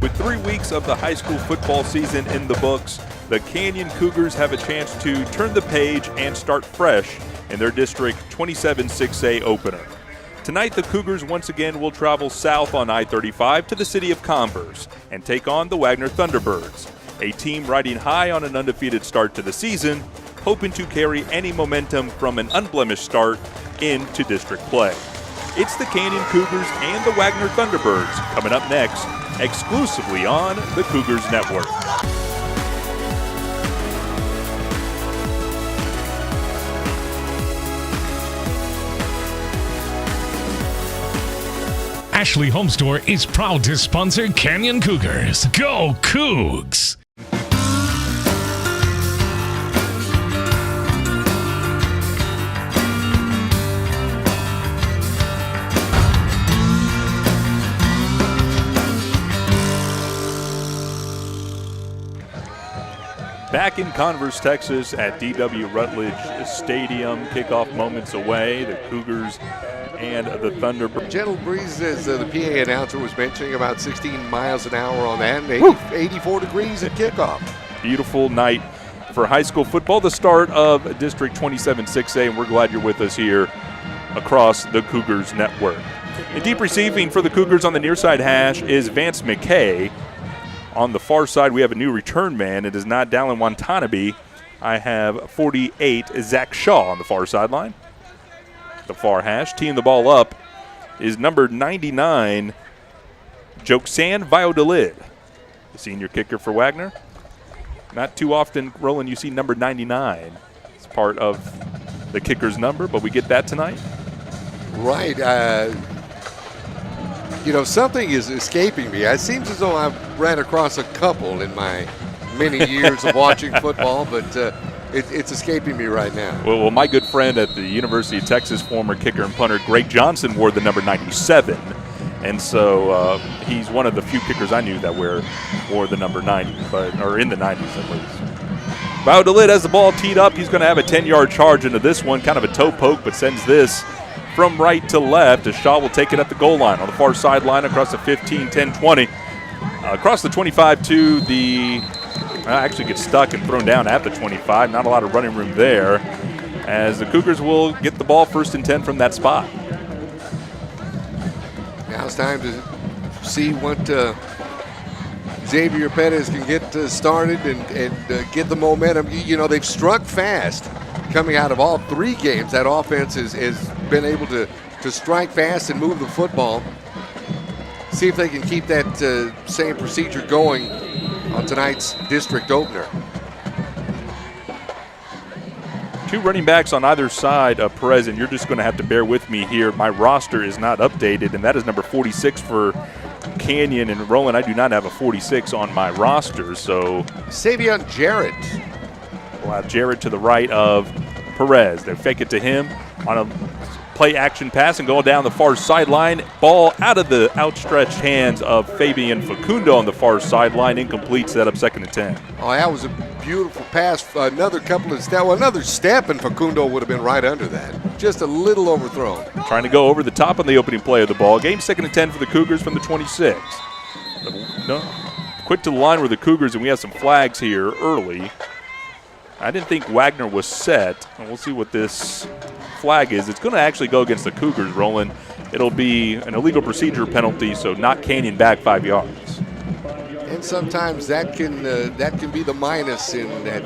With 3 weeks of the high school football season in the books, the Canyon Cougars have a chance to turn the page and start fresh in their District 27 6A opener. Tonight, the Cougars once again will travel south on I-35 to the city of Campos and take on the Wagner Thunderbirds, a team riding high on an undefeated start to the season, hoping to carry any momentum from an unblemished start into district play. It's the Canyon Cougars and the Wagner Thunderbirds coming up next, exclusively on the Cougars Network. Ashley Home Store is proud to sponsor Canyon Cougars. Go Cougs! Back in Converse, Texas at D.W. Rutledge Stadium, kickoff moments away, the Cougars and the Thunderbirds. Gentle breeze, as the PA announcer was mentioning, about 16 miles an hour on that, and 84 degrees at kickoff. Beautiful night for high school football, the start of District 27 6A, and we're glad you're with us here across the Cougars Network. In deep receiving for the Cougars on the near side hash is Vance McKay. On the far side, we have a new return man. It is not Dallin Watanabe. I have 48, Zach Shaw on the far sideline. The far hash, teeing the ball up, is number 99, Joksan Viodalid, the senior kicker for Wagner. Not too often, Roland, you see number 99. It's part of the kicker's number, but we get that tonight. Right. Something is escaping me. It seems as though I've ran across a couple in my many years of watching football, but it's escaping me right now. Well, my good friend at the University of Texas, former kicker and punter Greg Johnson, wore the number 97, and so he's one of the few kickers I knew that wore the number 90, or in the 90s at least. Viodalid has the ball teed up. He's going to have a 10-yard charge into this one, kind of a toe poke, but sends this from right to left as Shaw will take it at the goal line on the far sideline across the 15, 10, 20. Across the 25 to the actually gets stuck and thrown down at the 25. Not a lot of running room there as the Cougars will get the ball 1st and 10 from that spot. Now it's time to see what Xavier Perez can get started and get the momentum. They've struck fast coming out of all 3 games. That offense has been able to strike fast and move the football. See if they can keep that same procedure going on tonight's district opener. 2 running backs on either side of Perez, and you're just going to have to bear with me here. My roster is not updated, and that is number 46 for Canyon. And Roland, I do not have a 46 on my roster, so Savion Jarrett. We'll have Jarrett to the right of Perez. They fake it to him on a play action pass and going down the far sideline. Ball out of the outstretched hands of Fabian Facundo on the far sideline. Incomplete, set up 2nd and 10. Oh, that was a beautiful pass. Another step, and Facundo would have been right under that. Just a little overthrown. Trying to go over the top on the opening play of the ball game. 2nd and 10 for the Cougars from the 26. Quick to the line with the Cougars, and we have some flags here early. I didn't think Wagner was set. We'll see what this flag is. It's going to actually go against the Cougars, Roland. It'll be an illegal procedure penalty, so knock Canyon back 5 yards. And sometimes that can be the minus in that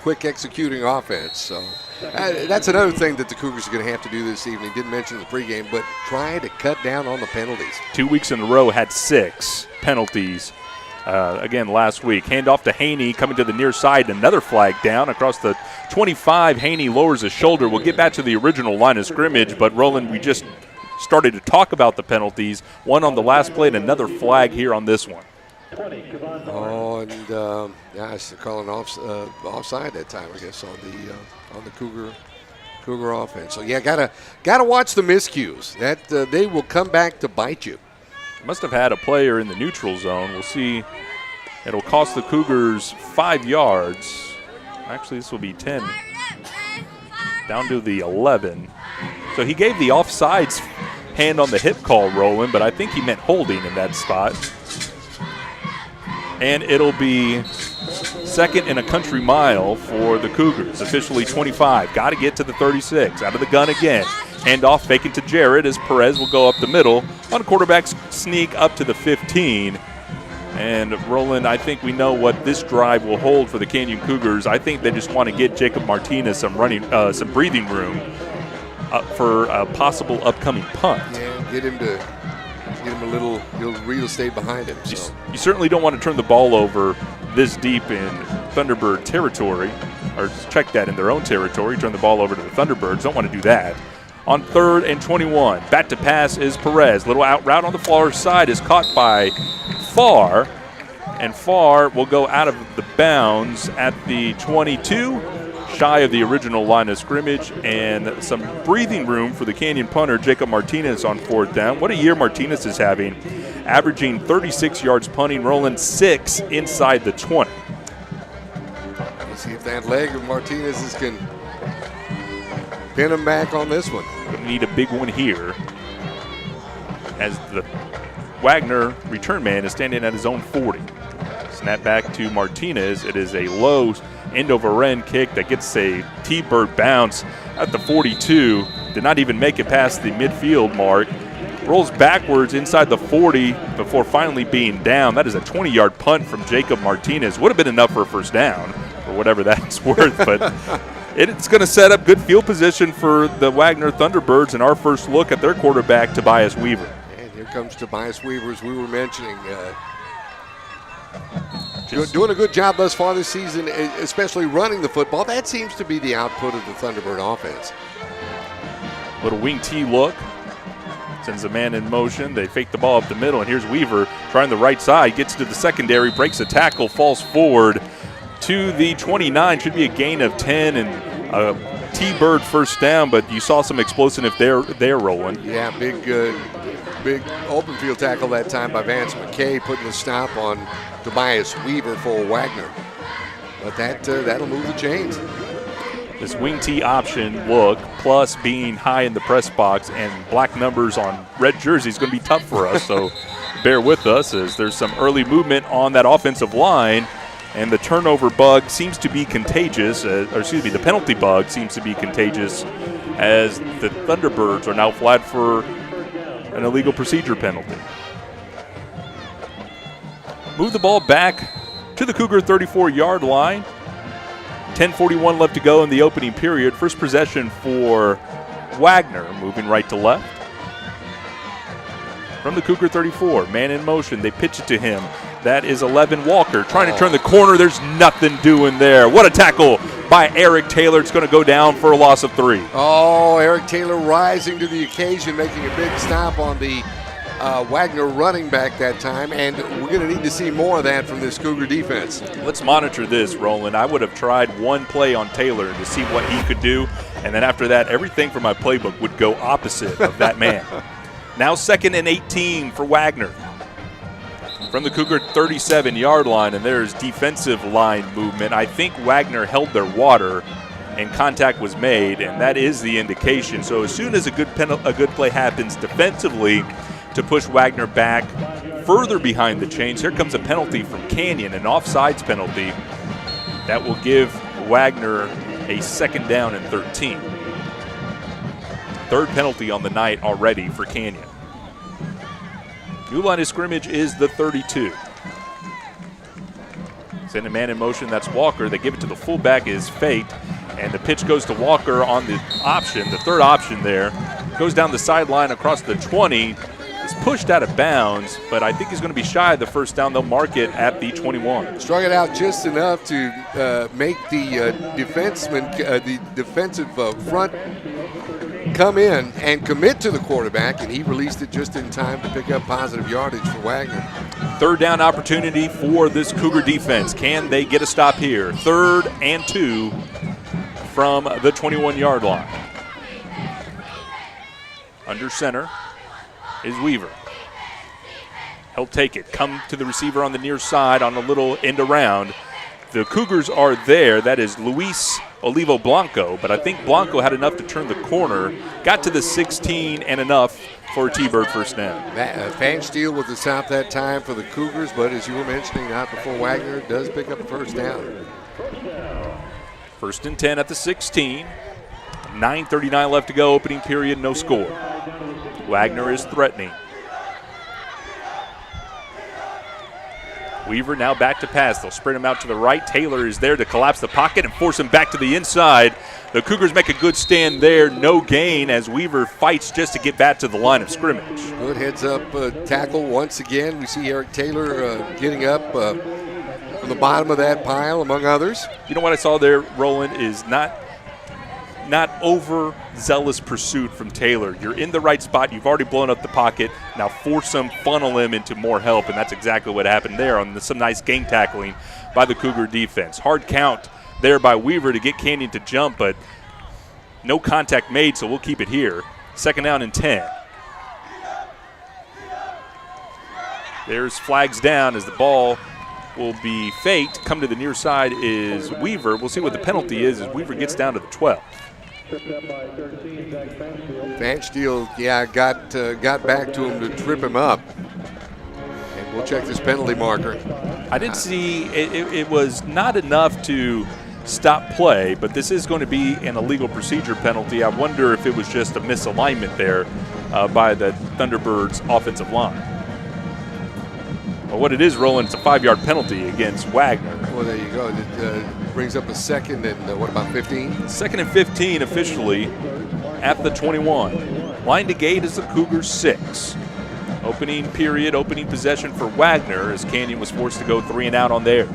quick executing offense. So that's another thing that the Cougars are going to have to do this evening. Didn't mention the pregame, but try to cut down on the penalties. 2 weeks in a row had 6 penalties. Again, last week. Handoff to Haney coming to the near side. Another flag down across the 25. Haney lowers his shoulder. We'll get back to the original line of scrimmage, but Roland, we just started to talk about the penalties. One on the last play and another flag here on this one. Oh, and gosh, they're calling offside that time, I guess, on the Cougar offense. So yeah, gotta watch the miscues. That they will come back to bite you. Must have had a player in the neutral zone. We'll see. It'll cost the Cougars 5 yards. Actually, this will be 10. Down to the 11. So he gave the offsides hand on the hip call, Roland, but I think he meant holding in that spot. And it'll be second and a country mile for the Cougars. Officially 25. Got to get to the 36. Out of the gun again. Handoff faking to Jarrett as Perez will go up the middle on a quarterback sneak up to the 15. And Roland, I think we know what this drive will hold for the Canyon Cougars. I think they just want to get Jacob Martinez some breathing room for a possible upcoming punt. Yeah, get him a little real estate behind him. So. You certainly don't want to turn the ball over this deep in Thunderbird territory, or check that in their own territory, turn the ball over to the Thunderbirds. Don't want to do that. On 3rd and 21, back to pass is Perez. Little out route on the far side is caught by Farr, and Farr will go out of the bounds at the 22, shy of the original line of scrimmage, and some breathing room for the Canyon punter, Jacob Martinez, on 4th down. What a year Martinez is having, averaging 36 yards punting, Roland 6 inside the 20. Let's see if that leg of Martinez's can pin him back on this one. We need a big one here as the Wagner return man is standing at his own 40. Snap back to Martinez. It is a low end over end kick that gets a T-bird bounce at the 42. Did not even make it past the midfield mark. Rolls backwards inside the 40 before finally being down. That is a 20-yard punt from Jacob Martinez. Would have been enough for a first down, or whatever that's worth, but it's going to set up good field position for the Wagner Thunderbirds, and our first look at their quarterback, Tobias Weaver. And here comes Tobias Weaver, as we were mentioning. Doing a good job thus far this season, especially running the football. That seems to be the output of the Thunderbird offense. Little wing T look. Sends a man in motion. They fake the ball up the middle, and here's Weaver trying the right side. Gets to the secondary, breaks a tackle, falls forward to the 29. Should be a gain of 10 and a T-bird first down, but you saw some explosive there, Roland. Yeah, big open field tackle that time by Vance McKay, putting the stop on Tobias Weaver for Wagner. But that'll move the chains. This wing T option look, plus being high in the press box and black numbers on red jerseys, is going to be tough for us. So bear with us as there's some early movement on that offensive line, and the turnover bug seems to be contagious. The penalty bug seems to be contagious as the Thunderbirds are now flagged for an illegal procedure penalty. Move the ball back to the Cougar 34-yard line. 10:41 left to go in the opening period. First possession for Wagner, moving right to left. From the Cougar 34, man in motion. They pitch it to him. That is 11 Walker trying to turn the corner. There's nothing doing there. What a tackle by Eric Taylor. It's going to go down for a loss of 3. Oh, Eric Taylor rising to the occasion, making a big stop on the Wagner running back that time, and we're going to need to see more of that from this Cougar defense. Let's monitor this, Roland. I would have tried one play on Taylor to see what he could do, and then after that, everything from my playbook would go opposite of that man. Now 2nd and 18 for Wagner. From the Cougar 37-yard line, and there's defensive line movement. I think Wagner held their water, and contact was made, and that is the indication. So as soon as a good play happens defensively, to push Wagner back further behind the chains. Here comes a penalty from Canyon, an offsides penalty that will give Wagner a 2nd down and 13. 3rd penalty on the night already for Canyon. New line of scrimmage is the 32. Send a man in motion, that's Walker. They give it to the fullback, is faked, and the pitch goes to Walker on the option, the 3rd option there. Goes down the sideline across the 20. Is pushed out of bounds, but I think he's going to be shy of the first down. They'll mark it at the 21. Strung it out just enough to make the the defensive front come in and commit to the quarterback, and he released it just in time to pick up positive yardage for Wagner. 3rd down opportunity for this Cougar defense. Can they get a stop here? 3rd and 2 from the 21-yard line. Under center is Weaver. He'll take it. Come to the receiver on the near side on a little end around. The Cougars are there. That is Ruiz Olivo Blanco, but I think Blanco had enough to turn the corner, got to the 16 and enough for a T-Bird first down. Van Steel with the stop that time for the Cougars, but as you were mentioning, not before Wagner does pick up a first down. 1st and 10 at the 16. 9:39 left to go, opening period, no score. Wagner is threatening. Weaver now back to pass. They'll sprint him out to the right. Taylor is there to collapse the pocket and force him back to the inside. The Cougars make a good stand there. No gain as Weaver fights just to get back to the line of scrimmage. Good heads-up tackle once again. We see Eric Taylor getting up from the bottom of that pile, among others. You know what I saw there, Roland, is not overzealous pursuit from Taylor. You're in the right spot. You've already blown up the pocket. Now force him, funnel him into more help, and that's exactly what happened there on some nice game tackling by the Cougar defense. Hard count there by Weaver to get Canyon to jump, but no contact made, so we'll keep it here. 2nd down and 10. There's flags down as the ball will be faked. Come to the near side is Weaver. We'll see what the penalty is as Weaver gets down to the 12. Van Steel, got back to him to trip him up. And we'll check this penalty marker. I didn't see, it was not enough to stop play, but this is going to be an illegal procedure penalty. I wonder if it was just a misalignment there by the Thunderbirds offensive line. Well, what it is, Roland, it's a 5-yard penalty against Wagner. Well, there you go. It brings up a 2nd and what about 15? 2nd and 15 officially at the 21. Line to gate is the Cougars 6. Opening period, opening possession for Wagner as Canyon was forced to go 3 and out on theirs.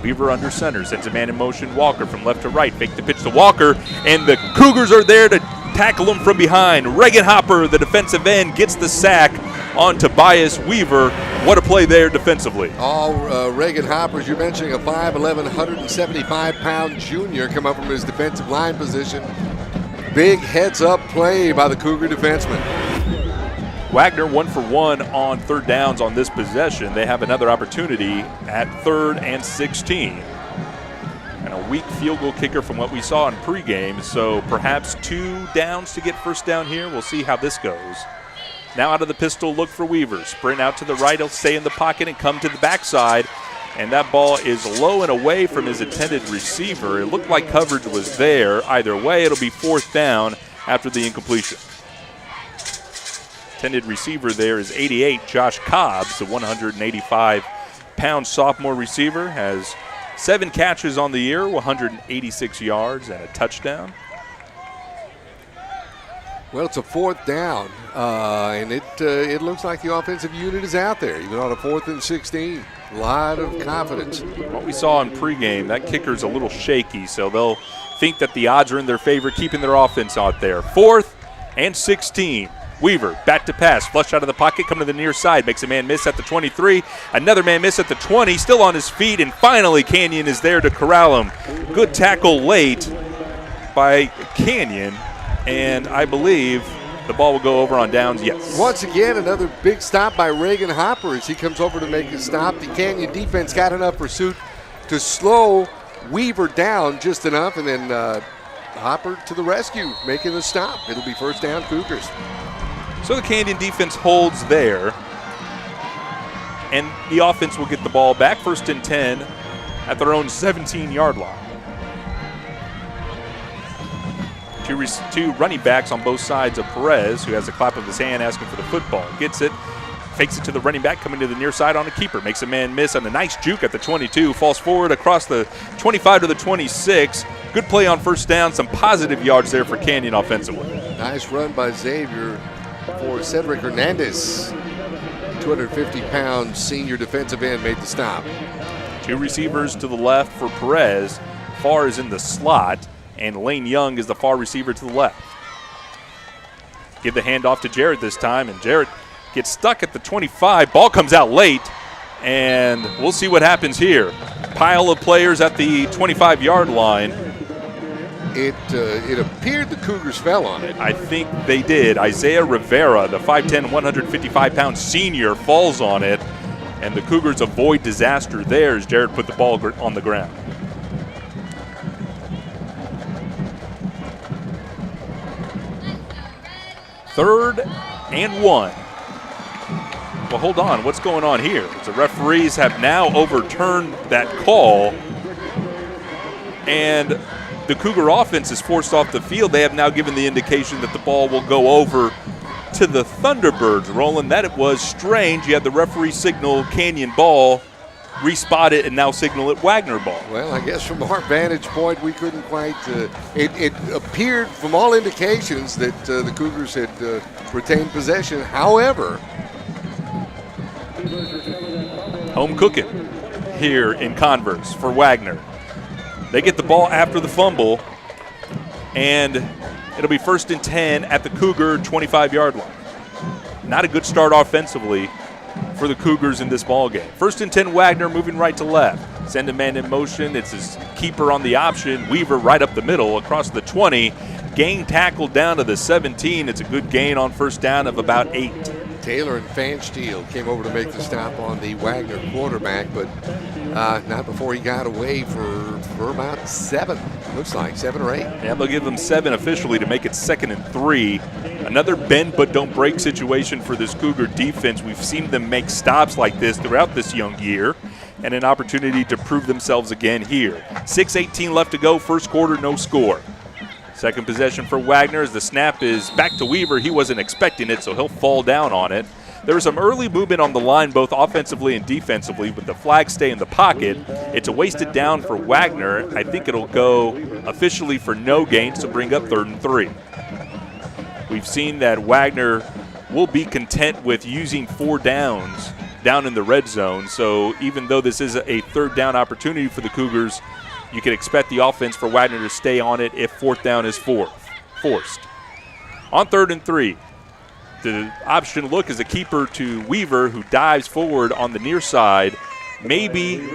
Weaver under center, sends a man in motion. Walker from left to right, fake the pitch to Walker, and the Cougars are there to tackle him from behind. Reagan Hopper, the defensive end, gets the sack on Tobias Weaver. What a play there defensively. All Reagan Hopper, as you're mentioning, a 5'11", 175-pound junior come up from his defensive line position. Big heads-up play by the Cougar defenseman. Wagner 1 for 1 on 3rd downs on this possession. They have another opportunity at 3rd and 16. And a weak field goal kicker from what we saw in pregame, so perhaps 2 downs to get first down here. We'll see how this goes. Now out of the pistol, look for Weaver. Sprint out to the right, he'll stay in the pocket and come to the backside. And that ball is low and away from his intended receiver. It looked like coverage was there. Either way, it'll be 4th down after the incompletion. Intended receiver there is 88, Josh Cobbs, the 185-pound sophomore receiver, has 7 catches on the year, 186 yards and a touchdown. Well, it's a 4th down, and it looks like the offensive unit is out there, even on a 4th and 16. A lot of confidence. What we saw in pregame, that kicker's a little shaky, so they'll think that the odds are in their favor, keeping their offense out there. 4th and 16. Weaver back to pass, flush out of the pocket, come to the near side, makes a man miss at the 23, another man miss at the 20, still on his feet, and finally Canyon is there to corral him. Good tackle late by Canyon, and I believe the ball will go over on downs, yes. Once again, another big stop by Reagan Hopper as he comes over to make a stop. The Canyon defense got enough pursuit to slow Weaver down just enough, and then Hopper to the rescue, making the stop. It'll be first down Cougars. So the Canyon defense holds there, and the offense will get the ball back, 1st and 10 at their own 17-yard line. Two running backs on both sides of Perez, who has a clap of his hand asking for the football. Gets it, fakes it to the running back, coming to the near side on a keeper. Makes a man miss on a nice juke at the 22. Falls forward across the 25 to the 26. Good play on first down. Some positive yards there for Canyon offensively. Nice run by Xavier for Cedric Hernandez. 250-pound senior defensive end made the stop. 2 receivers to the left for Perez. Farr is in the slot, and Lane Young is the far receiver to the left. Give the handoff to Jarrett this time, and Jarrett gets stuck at the 25. Ball comes out late, and we'll see what happens here. Pile of players at the 25-yard line. It appeared the Cougars fell on it. I think they did. Isaiah Rivera, the 5'10", 155-pound senior, falls on it. And the Cougars avoid disaster there as Jared put the ball on the ground. Third and 1. Well, hold on. What's going on here? The referees have now overturned that call, and the Cougar offense is forced off the field. They have now given the indication that the ball will go over to the Thunderbirds. Roland, that it was strange. You had the referee signal Canyon ball, respot it, and now signal it Wagner ball. Well, I guess from our vantage point, we couldn't quite. It appeared from all indications that the Cougars had retained possession. However, home cooking here in Converse for Wagner. They get the ball after the fumble, and it'll be 1st and 10 at the Cougar 25-yard line. Not a good start offensively for the Cougars in this ball game. 1st and 10, Wagner moving right to left. Send a man in motion. It's his keeper on the option. Weaver right up the middle across the 20. Gain tackle down to the 17. It's a good gain on first down of about 8. Taylor and Fansteel came over to make the stop on the Wagner quarterback, but not before he got away for about 7. Looks like 7 or 8. Yeah, they'll give them 7 officially to make it 2nd and 3. Another bend but don't break situation for this Cougar defense. We've seen them make stops like this throughout this young year, and an opportunity to prove themselves again here. 6:18 left to go, first quarter, no score. Second possession for Wagner as the snap is back to Weaver. He wasn't expecting it, so he'll fall down on it. There was some early movement on the line, both offensively and defensively, but the flags stay in the pocket. It's a wasted down for Wagner. I think it'll go officially for no gain, so bring up 3rd and 3. We've seen that Wagner will be content with using 4 downs down in the red zone, so even though this is a 3rd down opportunity for the Cougars, you can expect the offense for Wagner to stay on it if 4th down is forced. On 3rd and 3, the option look is a keeper to Weaver, who dives forward on the near side, maybe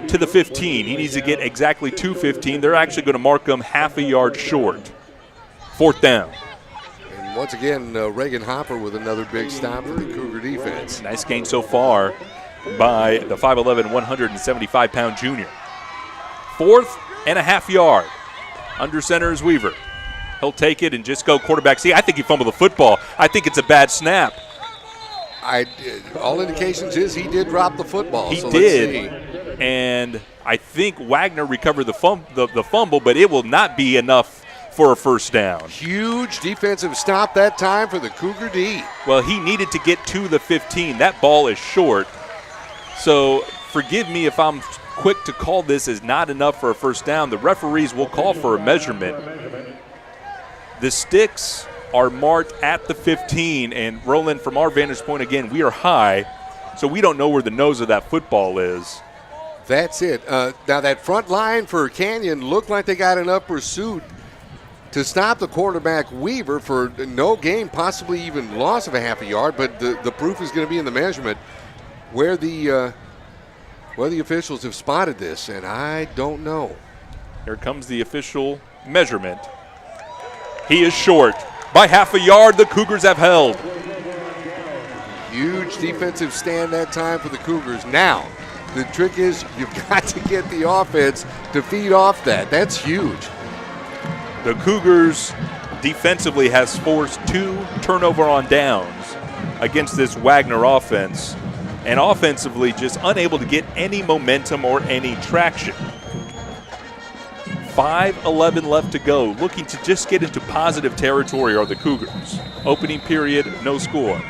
to the 15. He needs to get exactly to 15. They're actually going to mark him half a yard short. 4th down. And once again, Reagan Hopper with another big stop for the Cougar defense. Nice gain so far by the 5'11", 175-pound junior. 4th and a half yard. Under center is Weaver. He'll take it and just go quarterback. See, I think he fumbled the football. I think it's a bad snap. All indications is he did drop the football. He so did. Let's see. And I think Wagner recovered the fumble, but it will not be enough for a first down. Huge defensive stop that time for the Cougar D. Well, he needed to get to the 15. That ball is short. So forgive me if I'm quick to call this as not enough for a first down. The referees will call for a measurement. The sticks are marked at the 15, and Roland, from our vantage point, again, we are high, so we don't know where the nose of that football is. That's it. Now that front line for Canyon looked like they got enough pursuit to stop the quarterback Weaver for no gain, possibly even loss of a half a yard, but the proof is going to be in the measurement where the officials have spotted this, and I don't know. Here comes the official measurement. He is short by half a yard. The Cougars have held. Huge defensive stand that time for the Cougars. Now, the trick is you've got to get the offense to feed off that. That's huge. The Cougars defensively has forced 2 turnover on downs against this Wagner offense, and offensively just unable to get any momentum or any traction. 5:11 left to go. Looking to just get into positive territory are the Cougars. Opening period, no score.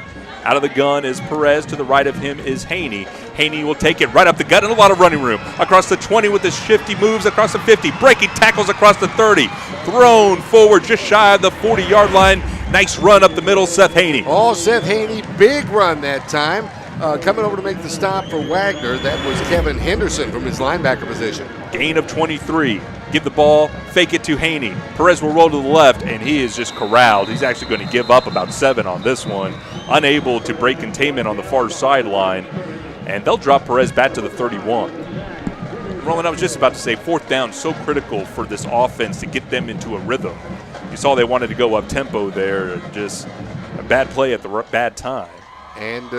Out of the gun is Perez. To the right of him is Haney. Haney will take it right up the gut and a lot of running room. Across the 20 with the shifty moves across the 50. Breaking tackles across the 30. Thrown forward just shy of the 40-yard line. Nice run up the middle, Seth Haney. Oh, Seth Haney, big run that time. Coming over to make the stop for Wagner, that was Kevin Henderson from his linebacker position. Gain of 23. Give the ball, fake it to Haney. Perez will roll to the left, and he is just corralled. He's actually going to give up about 7 on this one. Unable to break containment on the far sideline, and they'll drop Perez back to the 31. Roland, I was just about to say, 4th down, so critical for this offense to get them into a rhythm. You saw they wanted to go up tempo there, just a bad play at the bad time. And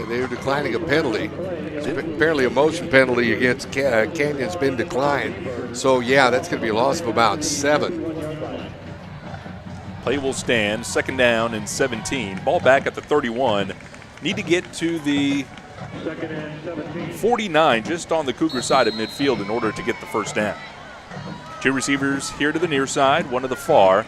they're declining a penalty. Apparently a motion penalty against Canyon's been declined. So, yeah, that's going to be a loss of about 7. Play will stand. 2nd down and 17. Ball back at the 31. Need to get to the 49, just on the Cougar side of midfield in order to get the first down. 2 receivers here to the near side, 1 to the far.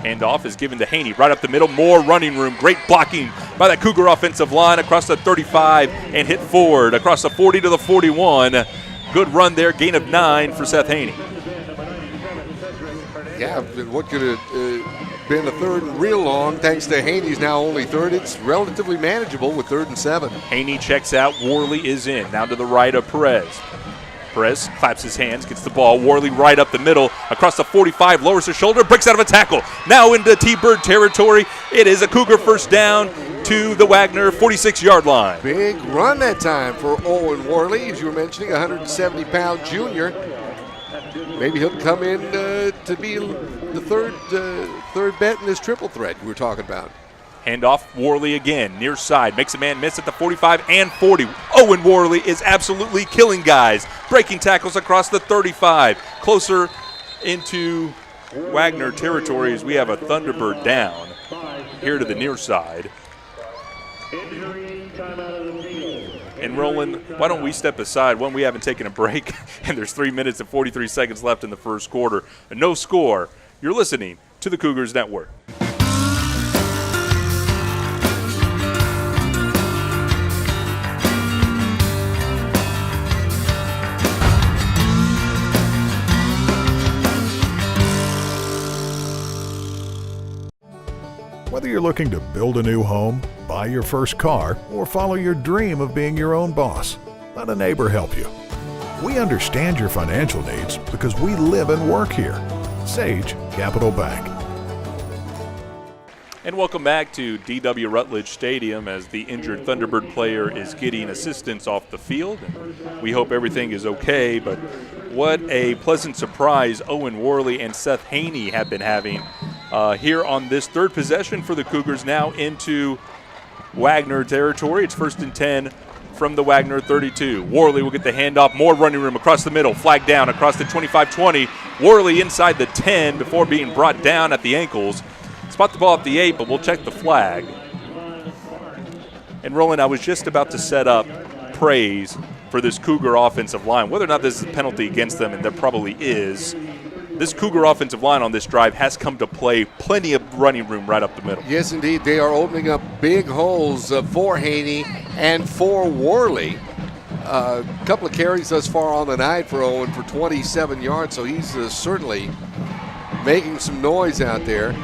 Handoff is given to Haney right up the middle. More running room. Great blocking by that Cougar offensive line across the 35 and hit forward across the 40 to the 41. Good run there. Gain of 9 for Seth Haney. Yeah, what could have been a 3rd and real long, thanks to Haney's now only 3rd. It's relatively manageable with 3rd and 7. Haney checks out. Worley is in. Now to the right of Perez. Perez claps his hands, gets the ball. Worley right up the middle, across the 45, lowers his shoulder, breaks out of a tackle. Now into T-Bird territory. It is a Cougar first down to the Wagner 46-yard line. Big run that time for Owen Worley, as you were mentioning, 170-pound junior. Maybe he'll come in to be the third bet in this triple threat we were talking about. Handoff, Worley again, near side, makes a man miss at the 45 and 40. Owen Worley is absolutely killing guys, breaking tackles across the 35. Closer into Wagner territory as we have a Thunderbird down here to the near side. And Roland, why don't we step aside? One, we haven't taken a break, and there's 3 minutes and 43 seconds left in the first quarter. No score. You're listening to the Cougars Network. Whether you're looking to build a new home, buy your first car, or follow your dream of being your own boss, let a neighbor help you. We understand your financial needs because we live and work here. Sage Capital Bank. And welcome back to D.W. Rutledge Stadium as the injured Thunderbird player is getting assistance off the field. And we hope everything is okay, but what a pleasant surprise Owen Worley and Seth Haney have been having here on this 3rd possession for the Cougars, now into Wagner territory. It's 1st and 10 from the Wagner 32. Worley will get the handoff, more running room across the middle, flag down across the 25-20. Worley inside the 10 before being brought down at the ankles. Spot the ball at the 8, but we'll check the flag. And Roland, I was just about to set up praise for this Cougar offensive line. Whether or not this is a penalty against them, and there probably is, this Cougar offensive line on this drive has come to play. Plenty of running room right up the middle. Yes, indeed. They are opening up big holes for Haney and for Worley. A couple of carries thus far on the night for Owen for 27 yards, so he's certainly making some noise out there.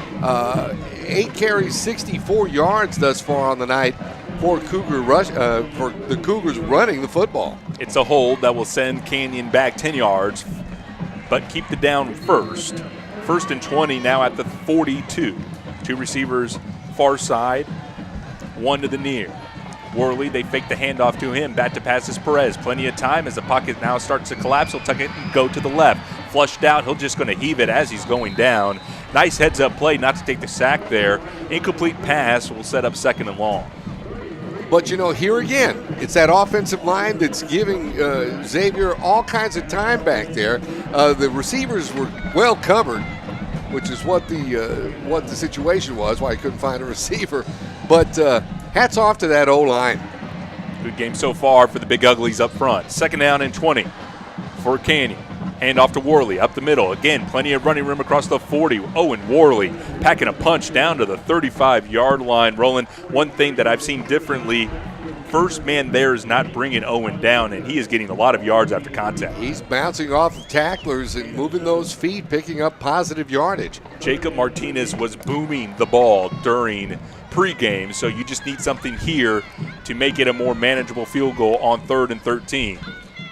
8 carries, 64 yards thus far on the night for for the Cougars running the football. It's a hold that will send Canyon back 10 yards, but keep the down first. 1st and 20 now at the 42. 2 receivers far side, 1 to the near. Worley, they fake the handoff to him. Back to pass is Perez. Plenty of time as the pocket now starts to collapse. He'll tuck it and go to the left. Flushed out. He'll just going to heave it as he's going down. Nice heads-up play not to take the sack there. Incomplete pass will set up 2nd and long. But, you know, here again, it's that offensive line that's giving Xavier all kinds of time back there. The receivers were well covered, which is what the situation was, why he couldn't find a receiver. But hats off to that O-line. Good game so far for the Big Uglies up front. 2nd down and 20 for Canyon. Hand off to Worley up the middle. Again, plenty of running room across the 40. Owen Worley packing a punch down to the 35-yard line. Roland, one thing that I've seen differently, first man there is not bringing Owen down, and he is getting a lot of yards after contact. He's bouncing off of tacklers and moving those feet, picking up positive yardage. Jacob Martinez was booming the ball during pregame, so you just need something here to make it a more manageable field goal on 3rd and 13.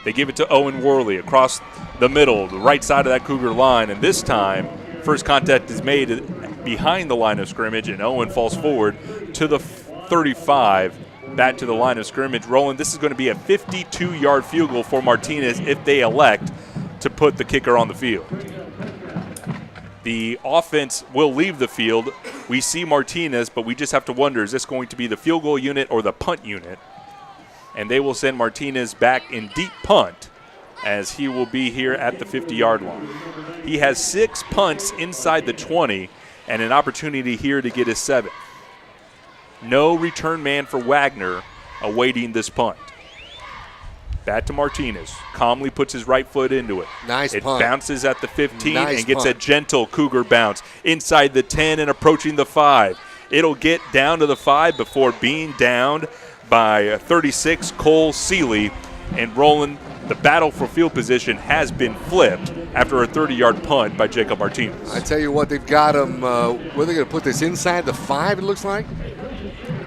They give it to Owen Worley across the middle, the right side of that Cougar line, and this time first contact is made behind the line of scrimmage, and Owen falls forward to the 35, back to the line of scrimmage. Roland, this is going to be a 52-yard field goal for Martinez if they elect to put the kicker on the field. The offense will leave the field We see Martinez, but we just have to wonder, is this going to be the field goal unit or the punt unit? And they will send Martinez back in deep punt, as he will be here at the 50-yard line. He has 6 punts inside the 20 and an opportunity here to get his 7th. No return man for Wagner awaiting this punt. Back to Martinez. Calmly puts his right foot into it. Nice it punt. Bounces at the 15 Nice and gets punt. a gentle Cougar bounce inside the 10 and approaching the 5. It'll get down to the 5 before being downed by 36 Cole Seeley. And Roland, the battle for field position has been flipped after a 30-yard punt by Jacob Martinez. I tell you what, they've got him. Where are they going to put this? Inside the 5, it looks like?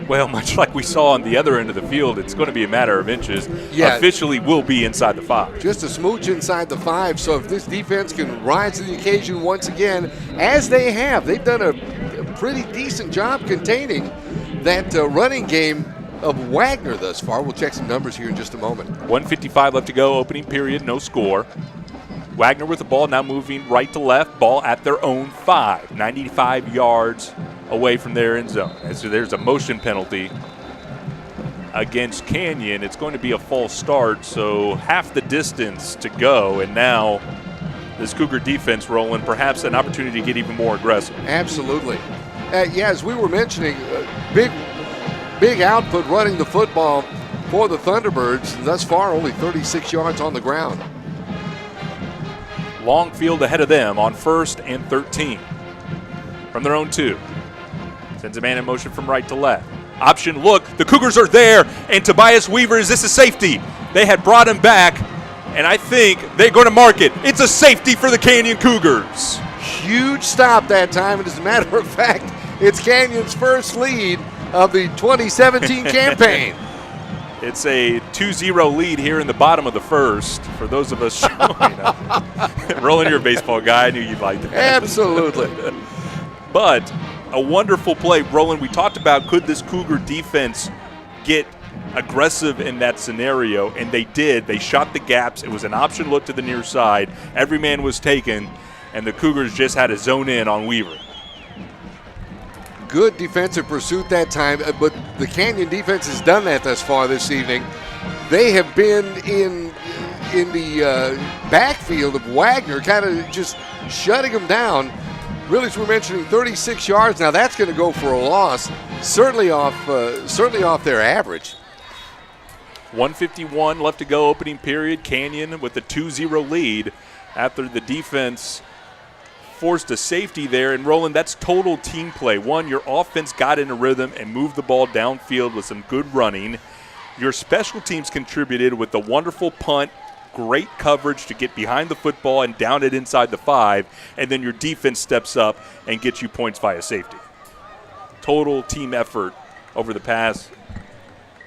Well, much like we saw on the other end of the field, it's going to be a matter of inches. Yeah. Officially will be inside the 5. Just a smooch inside the 5. So if this defense can rise to the occasion once again, as they have, they've done a pretty decent job containing that running game of Wagner thus far. We'll check some numbers here in just a moment. 1:55 left to go, opening period, no score. Wagner with the ball, now moving right to left, ball at their own 5, 95 yards away from their end zone. And so there's a motion penalty against Canyon. It's going to be a false start, so half the distance to go, and now this Cougar defense, Roland, perhaps an opportunity to get even more aggressive. Absolutely. Yeah, as we were mentioning, big output running the football for the Thunderbirds. Thus far, only 36 yards on the ground. Long field ahead of them on 1st and 13 from their own 2. Sends a man in motion from right to left. Option look, the Cougars are there, and Tobias Weaver, is this a safety? They had brought him back, and I think they're going to mark it. It's a safety for the Canyon Cougars. Huge stop that time, and as a matter of fact, it's Canyon's first lead of the 2017 campaign. It's a 2-0 lead here in the bottom of the 1st for those of us showing up. Roland, you're a baseball guy. I knew you'd like that. Absolutely. But a wonderful play. Roland, we talked about, could this Cougar defense get aggressive in that scenario, and they did. They shot the gaps. It was an option look to the near side. Every man was taken, and the Cougars just had to zone in on Weaver. Good defensive pursuit that time, but the Canyon defense has done that thus far this evening. They have been in the backfield of Wagner, kind of just shutting them down. Really, as we're mentioning, 36 yards. Now that's going to go for a loss, certainly off their average. 1:51 left to go, opening period. Canyon with a 2-0 lead after the defense forced a safety there. And Roland, that's total team play. One, your offense got in a rhythm and moved the ball downfield with some good running. Your special teams contributed with a wonderful punt, great coverage to get behind the football and down it inside the 5, and then your defense steps up and gets you points via safety. Total team effort over the past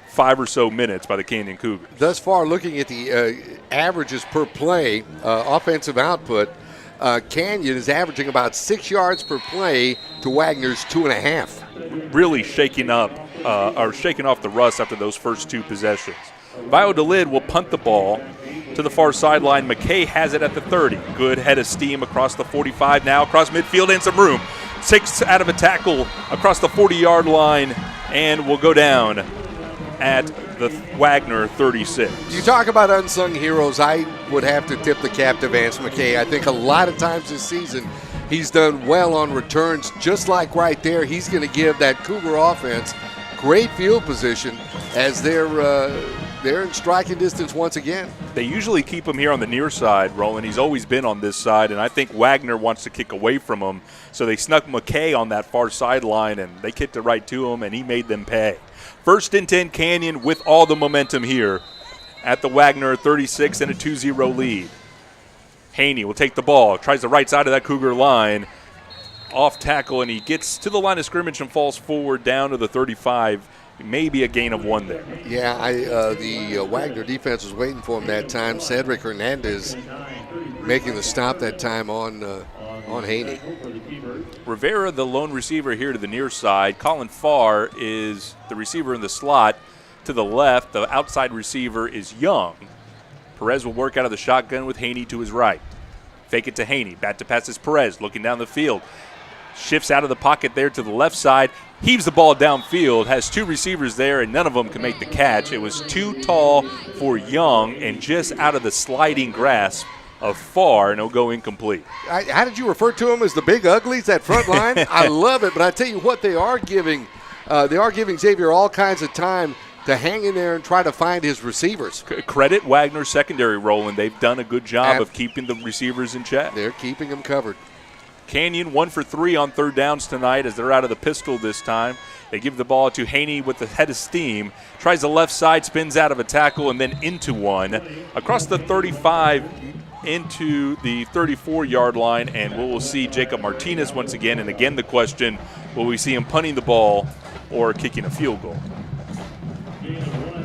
5 or so minutes by the Canyon Cougars. Thus far, looking at the averages per play, offensive output, Canyon is averaging about 6 yards per play to Wagner's 2.5. Really shaking off the rust after those first 2 possessions. Valladolid will punt the ball to the far sideline. McKay has it at the 30. Good head of steam across the 45 now, across midfield and some room. 6 out of a tackle across the 40-yard line, and will go down at the Wagner 36. You talk about unsung heroes, I would have to tip the cap to Vance McKay. I think a lot of times this season he's done well on returns, just like right there. He's going to give that Cougar offense great field position as they're in striking distance once again. They usually keep him here on the near side, Roland. He's always been on this side, and I think Wagner wants to kick away from him. So they snuck McKay on that far sideline, and they kicked it right to him, and he made them pay. 1st and 10 Canyon with all the momentum here at the Wagner 36 and a 2-0 lead. Haney will take the ball, tries the right side of that Cougar line, off tackle, and he gets to the line of scrimmage and falls forward down to the 35. Maybe a gain of 1 there. Yeah, the Wagner defense was waiting for him that time. Cedric Hernandez making the stop that time on Haney. Rivera, the lone receiver here to the near side. Colin Farr is the receiver in the slot to the left. The outside receiver is Young. Perez will work out of the shotgun with Haney to his right. Fake it to Haney. Bat to pass is Perez looking down the field. shifts out of the pocket there to the left side, heaves the ball downfield, has two receivers there, and none of them can make the catch. It was too tall for Young and just out of the sliding grasp of Farr, and it'll go incomplete. How did you refer to them as the big uglies, that front line? I love it, but I tell you what, they are giving Xavier all kinds of time to hang in there and try to find his receivers. Credit Wagner's secondary, Roland. They've done a good job of keeping the receivers in check. They're keeping them covered. Canyon 1 for 3 on third downs tonight as they're out of the pistol this time. They give the ball to Haney with the head of steam. Tries the left side, spins out of a tackle, and then into one. Across the 35 into the 34-yard line, and we'll see Jacob Martinez once again. And again the question, will we see him punting the ball or kicking a field goal?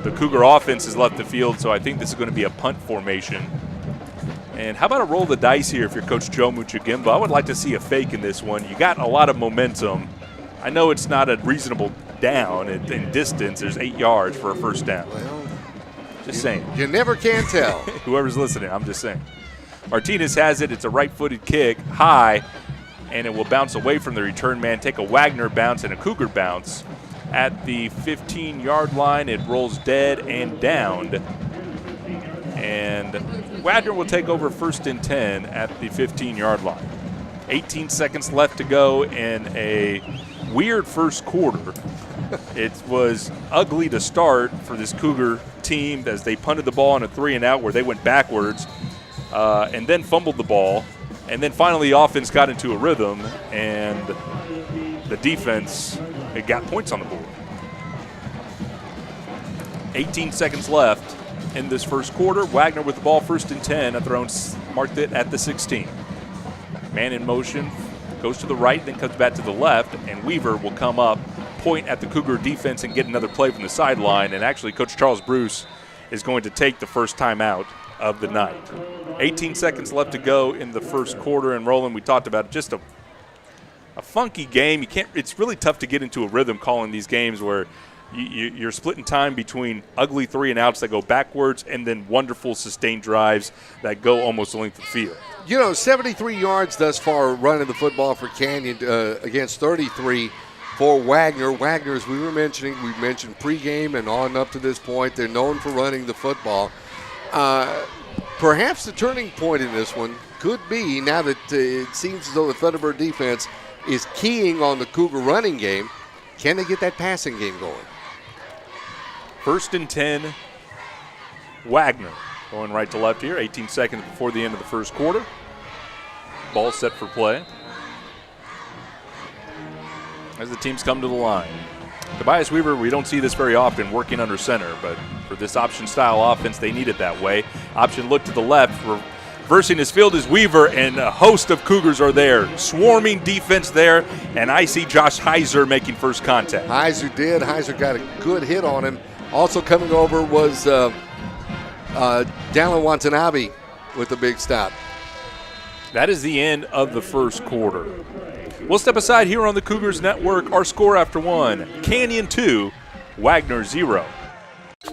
The Cougar offense has left the field, so I think this is going to be a punt formation. And how about a roll of the dice here if you're Coach Joe Muchagimba? I would like to see a fake in this one. You got a lot of momentum. I know it's not a reasonable down in distance. There's 8 yards for a first down. Well, just saying. You never can tell. Whoever's listening, I'm just saying. Martinez has it. It's a right-footed kick, high, and it will bounce away from the return man, take a Wagner bounce and a Cougar bounce. At the 15-yard line, it rolls dead and downed. And Wagner will take over 1st and 10 at the 15-yard line. 18 seconds left to go in a weird first quarter. It was ugly to start for this Cougar team as they punted the ball on a 3-and-out where they went backwards and then fumbled the ball. And then finally the offense got into a rhythm, and the defense got points on the board. 18 seconds left in this first quarter. Wagner with the ball 1st and 10 at their own, marked it at the 16. Man in motion, goes to the right, then comes back to the left, and Weaver will come up, point at the Cougar defense, and get another play from the sideline. And actually, Coach Charles Bruce is going to take the first time out of the night. 18 seconds left to go in the first quarter, and Roland, we talked about it, just a funky game. You can't. It's really tough to get into a rhythm calling these games where you're splitting time between ugly 3-and-outs that go backwards and then wonderful sustained drives that go almost the length of the field. 73 yards thus far running the football for Canyon against 33 for Wagner. Wagner, as we mentioned pregame and on up to this point, they're known for running the football. Perhaps the turning point in this one could be, now that it seems as though the Thunderbird defense is keying on the Cougar running game, can they get that passing game going? 1st and 10, Wagner going right to left here, 18 seconds before the end of the first quarter. Ball set for play as the teams come to the line. Tobias Weaver, we don't see this very often working under center, but for this option-style offense, they need it that way. Option look to the left. Reversing his field is Weaver, and a host of Cougars are there. Swarming defense there, and I see Josh Heiser making first contact. Heiser did. Heiser got a good hit on him. Also coming over was Dallin Watanabe with the big stop. That is the end of the first quarter. We'll step aside here on the Cougars Network. Our score after one, Canyon 2, Wagner 0.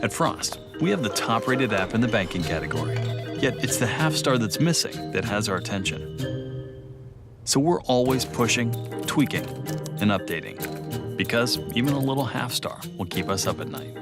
At Frost, we have the top-rated app in the banking category. Yet it's the half star that's missing that has our attention. So we're always pushing, tweaking, and updating. Because even a little half star will keep us up at night.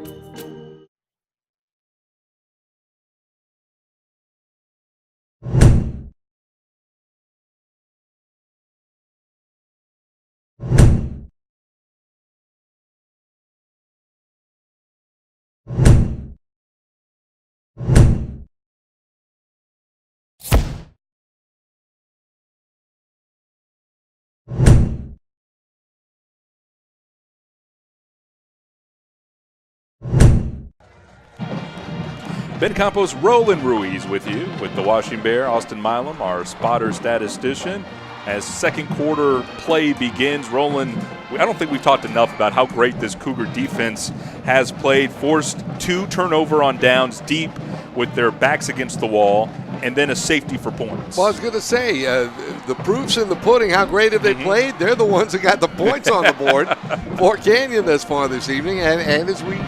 Ben Campos, Roland Ruiz with you with the Washington Bear. Austin Milam, our spotter statistician. As second quarter play begins, Roland, I don't think we've talked enough about how great this Cougar defense has played. Forced 2 turnover on downs deep with their backs against the wall, and then a safety for points. Well, I was going to say, the proof's in the pudding. How great have they played? They're the ones that got the points on the board for Canyon thus far this evening. And as we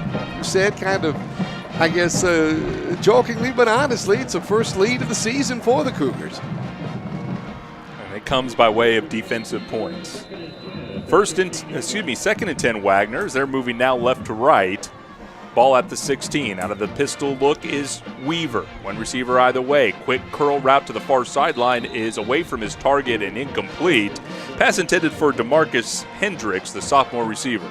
said, kind of, I guess, jokingly but honestly, it's the first lead of the season for the Cougars. And they comes by way of defensive points. Second and 10 Wagners. They're moving now left to right. Ball at the 16. Out of the pistol look is Weaver. One receiver either way. Quick curl route to the far sideline is away from his target and incomplete. Pass intended for DeMarcus Hendricks, the sophomore receiver.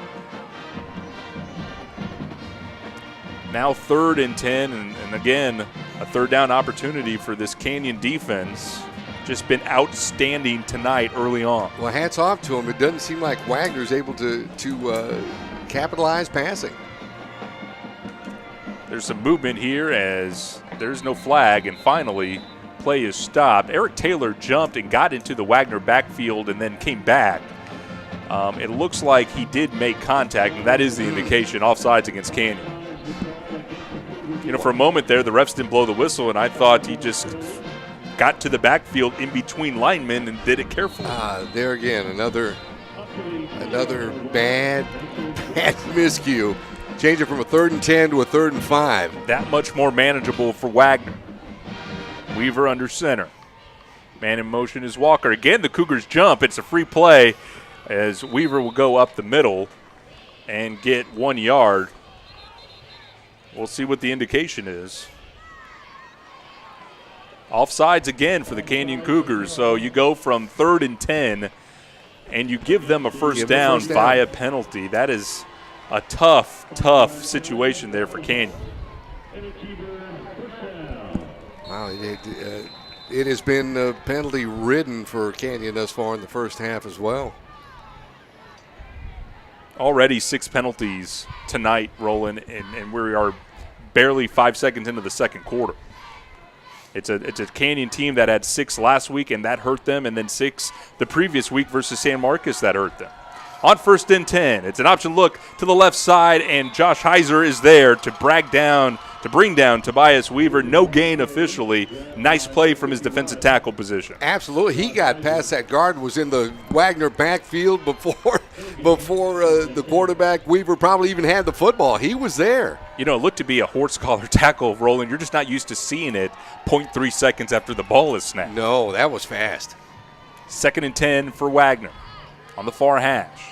Now 3rd and 10, and again, a third down opportunity for this Canyon defense. Just been outstanding tonight early on. Well, hats off to him. It doesn't seem like Wagner's able to capitalize passing. There's some movement here as there's no flag, and finally play is stopped. Eric Taylor jumped and got into the Wagner backfield and then came back. It looks like he did make contact, and that is the indication, offsides against Canyon. You know, for a moment there, the refs didn't blow the whistle, and I thought he just got to the backfield in between linemen and did it carefully. There again, another bad miscue. Change it from a 3rd and 10 to a 3rd and 5. That much more manageable for Wagner. Weaver under center. Man in motion is Walker. Again, the Cougars jump. It's a free play as Weaver will go up the middle and get 1 yard. We'll see what the indication is. Offsides again for the Canyon Cougars. So you go from 3rd and 10 and you give them a first down via penalty. That is a tough situation there for Canyon. Wow, it has been penalty-ridden for Canyon thus far in the first half as well. Already 6 penalties tonight, Roland, and we are barely 5 seconds into the second quarter. It's a Canyon team that had 6 last week, and that hurt them, and then 6 the previous week versus San Marcos that hurt them. On 1st and 10, it's an option look to the left side, and Josh Heiser is there to bring down Tobias Weaver. No gain officially. Nice play from his defensive tackle position. Absolutely. He got past that guard, was in the Wagner backfield before the quarterback Weaver probably even had the football. He was there. You know, it looked to be a horse collar tackle, Roland. You're just not used to seeing it 0.3 seconds after the ball is snapped. No, that was fast. 2nd and 10 for Wagner on the far hash.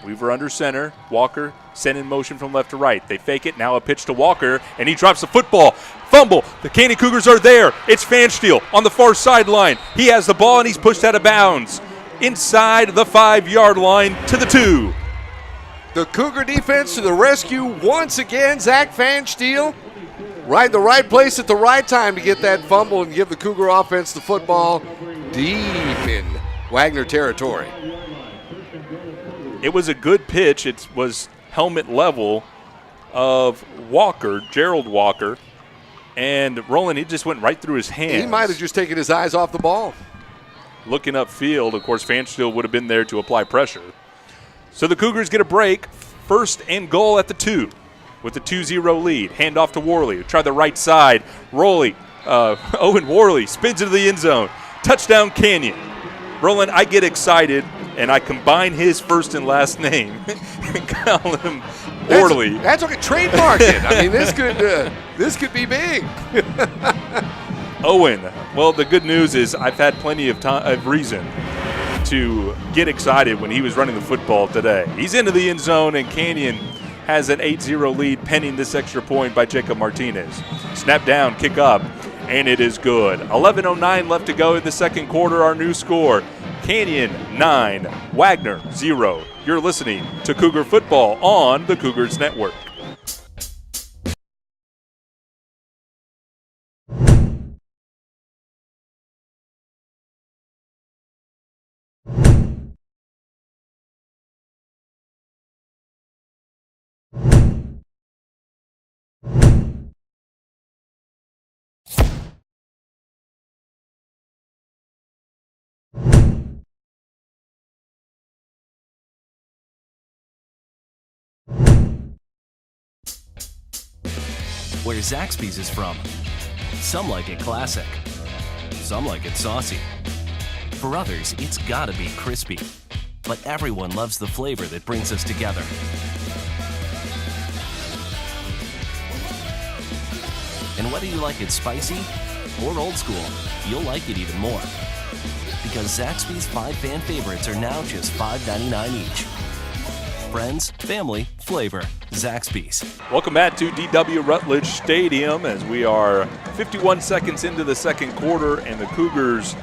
Weaver under center. Walker sent in motion from left to right. They fake it. Now a pitch to Walker, and he drops the football. Fumble. The Canyon Cougars are there. It's Fansteel on the far sideline. He has the ball, and he's pushed out of bounds inside the 5-yard line to the 2. The Cougar defense to the rescue once again. Zach Fansteel right in the right place at the right time to get that fumble and give the Cougar offense the football deep in Wagner territory. It was a good pitch. It was helmet level of Walker, Gerald Walker, and Roland, it just went right through his hands. He might have just taken his eyes off the ball. Looking upfield, of course, Fansteel would have been there to apply pressure. So the Cougars get a break. 1st and goal at the 2 with a 2-0 lead. Hand off to Worley. Try the right side. Owen Worley spins into the end zone. Touchdown Canyon. Roland, I get excited, and I combine his first and last name and call him Worley. That's okay. Trademark it. I mean, this could be big. Owen. Well, the good news is I've had plenty of reason to get excited when he was running the football today. He's into the end zone, and Canyon has an 8-0 lead pending this extra point by Jacob Martinez. Snap down, kick up, and it is good. 11:09 left to go in the second quarter. Our new score, Canyon 9, Wagner 0. You're listening to Cougar Football on the Cougars Network. Where Zaxby's is from. Some like it classic. Some like it saucy. For others, it's gotta be crispy. But everyone loves the flavor that brings us together. And whether you like it spicy or old school, you'll like it even more. because Zaxby's 5 fan favorites are now just $5.99 each. Friends, family, flavor. Zaxby's. Welcome back to DW Rutledge Stadium as we are 51 seconds into the second quarter, and the Cougars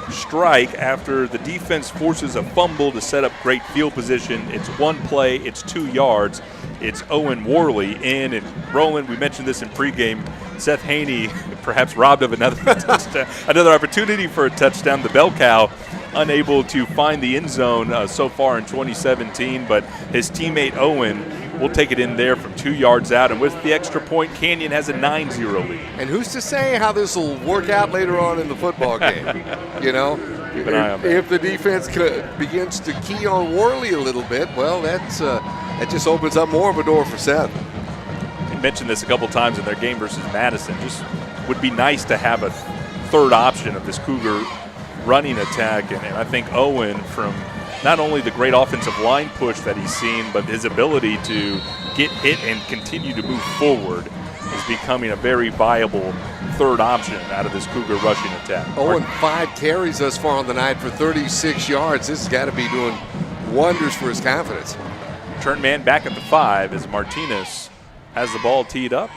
strike after the defense forces a fumble to set up great field position. It's one play, it's 2 yards. It's Owen Worley in, and Roland, we mentioned this in pregame, Seth Haney perhaps robbed of another touchdown, another opportunity for a touchdown. The bell cow unable to find the end zone so far in 2017, but his teammate Owen will take it in there from 2 yards out, and with the extra point, Canyon has a 9-0 lead. And who's to say how this will work out later on in the football game? You know, keep an eye on that. If the defense begins to key on Worley a little bit, well, that just opens up more of a door for Seth. We mentioned this a couple times in their game versus Madison. Just would be nice to have a third option of this Cougar running attack, and I think Owen, from not only the great offensive line push that he's seen, but his ability to get hit and continue to move forward is becoming a very viable third option out of this Cougar rushing attack. Owen, 5 carries thus far on the night for 36 yards. This has got to be doing wonders for his confidence. Return man back at the 5 as Martinez has the ball teed up,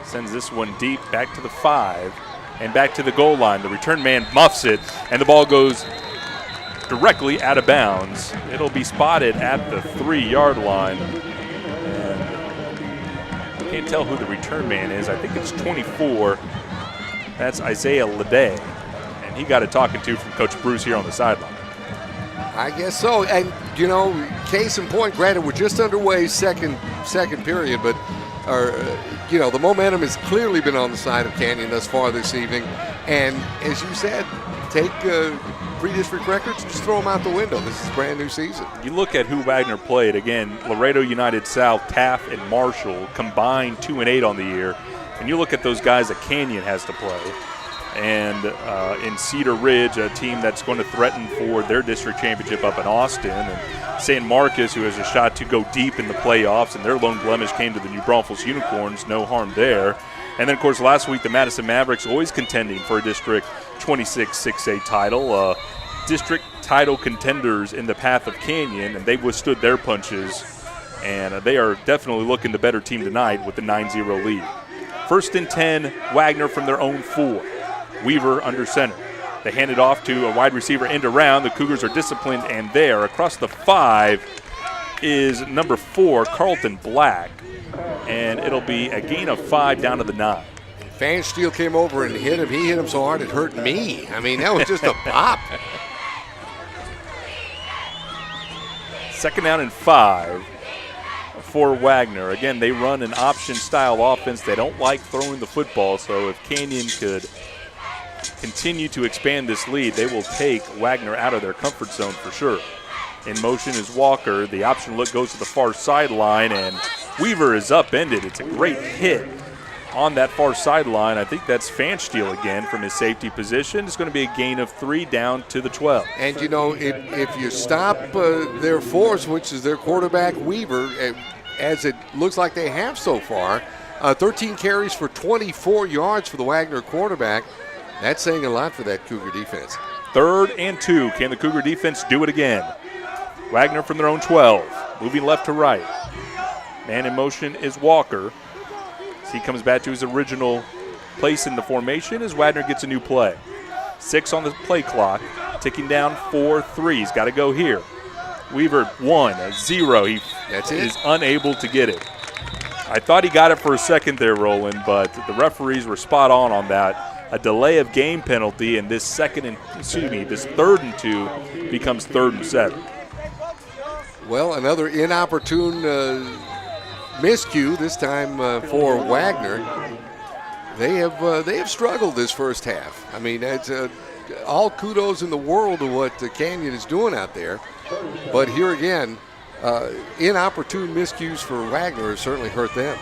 sends this one deep back to the 5 and back to the goal line. The return man muffs it, and the ball goes directly out of bounds. It'll be spotted at the 3-yard line. And I can't tell who the return man is. I think it's 24. That's Isaiah Leday. And he got a talking to from Coach Bruce here on the sideline. I guess so. And, you know, case in point, granted, we're just underway second period, but you know, the momentum has clearly been on the side of Canyon thus far this evening. And as you said, take pre-district records, just throw them out the window. This is a brand new season. You look at who Wagner played. Again, Laredo United South, Taft, and Marshall combined 2-8 on the year. And you look at those guys that Canyon has to play. And in Cedar Ridge, a team that's going to threaten for their district championship up in Austin. And San Marcos, who has a shot to go deep in the playoffs, and their lone blemish came to the New Braunfels Unicorns. No harm there. And then, of course, last week, the Madison Mavericks always contending for a District 26 6A title. District title contenders in the path of Canyon, and they withstood their punches. And they are definitely looking the better team tonight with the 9-0 lead. 1st and 10, Wagner from their own 4. Weaver under center. They hand it off to a wide receiver end around. The Cougars are disciplined, and there across the 5 is number 4, Carlton Black. And it'll be a gain of 5 down to the 9. Van Steel came over and hit him. He hit him so hard it hurt me. I mean, that was just a pop. 2nd down and 5 for Wagner. Again, they run an option-style offense. They don't like throwing the football, so if Canyon could continue to expand this lead, they will take Wagner out of their comfort zone for sure. In motion is Walker. The option look goes to the far sideline, and Weaver is upended. It's a great hit on that far sideline. I think that's Fansteel again from his safety position. It's going to be a gain of 3 down to the 12. And, you know, if you stop their force, which is their quarterback, Weaver, as it looks like they have so far, 13 carries for 24 yards for the Wagner quarterback. That's saying a lot for that Cougar defense. 3rd and 2. Can the Cougar defense do it again? Wagner from their own 12, moving left to right. Man in motion is Walker. As he comes back to his original place in the formation as Wagner gets a new play. 6 on the play clock, ticking down 4-3. He's got to go here. Weaver 1-0. He is unable to get it. I thought he got it for a second there, Roland, but the referees were spot on that. A delay of game penalty, and this 3rd and 2 becomes 3rd and 7. Well, another inopportune miscue this time for Wagner. They have struggled this first half. I mean, it's all kudos in the world to what Canyon is doing out there. But here again, inopportune miscues for Wagner has certainly hurt them.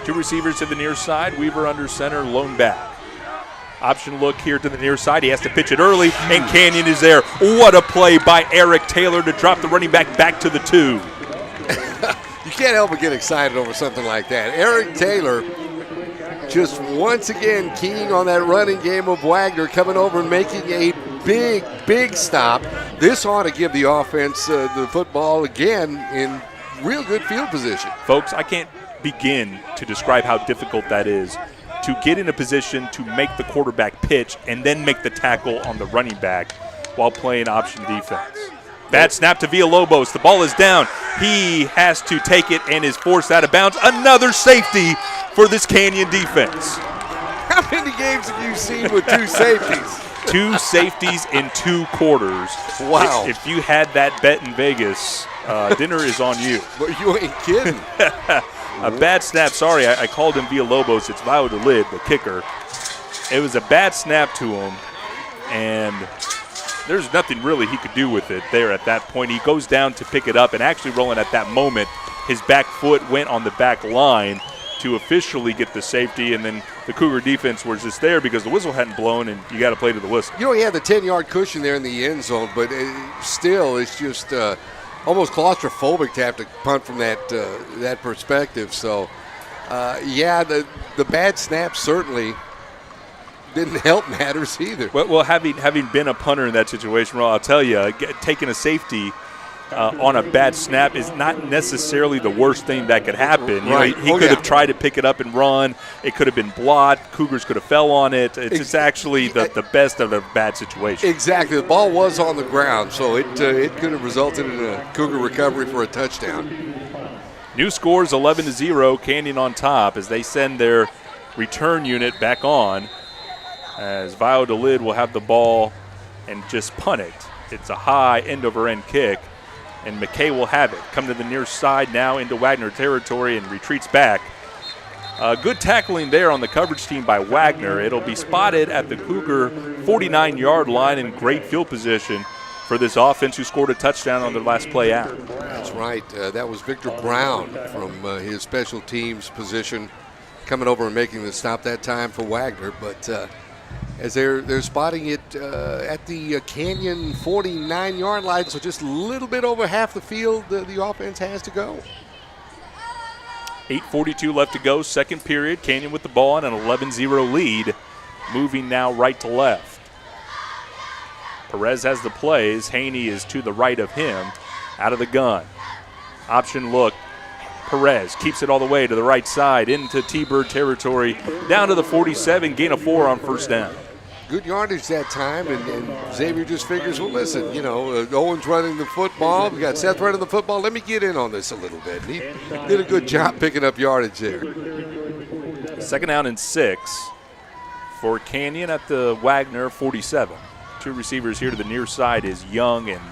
2 receivers to the near side. Weaver under center, lone back. Option look here to the near side. He has to pitch it early, and Canyon is there. What a play by Eric Taylor to drop the running back to the 2. You can't help but get excited over something like that. Eric Taylor just once again keying on that running game of Wagner, coming over and making a big stop. This ought to give the offense the football again in real good field position. Folks, I can't begin to describe how difficult that is, to get in a position to make the quarterback pitch and then make the tackle on the running back while playing option defense. Bad snap to Villalobos. The ball is down. He has to take it and is forced out of bounds. Another safety for this Canyon defense. How many games have you seen with 2 safeties? 2 safeties in 2 quarters. Wow. If you had that bet in Vegas, dinner is on you. But you ain't kidding. A bad snap. Sorry, I called him Villalobos. It's Valladolid, the kicker. It was a bad snap to him, and there's nothing really he could do with it there at that point. He goes down to pick it up, and actually, Roland, at that moment, his back foot went on the back line to officially get the safety, and then the Cougar defense was just there because the whistle hadn't blown, and you got to play to the whistle. You know, he had the 10-yard cushion there in the end zone, but still, it's just almost claustrophobic to have to punt from that perspective. So, yeah, the bad snap certainly didn't help matters either. Well, having been a punter in that situation, I'll tell you, taking a safety on a bad snap is not necessarily the worst thing that could happen. Right. He could have tried to pick it up and run. It could have been blocked. Cougars could have fell on it. It's actually the best of a bad situation. Exactly. The ball was on the ground, so it could have resulted in a Cougar recovery for a touchdown. New scores 11-0, Canyon on top as they send their return unit back on, as Valladolid will have the ball and just punt it. It's a high end-over-end kick, and McKay will have it. Come to the near side now into Wagner territory and retreats back. Good tackling there on the coverage team by Wagner. It'll be spotted at the Cougar 49-yard line in great field position for this offense, who scored a touchdown on their last play out. That's right. That was Victor Brown from his special teams position coming over and making the stop that time for Wagner. But as they're spotting it at the Canyon 49-yard line, so just a little bit over half the field the offense has to go. 8:42 left to go, second period. Canyon with the ball and an 11-0 lead, moving now right to left. Perez has the plays. Haney is to the right of him, out of the gun. Option look. Perez keeps it all the way to the right side into T-Bird territory, down to the 47, gain of 4 on first down. Good yardage that time, and Xavier just figures, well, listen, Owen's running the football. We got Seth running the football. Let me get in on this a little bit. And he did a good job picking up yardage there. Second down and 6 for Canyon at the Wagner 47. 2 receivers here to the near side is Young and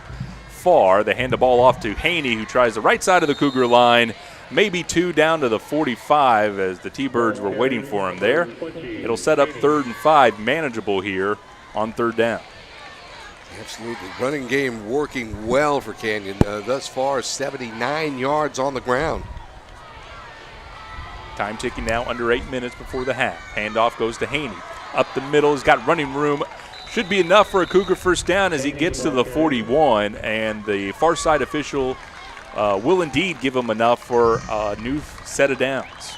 Farr. They hand the ball off to Haney, who tries the right side of the Cougar line. Maybe 2 down to the 45 as the T-Birds were waiting for him there. It'll set up 3rd and 5, manageable here on 3rd down. Absolutely. Running game working well for Canyon. Thus far, 79 yards on the ground. Time ticking now, under 8 minutes before the half. Handoff goes to Haney. Up the middle, he's got running room. Should be enough for a Cougar first down as he gets to the 41, and the far side official will indeed give him enough for a new set of downs.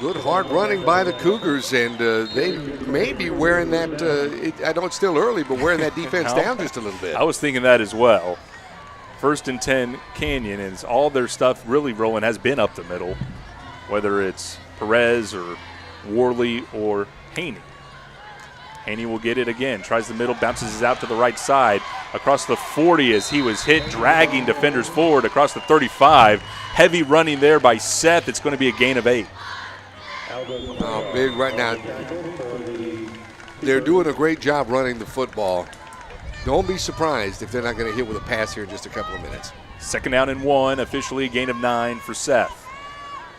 Good hard running by the Cougars, and they may be wearing that, I know it's still early, but wearing that defense down just a little bit. I was thinking that as well. 1st and 10 Canyon, and all their stuff really, Roland, has been up the middle, whether it's Perez or Worley or Haney. Haney will get it again, tries the middle, bounces it out to the right side, across the 40 as he was hit, dragging defenders forward across the 35. Heavy running there by Seth. It's going to be a gain of 8. Oh, big right now. They're doing a great job running the football. Don't be surprised if they're not going to hit with a pass here in just a couple of minutes. 2nd down and 1, officially a gain of 9 for Seth.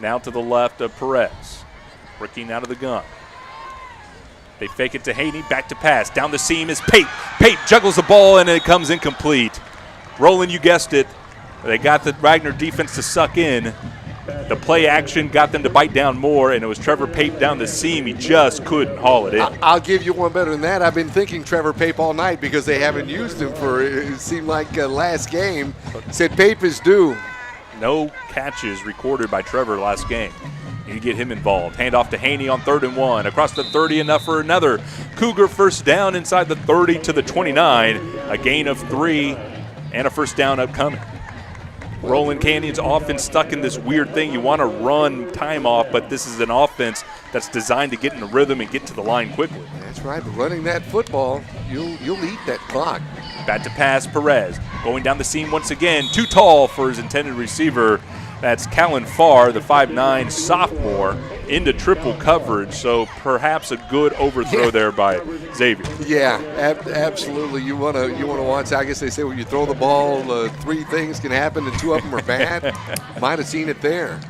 Now to the left of Perez, working out of the gun. They fake it to Haney, back to pass. Down the seam is Pape. Pape juggles the ball, and it comes incomplete. Roland, you guessed it. They got the Wagner defense to suck in. The play action got them to bite down more, and it was Trevor Pape down the seam. He just couldn't haul it in. I'll give you one better than that. I've been thinking Trevor Pape all night because they haven't used him for, it seemed like last game. Said Pape is due. No catches recorded by Trevor last game. You get him involved. Hand off to Haney on 3rd and 1. Across the 30, enough for another Cougar first down inside the 30 to the 29. A gain of 3 and a first down upcoming. Roland Canyon's offense stuck in this weird thing. You want to run time off, but this is an offense that's designed to get in the rhythm and get to the line quickly. That's right, but running that football, you'll eat that clock. Bat to pass, Perez. Going down the seam once again. Too tall for his intended receiver. That's Callan Farr, the 5'9 sophomore, into triple coverage. So perhaps a good overthrow there by Xavier. Yeah, absolutely. You want to watch. I guess they say when you throw the ball, 3 things can happen and 2 of them are bad. Might have seen it there.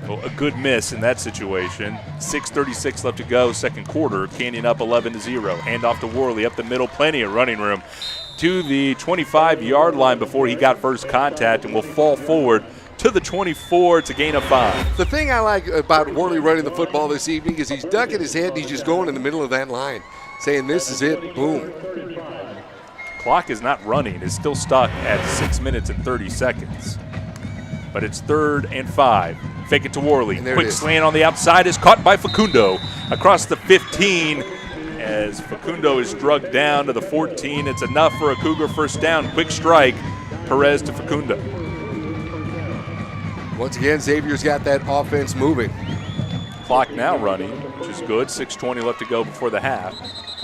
Well, a good miss in that situation. 6:36 left to go, second quarter. Canyon up 11-0. Hand off to Worley up the middle. Plenty of running room to the 25-yard line before he got first contact, and will fall forward to the 24. It's a gain of 5. The thing I like about Worley running the football this evening is he's ducking his head and he's just going in the middle of that line, saying this is it, boom. Clock is not running. It's still stuck at 6 minutes and 30 seconds. But it's 3rd and 5. Fake it to Worley. Quick slant on the outside is caught by Facundo. Across the 15 as Facundo is drugged down to the 14. It's enough for a Cougar first down. Quick strike. Perez to Facundo. Once again, Xavier's got that offense moving. Clock now running, which is good. 6:20 left to go before the half.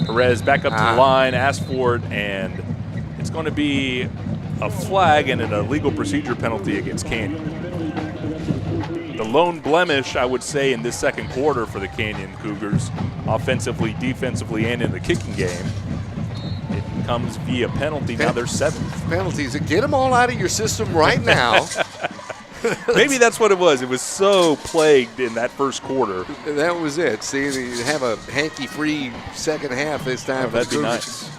Perez back up to the line, asks for it, and it's going to be a flag and an illegal procedure penalty against Canyon. The lone blemish, I would say, in this second quarter for the Canyon Cougars, offensively, defensively, and in the kicking game. It comes via penalty. Now they're 7th. Penalties. Get them all out of your system right now. Maybe that's what it was. It was so plagued in that first quarter. That was it. See, you have a hanky-free second half this time. That'd be nice.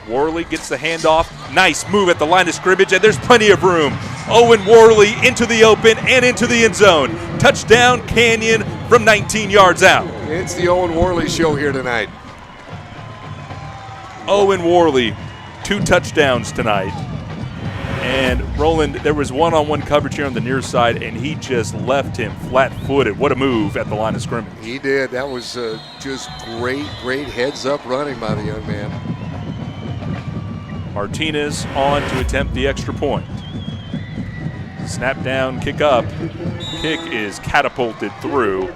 Worley gets the handoff. Nice move at the line of scrimmage, and there's plenty of room. Owen Worley into the open and into the end zone. Touchdown, Canyon, from 19 yards out. It's the Owen Worley show here tonight. Owen Worley, 2 touchdowns tonight. And Roland, there was one-on-one coverage here on the near side, and he just left him flat-footed. What a move at the line of scrimmage. He did. That was just great heads-up running by the young man. Martinez on to attempt the extra point. Snap down, kick up. Kick is catapulted through.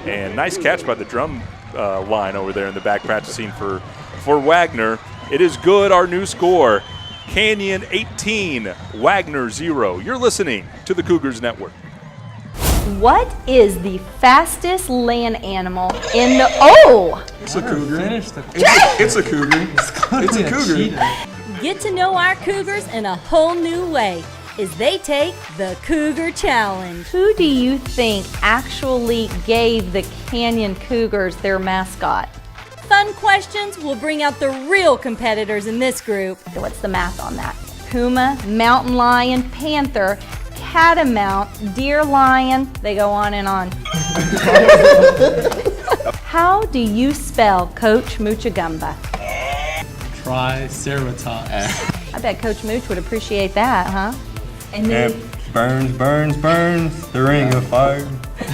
And nice catch by the drum line over there in the back practicing for Wagner. It is good, our new score. Canyon 18, Wagner 0. You're listening to the Cougars Network. What is the fastest land animal in the... Oh! It's a cougar. It's a cougar. It's a cougar. Get to know our Cougars in a whole new way as they take the Cougar Challenge. Who do you think actually gave the Canyon Cougars their mascot? Fun questions will bring out the real competitors in this group. What's the math on that? Puma, mountain lion, panther, catamount, deer lion, they go on and on. How do you spell Coach Muchagumba? Triceratops. I bet Coach Mooch would appreciate that, huh? And then burns, the ring of fire.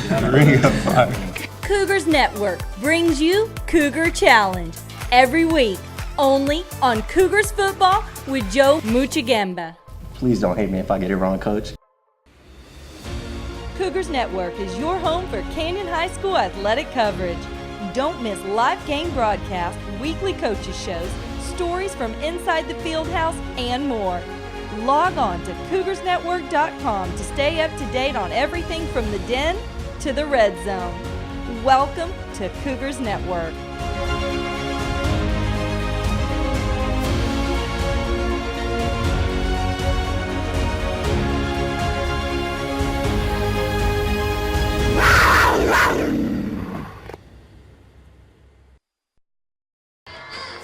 The ring of fire. Cougars Network brings you Cougar Challenge every week, only on Cougars Football with Joe Muchagamba. Please don't hate me if I get it wrong, Coach. Cougars Network is your home for Canyon High School athletic coverage. Don't miss live game broadcasts, weekly coaches shows, stories from inside the field house, and more. Log on to CougarsNetwork.com to stay up to date on everything from the Den to the Red Zone. Welcome to Cougars Network.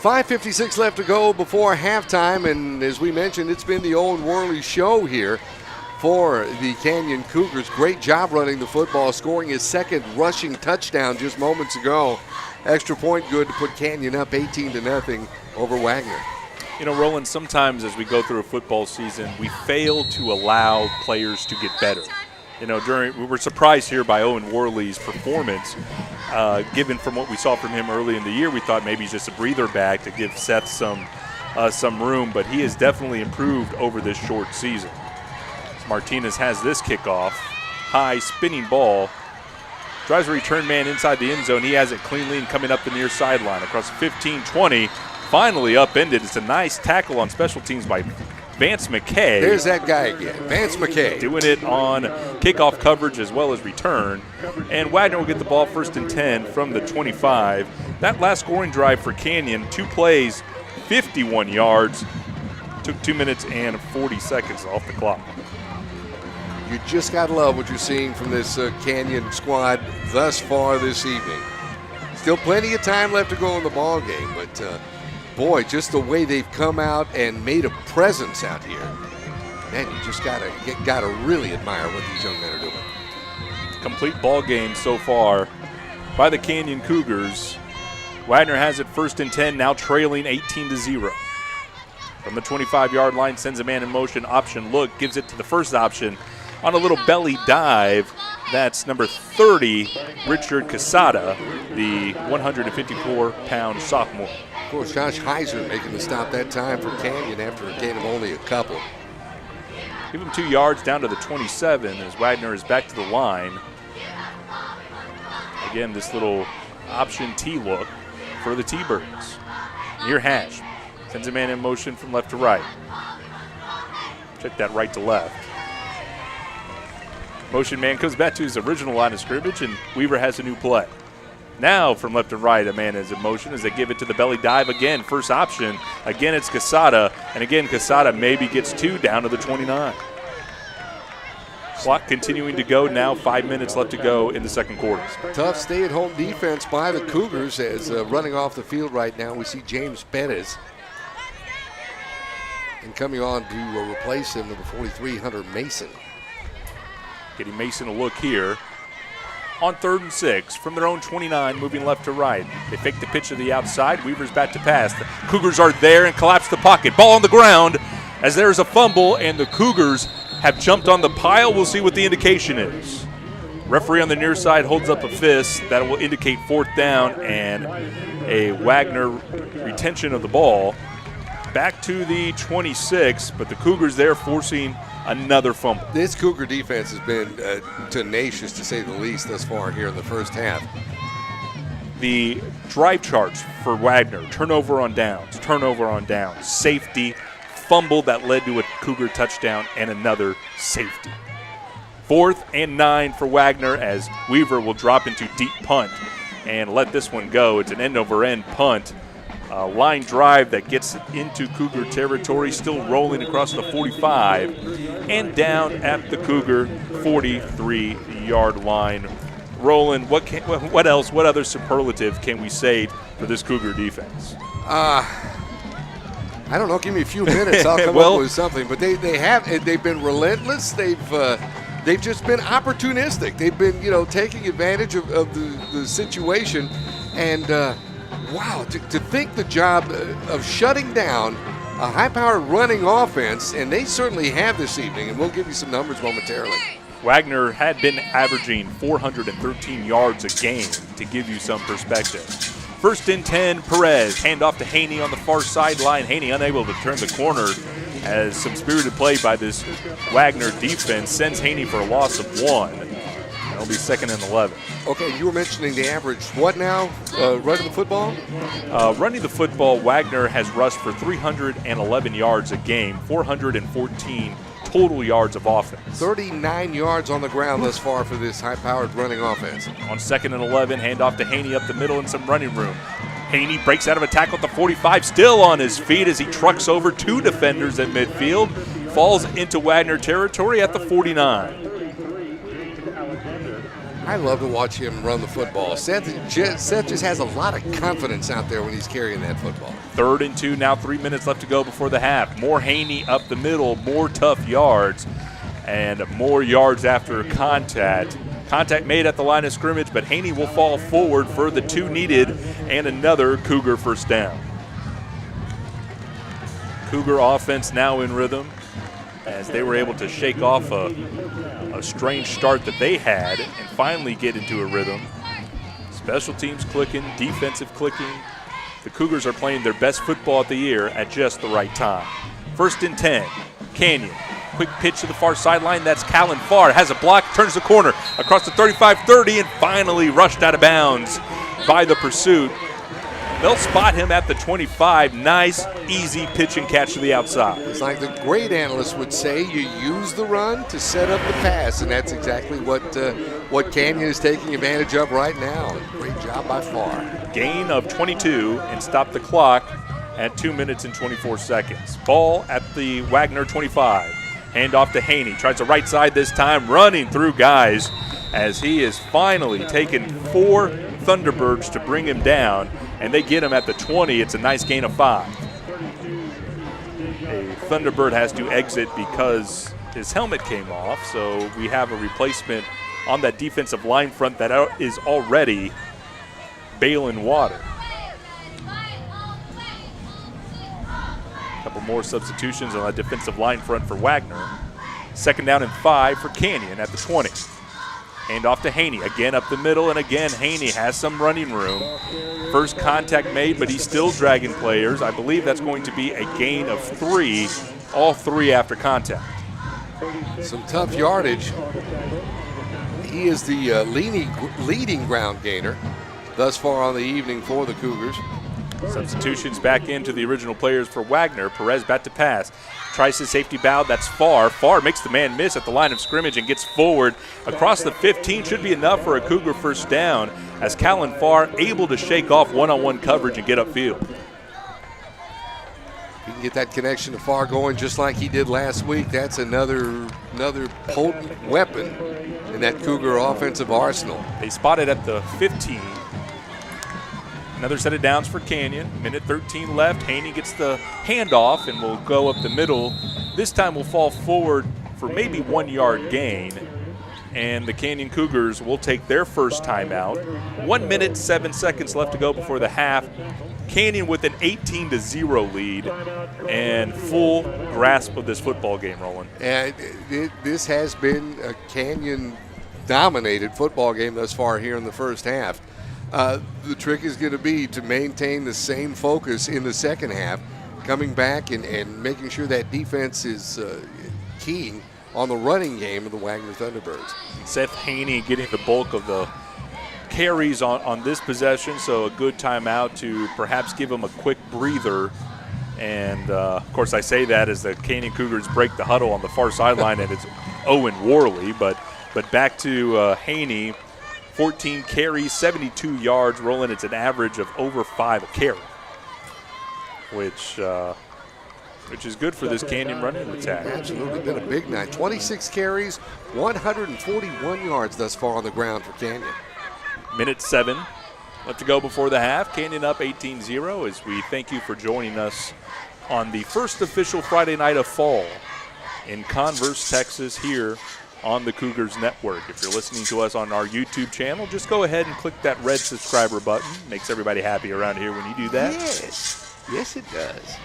.556 left to go before halftime, and as we mentioned, it's been the Owen Worley show here for the Canyon Cougars. Great job running the football, scoring his second rushing touchdown just moments ago. Extra point good to put Canyon up 18-0 over Wagner. You know, Roland, sometimes as we go through a football season, we fail to allow players to get better. we were surprised here by Owen Worley's performance. Given from what we saw from him early in the year, we thought maybe he's just a breather back to give Seth some room, but he has definitely improved over this short season. Martinez has this kickoff, high spinning ball, drives a return man inside the end zone. He has it cleanly and coming up the near sideline across 15-20, finally upended. It's a nice tackle on special teams by Vance McKay. There's that guy again, Vance McKay. Doing it on kickoff coverage as well as return. And Wagner will get the ball 1st and 10 from the 25. That last scoring drive for Canyon, 2 plays, 51 yards. Took 2 minutes and 40 seconds off the clock. You just got to love what you're seeing from this Canyon squad thus far this evening. Still plenty of time left to go in the ball game, but boy, just the way they've come out and made a presence out here. Man, you just gotta really admire what these young men are doing. Complete ball game so far by the Canyon Cougars. Wagner has it 1st and 10, now trailing 18-0. From the 25-yard line, sends a man in motion, option look, gives it to the first option on a little belly dive. That's number 30, Richard Casada, the 154-pound sophomore. Of course, Josh Heiser making the stop that time for Canyon after a gain of only a couple. Give him 2 yards down to the 27 as Wagner is back to the line. Again, this little option T look for the T-Birds. Near hash. Sends a man in motion from left to right. Check that right to left. Motion man comes back to his original line of scrimmage, and Weaver has a new play. Now from left to right, a man is in motion as they give it to the belly dive again. First option. Again, it's Casada. And again, Casada maybe gets 2 down to the 29. Clock continuing to go now. 5 minutes left to go in the second quarter. Tough stay-at-home defense by the Cougars as running off the field right now. We see James Perez. And coming on to replace him, number 43, Hunter Mason. Getting Mason a look here. On 3rd and 6 from their own 29, moving left to right. They fake the pitch to the outside. Weaver's back to pass. The Cougars are there and collapse the pocket. Ball on the ground as there's a fumble, and the Cougars have jumped on the pile. We'll see what the indication is. Referee on the near side holds up a fist. That will indicate 4th down and a Wagner retention of the ball. Back to the 26, but the Cougars there forcing another fumble. This Cougar defense has been tenacious, to say the least, thus far here in the first half. The drive charts for Wagner: turnover on downs, safety, fumble that led to a Cougar touchdown, and another safety. 4th and 9 for Wagner as Weaver will drop into deep punt and let this one go. It's an end-over-end punt. Line drive that gets into Cougar territory, still rolling across the 45 and down at the Cougar 43-yard line. Roland, what else, what other superlative can we say for this Cougar defense? I don't know. Give me a few minutes. I'll come up with something. But they've been relentless. They've just been opportunistic. They've been taking advantage of the situation, and wow, to think the job of shutting down a high-powered running offense, and they certainly have this evening, and we'll give you some numbers momentarily. Wagner had been averaging 413 yards a game, to give you some perspective. 1st and 10, Perez, handoff to Haney on the far sideline. Haney unable to turn the corner as some spirited play by this Wagner defense sends Haney for a loss of 1. It'll be 2nd and 11. Okay, you were mentioning the average. What now? Running the football? Running the football, Wagner has rushed for 311 yards a game, 414 total yards of offense. 39 yards on the ground thus far for this high-powered running offense. On 2nd and 11, handoff to Haney up the middle and some running room. Haney breaks out of a tackle at the 45, still on his feet as he trucks over 2 defenders at midfield, falls into Wagner territory at the 49. I love to watch him run the football. Seth just has a lot of confidence out there when he's carrying that football. 3rd and 2, now 3 minutes left to go before the half. More Haney up the middle, more tough yards, and more yards after contact. Contact made at the line of scrimmage, but Haney will fall forward for the 2 needed and another Cougar first down. Cougar offense now in rhythm. as they were able to shake off a strange start that they had and finally get into a rhythm. Special teams clicking, defensive clicking. The Cougars are playing their best football of the year at just the right time. 1st and 10, Canyon. Quick pitch to the far sideline. That's Callan Farr. Has a block, turns the corner across the 35-30, and finally rushed out of bounds by the pursuit. They'll spot him at the 25. Nice, easy pitch and catch to the outside. It's like the great analyst would say, you use the run to set up the pass, and that's exactly what Canyon is taking advantage of right now. Great job by Farr. Gain of 22 and stop the clock at 2 minutes and 24 seconds. Ball at the Wagner 25. Hand off to Haney. Tries the right side this time, running through guys as he is finally taken 4 Thunderbirds to bring him down, and they get him at the 20. It's a nice gain of 5. A Thunderbird has to exit because his helmet came off, so we have a replacement on that defensive line front that is already bailing water. A couple more substitutions on that defensive line front for Wagner. 2nd down and 5 for Canyon at the 20. Hand off to Haney, again up the middle, and again Haney has some running room. First contact made, but he's still dragging players. I believe that's going to be a gain of 3, all 3 after contact. Some tough yardage. He is the leading ground gainer thus far on the evening for the Cougars. Substitutions back into the original players for Wagner. Perez back to pass. Tries his safety bow. That's Farr. Farr makes the man miss at the line of scrimmage and gets forward across the 15. Should be enough for a Cougar first down as Callan Farr able to shake off one-on-one coverage and get upfield. You can get that connection to Farr going just like he did last week. That's another potent weapon in that Cougar offensive arsenal. They spot it at the 15. Another set of downs for Canyon. Minute 13 left. Haney gets the handoff and will go up the middle. This time will fall forward for maybe 1 yard gain. And the Canyon Cougars will take their first timeout. 1 minute, 7 seconds left to go before the half. Canyon with an 18-0 lead and full grasp of this football game, Roland. And this has been a Canyon-dominated football game thus far here in the first half. The trick is going to be to maintain the same focus in the second half, coming back and making sure that defense is keying on the running game of the Wagner Thunderbirds. Seth Haney getting the bulk of the carries on this possession, so a good timeout to perhaps give him a quick breather. And, of course, I say that as the Canyon Cougars break the huddle on the far sideline, and it's Owen Worley. But back to Haney. 14 carries, 72 yards. Roland, it's an average of over 5 a carry, which is good for this Canyon running attack. Absolutely been a big night. 26 carries, 141 yards thus far on the ground for Canyon. Minute 7 left to go before the half. Canyon up 18-0 as we thank you for joining us on the first official Friday night of fall in Converse, Texas, here on the Cougars Network. If you're listening to us on our YouTube channel, just go ahead and click that red subscriber button. Makes everybody happy around here when you do that. Yes it does.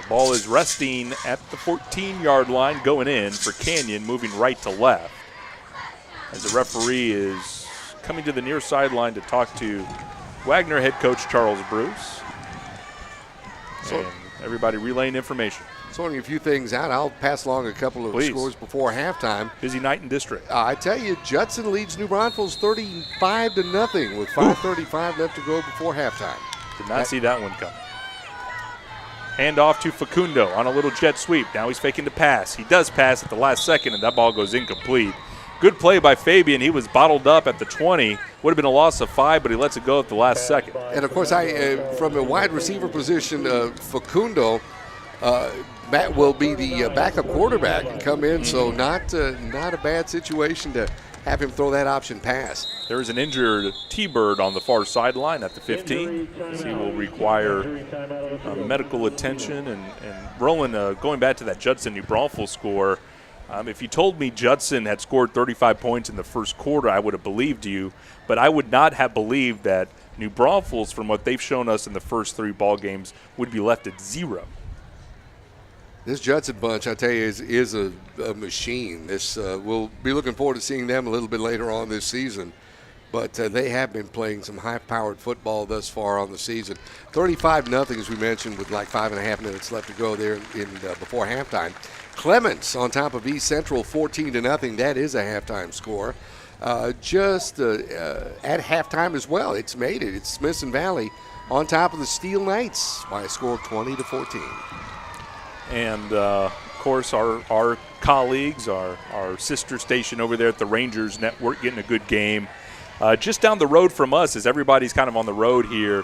The ball is resting at the 14-yard line going in for Canyon, moving right to left. As the referee is coming to the near sideline to talk to Wagner head coach Charles Bruce. And everybody relaying information. Sorting a few things out. I'll pass along a couple of scores before halftime. Busy night in district. I tell you, Judson leads New Braunfels 35-0 with 5:35 left to go before halftime. Did not see that one coming. Hand off to Facundo on a little jet sweep. Now he's faking the pass. He does pass at the last second, and that ball goes incomplete. Good play by Fabian. He was bottled up at the 20. Would have been a loss of 5, but he lets it go at the last second. And, of course, from a wide receiver position, Facundo Matt will be the backup quarterback and come in, so not a bad situation to have him throw that option pass. There is an injured T-Bird on the far sideline at the 15. So he will require medical attention. And Roland, going back to that Judson New Braunfels score, if you told me Judson had scored 35 points in the first quarter, I would have believed you. But I would not have believed that New Braunfels, from what they've shown us in the first 3 ball games, would be left at 0. This Judson bunch, I tell you, is a machine. We'll be looking forward to seeing them a little bit later on this season. But they have been playing some high-powered football thus far on the season. 35-0, as we mentioned, with like 5.5 minutes left to go there before halftime. Clements on top of East Central, 14-0. That is a halftime score. Just at halftime as well, it's made it. It's Smithson Valley on top of the Steel Knights by a score of 20-14. And, of course, our colleagues, our sister station over there at the Rangers Network, getting a good game. Just down the road from us, as everybody's kind of on the road here,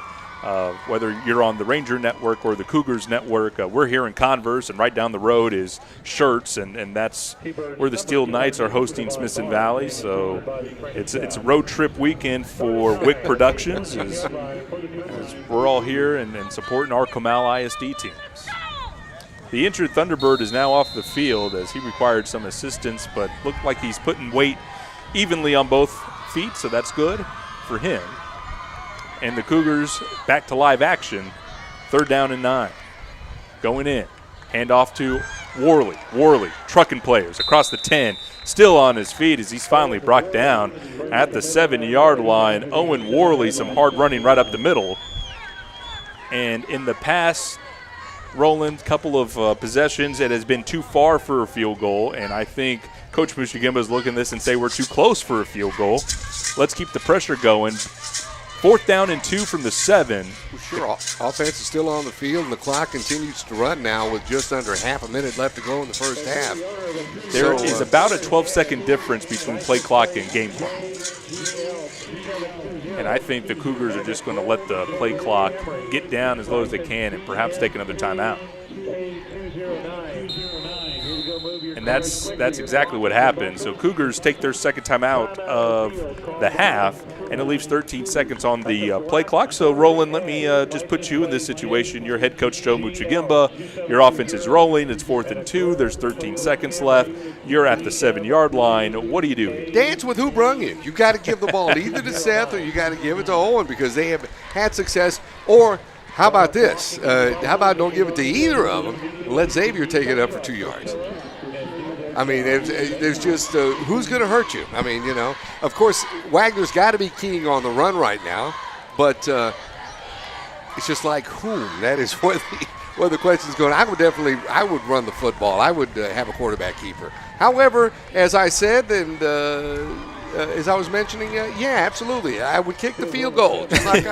whether you're on the Ranger Network or the Cougars Network, we're here in Converse, and right down the road is Schertz, and that's where the Steel Knights are hosting Smithson Valley. So it's a road trip weekend for WIC Productions as we're all here and supporting our Comal ISD teams. The injured Thunderbird is now off the field as he required some assistance, but looked like he's putting weight evenly on both feet, so that's good for him. And the Cougars back to live action, 3rd down and 9. Going in, hand off to Worley. Worley trucking players across the 10, still on his feet as he's finally brought down at the 7-yard line. Owen Worley, some hard running right up the middle. And in the past, Roland, couple of possessions, it has been too far for a field goal, and I think Coach Mushigimba is looking at this and say we're too close for a field goal. Let's keep the pressure going. 4th down and 2 from the 7. Well, sure, offense is still on the field, and the clock continues to run now with just under half a minute left to go in the first half. There is about a 12-second difference between play clock and game clock. And I think the Cougars are just going to let the play clock get down as low as they can and perhaps take another timeout. And that's exactly what happened. So Cougars take their second timeout of the half, and it leaves 13 seconds on the play clock. So, Roland, let me just put you in this situation. You're head coach Joe Muchigimba. Your offense is rolling. It's 4th and 2. There's 13 seconds left. You're at the 7-yard line. What do you do? Dance with who brung you. You got to give the ball either to Seth or you got to give it to Owen because they have had success. Or how about this? How about don't give it to either of them and let Xavier take it up for 2 yards? I mean, there's just who's going to hurt you? I mean, of course, Wagner's got to be keying on the run right now, but it's just like whom? That is where the question's going. I would run the football. I would have a quarterback keeper. However, as I said, and as I was mentioning, yeah, absolutely, I would kick the field goal. Just like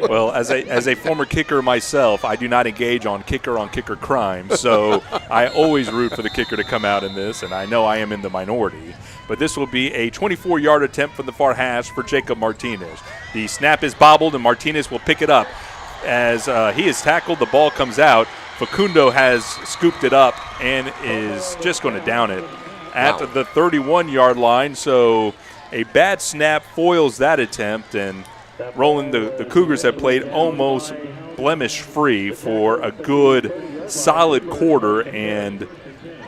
Well, as a former kicker myself, I do not engage on kicker crime. So I always root for the kicker to come out in this, and I know I am in the minority. But this will be a 24-yard attempt from the far hash for Jacob Martinez. The snap is bobbled, and Martinez will pick it up. As he is tackled, the ball comes out. Facundo has scooped it up and is just going to down it at the 31-yard line. So a bad snap foils that attempt, and Roland, the Cougars have played almost blemish-free for a good, solid quarter, and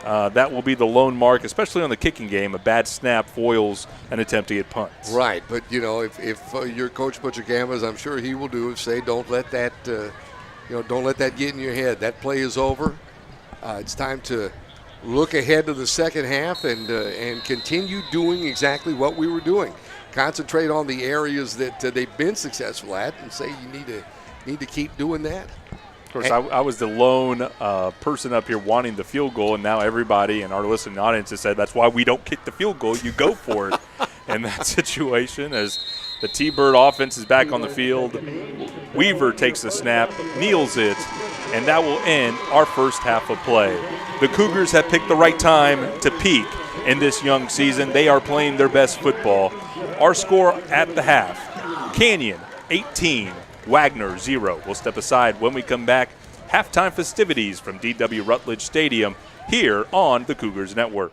that will be the lone mark, especially on the kicking game. A bad snap foils an attempt to get punts. Right, but, if your coach Muchigimba, as I'm sure he will do, say don't let that don't let that get in your head. That play is over. It's time to look ahead to the second half and continue doing exactly what we were doing. Concentrate on the areas that they've been successful at, and say you need to keep doing that. Of course, I was the lone person up here wanting the field goal, and now everybody in our listening audience has said that's why we don't kick the field goal. You go for it in that situation. As the T-Bird offense is back on the field, Weaver takes the snap, kneels it, and that will end our first half of play. The Cougars have picked the right time to peak in this young season. They are playing their best football. Our score at the half, Canyon 18, Wagner 0. We'll step aside when we come back. Halftime festivities from DW Rutledge Stadium here on the Cougars Network.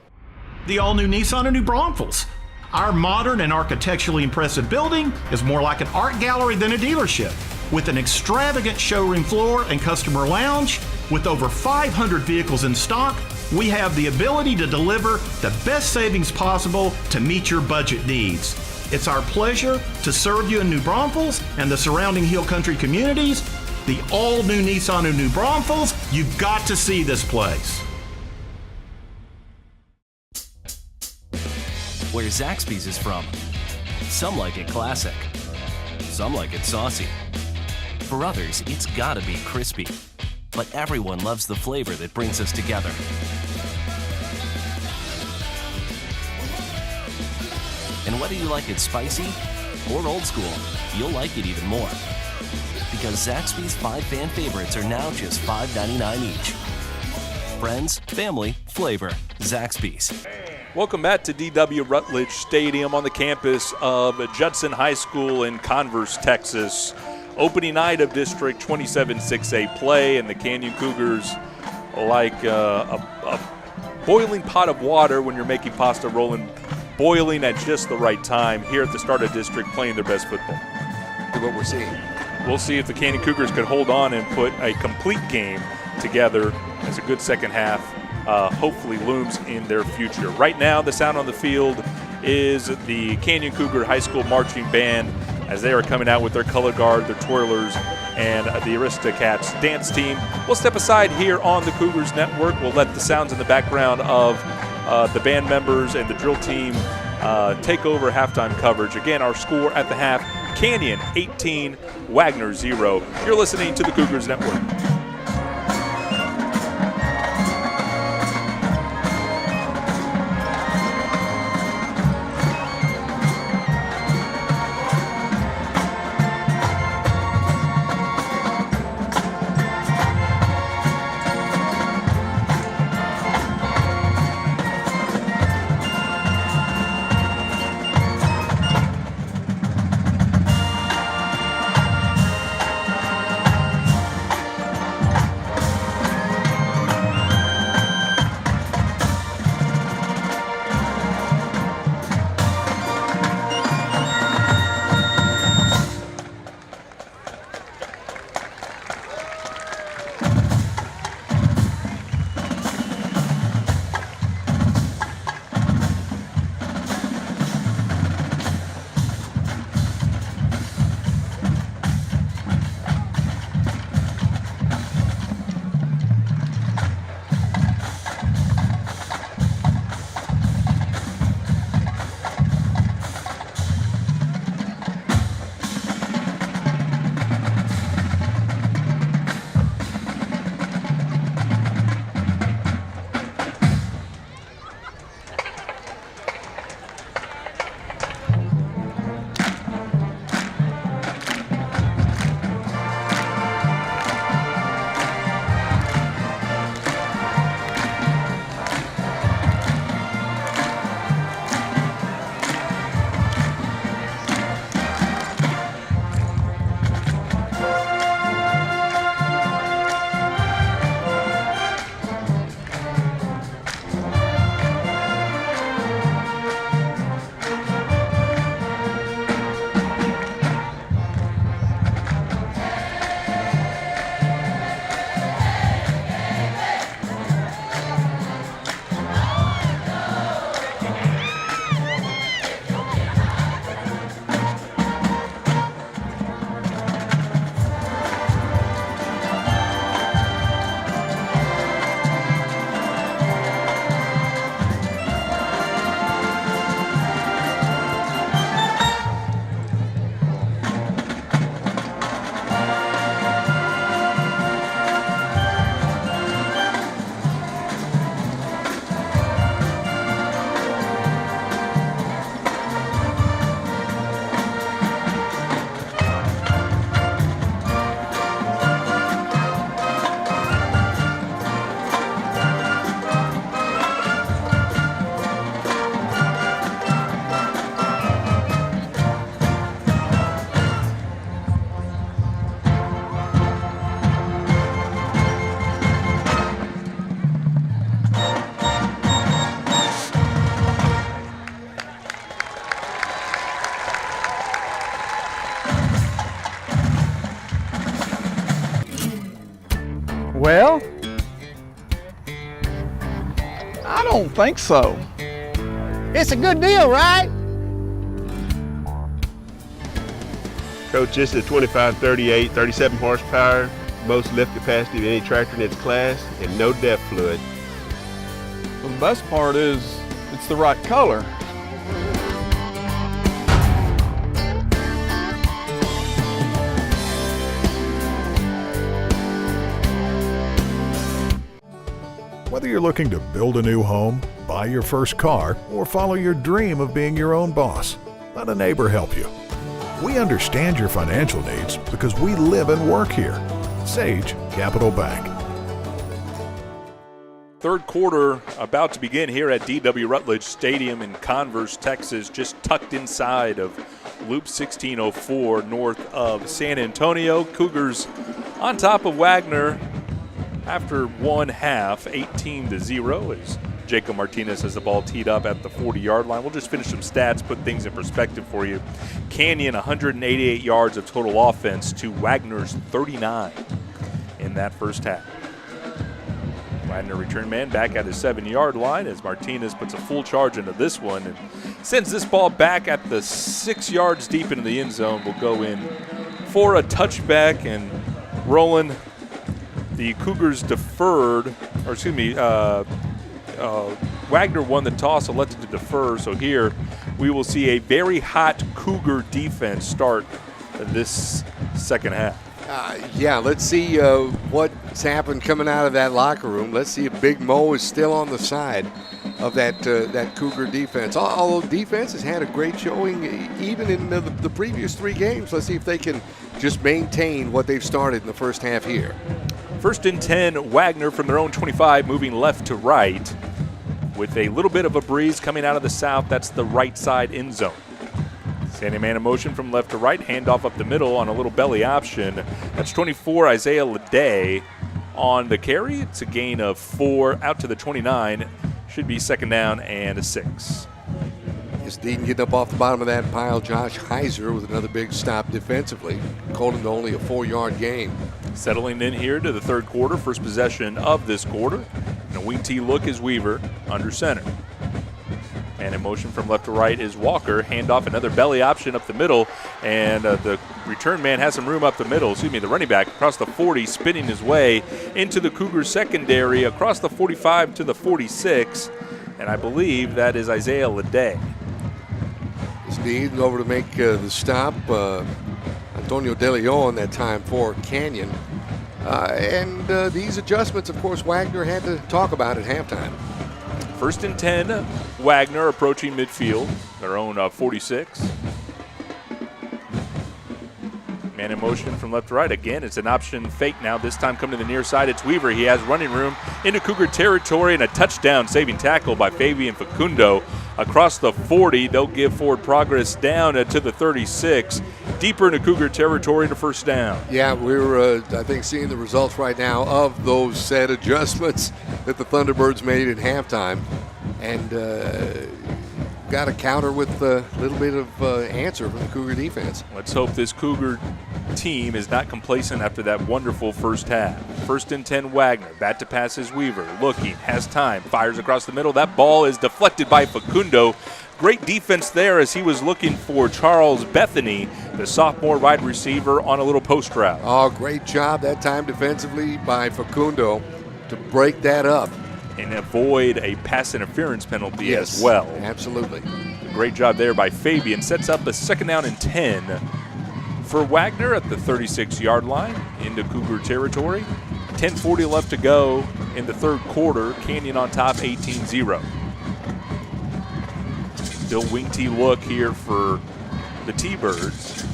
The all-new Nissan of New Braunfels. Our modern and architecturally impressive building is more like an art gallery than a dealership. With an extravagant showroom floor and customer lounge, with over 500 vehicles in stock, we have the ability to deliver the best savings possible to meet your budget needs. It's our pleasure to serve you in New Braunfels and the surrounding Hill Country communities. the all-new Nissan of New Braunfels, you've got to see this place. Where Zaxby's is from. Some like it classic. Some like it saucy. For others, it's gotta be crispy. But everyone loves the flavor that brings us together. And whether you like it spicy or old school, you'll like it even more. Because Zaxby's 5 fan favorites are now just $5.99 each. Friends, family, flavor. Zaxby's. Welcome back to DW Rutledge Stadium on the campus of Judson High School in Converse, Texas. Opening night of District 27 6A play, and the Canyon Cougars, like a boiling pot of water when you're making pasta, Roland, boiling at just the right time here at the start of district, playing their best football. What we're seeing. We'll see if the Canyon Cougars could hold on and put a complete game together as a good second half hopefully looms in their future. Right now, the sound on the field is the Canyon Cougar High School Marching Band as they are coming out with their color guard, their twirlers, and the Aristocats dance team. We'll step aside here on the Cougars Network. We'll let the sounds in the background of the band members and the drill team take over halftime coverage. Again, our score at the half, Canyon 18, Wagner 0. You're listening to the Cougars Network. Well, I don't think so. It's a good deal, right? Coach, this is a 2538, 37 horsepower, most lift capacity of any tractor in its class, and no depth fluid. Well, the best part is it's the right color. Whether you're looking to build a new home, buy your first car, or follow your dream of being your own boss, let a neighbor help you. We understand your financial needs because we live and work here. Sage Capital Bank. Third quarter about to begin here at D.W. Rutledge Stadium in Converse, Texas, just tucked inside of Loop 1604 north of San Antonio. Cougars on top of Wagner after one half, 18-0, as Jacob Martinez has the ball teed up at the 40-yard line. We'll just finish some stats, put things in perspective for you. Canyon, 188 yards of total offense to Wagner's 39 in that first half. Wagner return man back at his 7-yard line as Martinez puts a full charge into this one and sends this ball back at the 6 yards deep into the end zone. Will go in for a touchback, and Roland, the Cougars deferred, or excuse me, Wagner won the toss, elected to defer. So here we will see a very hot Cougar defense start this second half. Yeah, let's see what's happened coming out of that locker room. Let's see if Big Mo is still on the side of that Cougar defense. Although defense has had a great showing even in the previous 3 games. Let's see if they can just maintain what they've started in the first half here. First and 10, Wagner from their own 25, moving left to right with a little bit of a breeze coming out of the south. That's the right side end zone. Standing man in motion from left to right, handoff up the middle on a little belly option. That's 24, Isaiah Leday on the carry. It's a gain of 4 out to the 29. Should be second down and a 6. Dean getting up off the bottom of that pile. Josh Heiser with another big stop defensively. Colton to only a 4-yard gain. Settling in here to the third quarter, first possession of this quarter. And a wing tee look is Weaver under center. And in motion from left to right is Walker. Handoff, another belly option up the middle. And the return man has some room up the middle. The running back across the 40, spinning his way into the Cougars secondary across the 45 to the 46. And I believe that is Isaiah Leday. Dean over to make the stop. Antonio De Leon that time for Canyon. And these adjustments, of course, Wagner had to talk about at halftime. First and 10, Wagner approaching midfield, their own 46. Man in motion from left to right. Again, it's an option fake now. This time coming to the near side, it's Weaver. He has running room into Cougar territory and a touchdown saving tackle by Fabian Facundo. Across the 40, they'll give forward progress down to the 36. Deeper into Cougar territory to first down. Yeah, we're, I think, seeing the results right now of those set adjustments that the Thunderbirds made at halftime. And got a counter with a little bit of answer from the Cougar defense. Let's hope this Cougar team is not complacent after that wonderful first half. First and 10, Wagner. Bat to pass is Weaver. Looking, has time, fires across the middle. That ball is deflected by Facundo. Great defense there as he was looking for Charles Bethany, the sophomore wide receiver, on a little post route. Oh, great job that time defensively by Facundo to break that up. And avoid a pass interference penalty as well. Absolutely. Great job there by Fabian. Sets up a second down and 10 for Wagner at the 36-yard line into Cougar territory. 10:40 left to go in the third quarter. Canyon on top, 18-0. Still wing tee look here for the T-Birds.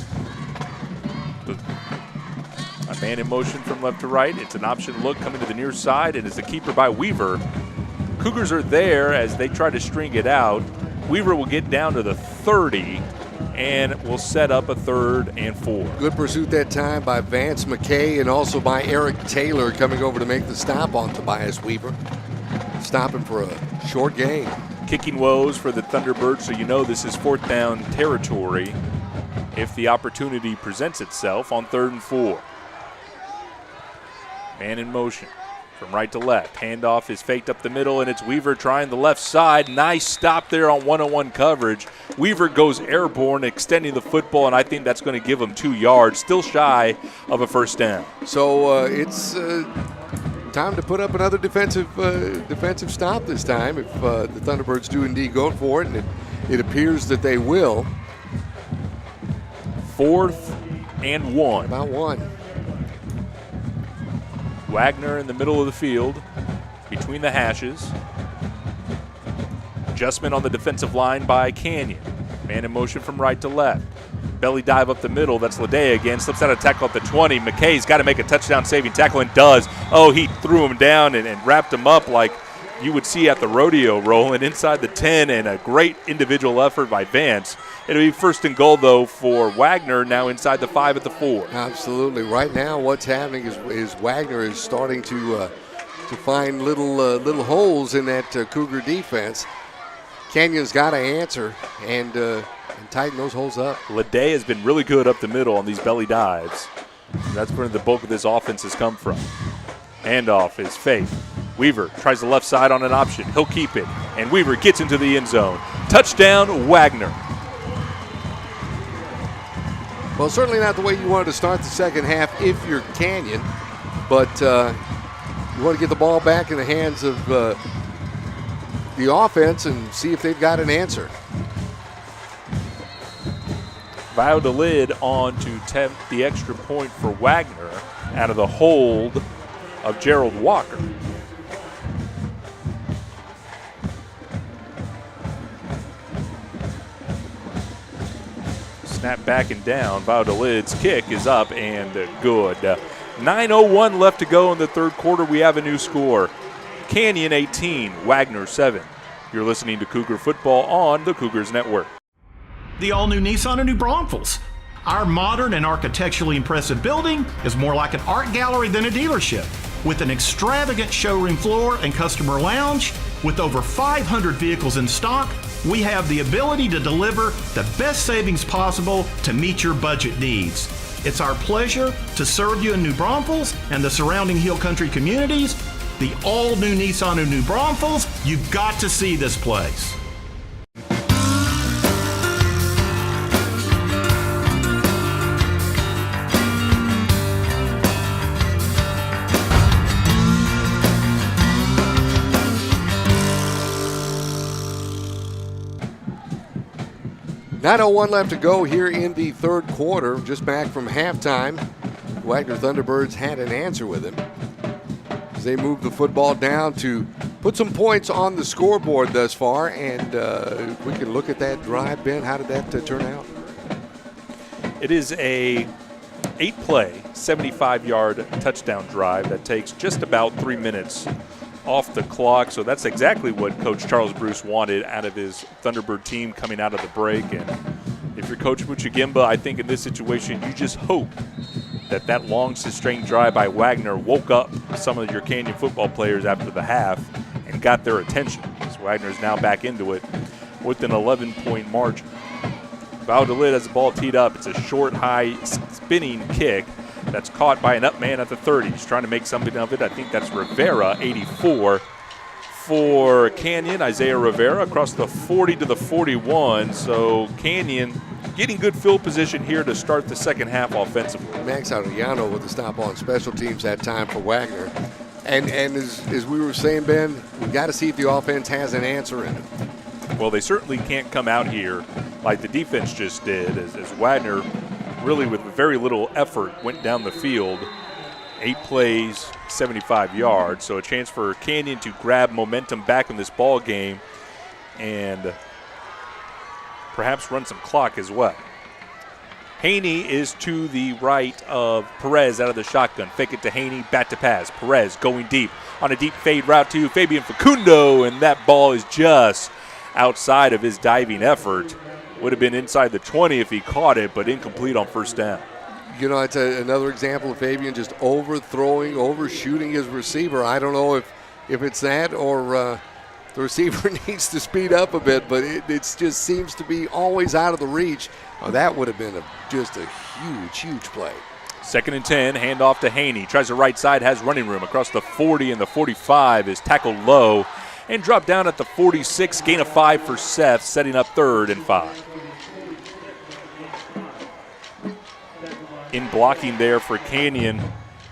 A man in motion from left to right. It's an option look coming to the near side. It is the keeper by Weaver. Cougars are there as they try to string it out. Weaver will get down to the 30 and will set up a 3rd and 4. Good pursuit that time by Vance McKay and also by Eric Taylor coming over to make the stop on Tobias Weaver. Stopping for a short gain. Kicking woes for the Thunderbirds, so you know this is 4th down territory if the opportunity presents itself on 3rd and 4. Man in motion. From right to left, handoff is faked up the middle, and it's Weaver trying the left side. Nice stop there on one-on-one coverage. Weaver goes airborne, extending the football, and I think that's going to give him 2 yards, still shy of a first down. So it's time to put up another defensive stop this time if the Thunderbirds do indeed go for it, and it appears that they will. 4th and 1. About 1. Wagner in the middle of the field, between the hashes. Adjustment on the defensive line by Canyon. Man in motion from right to left. Belly dive up the middle. That's Ledea again. Slips out of tackle at the 20. McKay's got to make a touchdown-saving tackle and does. Oh, he threw him down and wrapped him up like you would see at the rodeo, Roland, inside the 10, and a great individual effort by Vance. It'll be 1st and goal, though, for Wagner, now inside the 5 at the 4. Absolutely. Right now what's happening is Wagner is starting to find little holes in that Cougar defense. Canyon's got to answer and tighten those holes up. Ledea has been really good up the middle on these belly dives. That's where the bulk of this offense has come from. Handoff is fake. Weaver tries the left side on an option. He'll keep it. And Weaver gets into the end zone. Touchdown, Wagner. Well, certainly not the way you wanted to start the second half if you're Canyon. But you want to get the ball back in the hands of the offense and see if they've got an answer. Valladolid on to attempt the extra point for Wagner out of the hold of Gerald Walker. Snap back and down. Valladolid's kick is up and good. 9:01 left to go in the third quarter. We have a new score. Canyon 18, Wagner 7. You're listening to Cougar Football on the Cougars Network. The all-new Nissan of New Braunfels. Our modern and architecturally impressive building is more like an art gallery than a dealership. With an extravagant showroom floor and customer lounge, with over 500 vehicles in stock, we have the ability to deliver the best savings possible to meet your budget needs. It's our pleasure to serve you in New Braunfels and the surrounding Hill Country communities. The all-new Nissan of New Braunfels, you've got to see this place. .901 left to go here in the third quarter. Just back from halftime. Wagner Thunderbirds had an answer with him as they moved the football down to put some points on the scoreboard thus far. And we can look at that drive, Ben. How did that turn out? It is a 8-play, 75-yard touchdown drive that takes just about 3 minutes off the clock. So that's exactly what Coach Charles Bruce wanted out of his Thunderbird team coming out of the break. And if you're Coach Muchigimba, I think in this situation you just hope that that long sustained drive by Wagner woke up some of your Canyon football players after the half and got their attention, because Wagner's now back into it with an 11-point margin. Valladolid has the ball teed up. It's a short, high spinning kick that's caught by an up man at the 30. He's trying to make something of it. I think that's Rivera, 84. For Canyon, Isaiah Rivera across the 40 to the 41. So Canyon getting good field position here to start the second half offensively. Max Arellano with the stop on special teams that time for Wagner. And as we were saying, Ben, we've got to see if the offense has an answer in it. Well, they certainly can't come out here like the defense just did, as Wagner really with very little effort went down the field. 8 plays, 75 yards. So a chance for Canyon to grab momentum back in this ball game and perhaps run some clock as well. Haney is to the right of Perez out of the shotgun. Fake it to Haney, bat to pass. Perez going deep on a deep fade route to Fabian Facundo, and that ball is just outside of his diving effort. Would have been inside the 20 if he caught it, but incomplete on first down. You know, it's another example of Fabian just overthrowing, overshooting his receiver. I don't know if it's that or the receiver needs to speed up a bit, but it just seems to be always out of the reach. Oh, that would have been just a huge, huge play. 2nd and 10, handoff to Haney. Tries the right side, has running room across the 40 and the 45, is tackled low and dropped down at the 46. Gain of 5 for Seth, setting up 3rd and 5. In blocking there for Canyon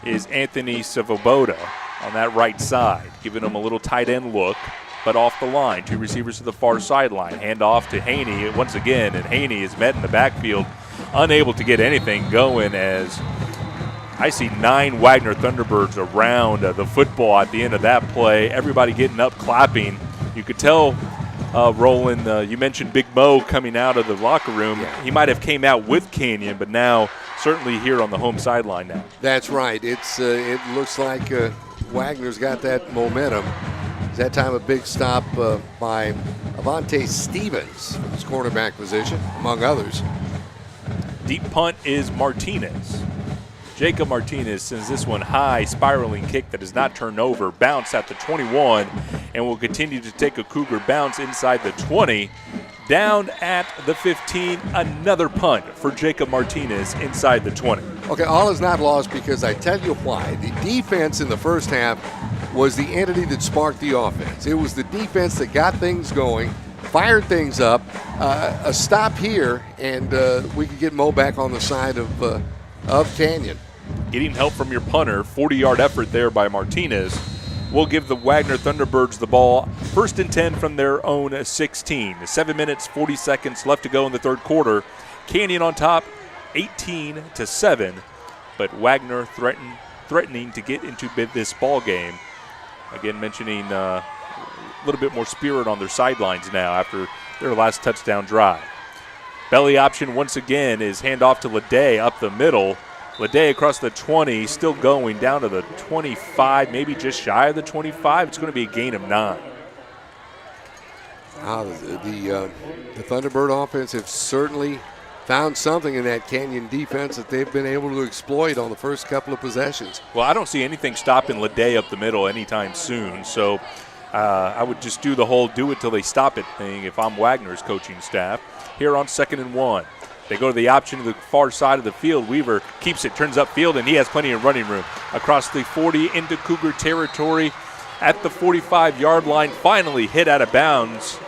is Anthony Savoboda on that right side, giving him a little tight end look, but off the line. 2 receivers to the far sideline. Handoff to Haney once again, and Haney is met in the backfield, unable to get anything going as I see 9 Wagner Thunderbirds around the football at the end of that play. Everybody getting up, clapping. You could tell, Roland, you mentioned Big Mo coming out of the locker room. Yeah. He might have came out with Canyon, but now certainly here on the home sideline now. That's right. It looks like Wagner's got that momentum. It's that time a big stop by Avante Stevens from his cornerback position, among others. Deep punt is Martinez. Jacob Martinez sends this one high, spiraling kick that is not turned over. Bounce at the 21, and will continue to take a Cougar bounce inside the 20. Down at the 15, another punt for Jacob Martinez inside the 20. Okay, all is not lost because I tell you why. The defense in the first half was the entity that sparked the offense. It was the defense that got things going, fired things up. A stop here, and we could get Mo back on the side of Canyon. Getting help from your punter, 40-yard effort there by Martinez. Will give the Wagner Thunderbirds the ball. 1st and 10 from their own 16. 7 minutes, 40 seconds left to go in the 3rd quarter. Canyon on top, 18-7. But Wagner threatening to get into this ball game. Again, mentioning a little bit more spirit on their sidelines now after their last touchdown drive. Belly option once again is handoff to Leday up the middle. Leday across the 20, still going down to the 25, maybe just shy of the 25. It's going to be a gain of 9. The Thunderbird offense have certainly found something in that Canyon defense that they've been able to exploit on the first couple of possessions. Well, I don't see anything stopping Leday up the middle anytime soon, so I would just do the whole do it till they stop it thing if I'm Wagner's coaching staff. Here on 2nd and 1. They go to the option to the far side of the field. Weaver keeps it, turns upfield, and he has plenty of running room. Across the 40 into Cougar territory at the 45-yard line. Finally hit out of bounds,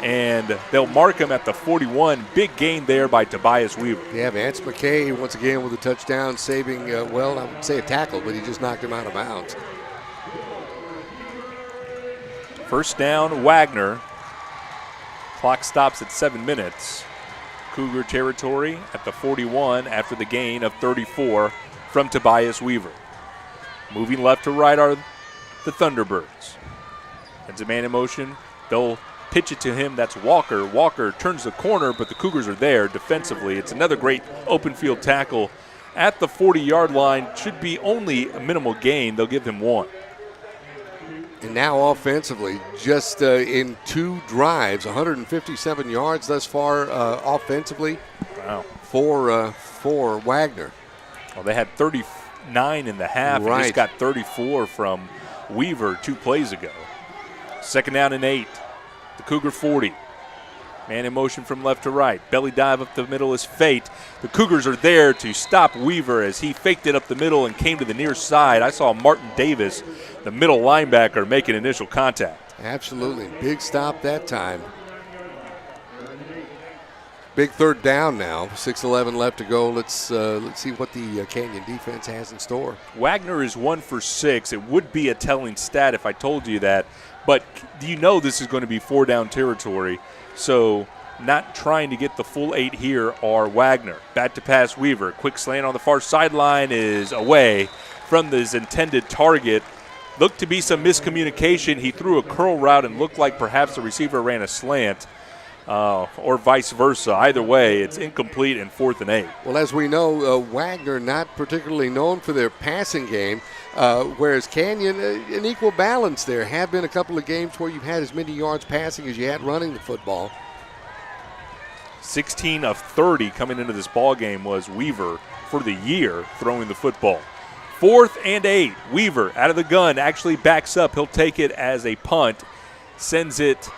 and they'll mark him at the 41. Big gain there by Tobias Weaver. Yeah, Vance McKay once again with a touchdown, saving, I would say a tackle, but he just knocked him out of bounds. First down, Wagner. Clock stops at 7 minutes. Cougar territory at the 41 after the gain of 34 from Tobias Weaver. Moving left to right are the Thunderbirds. It's a man in motion. They'll pitch it to him. That's Walker. Walker turns the corner, but the Cougars are there defensively. It's another great open field tackle at the 40-yard line. Should be only a minimal gain. They'll give him 1. And now offensively, just in 2 drives, 157 yards thus far offensively. Wow. For Wagner. Well, they had 39 in the half. Right. And just got 34 from Weaver 2 plays ago. 2nd down and 8. The Cougar 40. Man in motion from left to right. Belly dive up the middle is Fate. The Cougars are there to stop Weaver as he faked it up the middle and came to the near side. I saw Martin Davis, the middle linebacker, making initial contact. Absolutely. Big stop that time. Big 3rd down now. 6:11 left to go. Let's see what the Canyon defense has in store. Wagner is 1 for 6. It would be a telling stat if I told you that. But you know this is going to be 4-down territory. So not trying to get the full 8 here are Wagner. Back to pass Weaver. Quick slant on the far sideline is away from his intended target. Looked to be some miscommunication. He threw a curl route and looked like perhaps the receiver ran a slant or vice versa. Either way, it's incomplete and 4th and 8. Well, as we know, Wagner not particularly known for their passing game, whereas Canyon, an equal balance there. Have been a couple of games where you've had as many yards passing as you had running the football. 16 of 30 coming into this ball game was Weaver for the year throwing the football. 4th and 8. Weaver out of the gun, actually backs up. He'll take it as a punt, sends it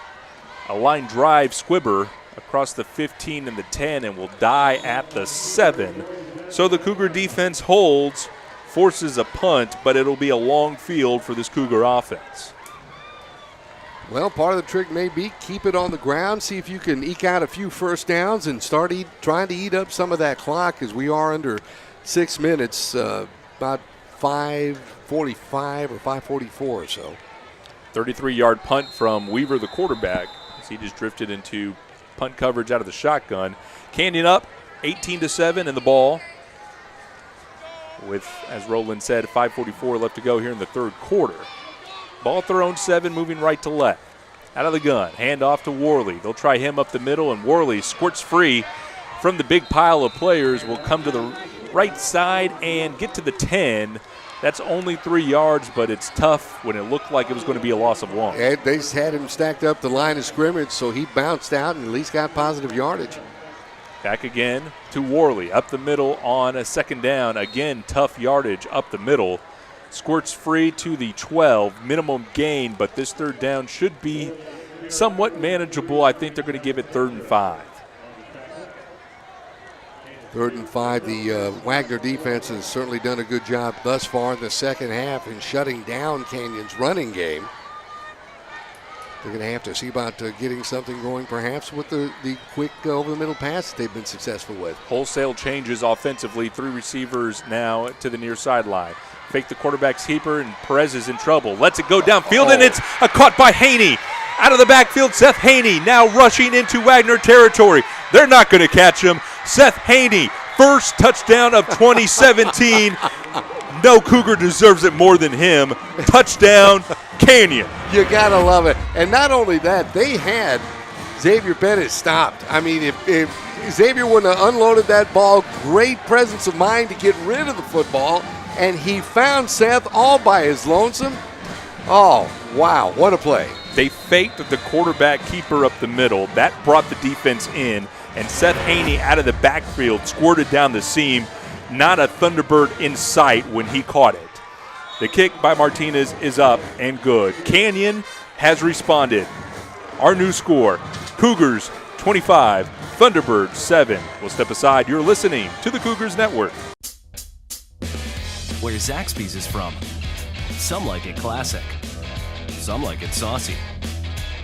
a line drive squibber across the 15 and the 10, and will die at the 7. So the Cougar defense holds, forces a punt, but it'll be a long field for this Cougar offense. Well, part of the trick may be keep it on the ground, see if you can eke out a few first downs and start trying to eat up some of that clock, as we are under 6 minutes, about 5:45 or 5:44 or so. 33-yard punt from Weaver, the quarterback, as he just drifted into punt coverage out of the shotgun. Canyon up 18-7 in the ball with, as Roland said, 5:44 left to go here in the third quarter. Ball at their own 7, moving right to left. Out of the gun, hand off to Worley. They'll try him up the middle, and Worley squirts free from the big pile of players, will come to the right side and get to the 10. That's only 3 yards, but it's tough when it looked like it was going to be a loss of 1. And they just had him stacked up the line of scrimmage, so he bounced out and at least got positive yardage. Back again to Worley, up the middle on a second down. Again, tough yardage up the middle. Squirts free to the 12, minimum gain, but this third down should be somewhat manageable. I think they're going to give it 3rd and 5. 3rd and 5. The Wagner defense has certainly done a good job thus far in the second half in shutting down Canyon's running game. They're going to have to see about getting something going perhaps with the quick over-the-middle pass they've been successful with. Wholesale changes offensively. 3 receivers now to the near sideline. Fake the quarterback's keeper, and Perez is in trouble. Lets it go downfield, and it's a caught by Haney. Out of the backfield, Seth Haney now rushing into Wagner territory. They're not going to catch him. Seth Haney, first touchdown of 2017. No Cougar deserves it more than him. Touchdown, Canyon. You got to love it. And not only that, they had Xavier Bennett stopped. I mean, if Xavier wouldn't have unloaded that ball, great presence of mind to get rid of the football, and he found Seth all by his lonesome. Oh, wow, what a play. They faked the quarterback keeper up the middle. That brought the defense in, and Seth Haney out of the backfield squirted down the seam. Not a Thunderbird in sight when he caught it. The kick by Martinez is up and good. Canyon has responded. Our new score, Cougars 25, Thunderbirds 7. We'll step aside. You're listening to the Cougars Network. Where Zaxby's is from. Some like it classic. Some like it saucy.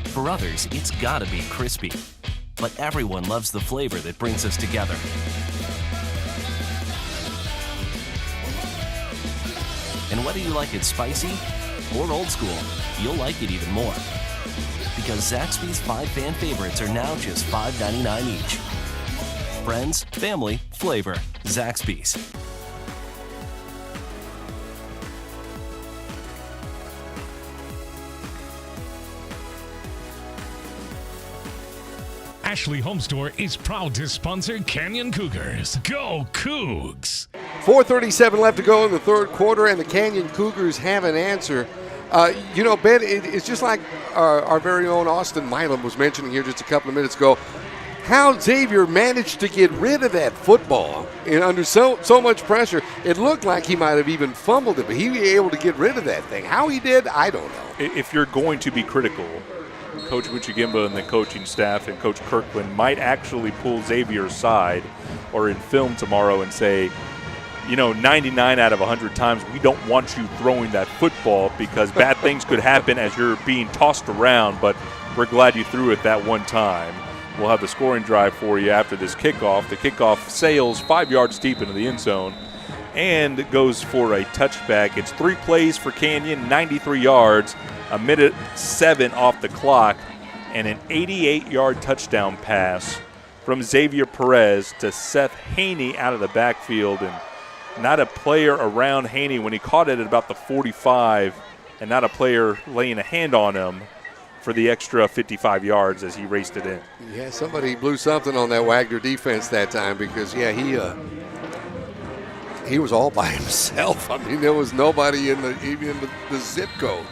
For others, it's gotta be crispy. But everyone loves the flavor that brings us together. And whether you like it spicy or old school, you'll like it even more. Because Zaxby's 5 fan favorites are now just $5.99 each. Friends, family, flavor. Zaxby's. Ashley Home Store is proud to sponsor Canyon Cougars. Go Cougs! 4:37 left to go in the third quarter, and the Canyon Cougars have an answer. Ben, it's just like our very own Austin Milam was mentioning here just a couple of minutes ago, how Xavier managed to get rid of that football and under so much pressure. It looked like he might have even fumbled it, but he was able to get rid of that thing. How he did, I don't know. If you're going to be critical, Coach Muchigimba and the coaching staff and Coach Kirkland might actually pull Xavier's side or in film tomorrow and say, 99 out of 100 times we don't want you throwing that football because bad things could happen as you're being tossed around, but we're glad you threw it that one time. We'll have the scoring drive for you after this kickoff. The kickoff sails 5 yards deep into the end zone and goes for a touchback. It's 3 plays for Canyon, 93 yards, 1:07 off the clock, and an 88-yard touchdown pass from Xavier Perez to Seth Haney out of the backfield. And not a player around Haney when he caught it at about the 45, and not a player laying a hand on him for the extra 55 yards as he raced it in. Yeah, somebody blew something on that Wagner defense that time because, he was all by himself. I mean, there was nobody in the zip code.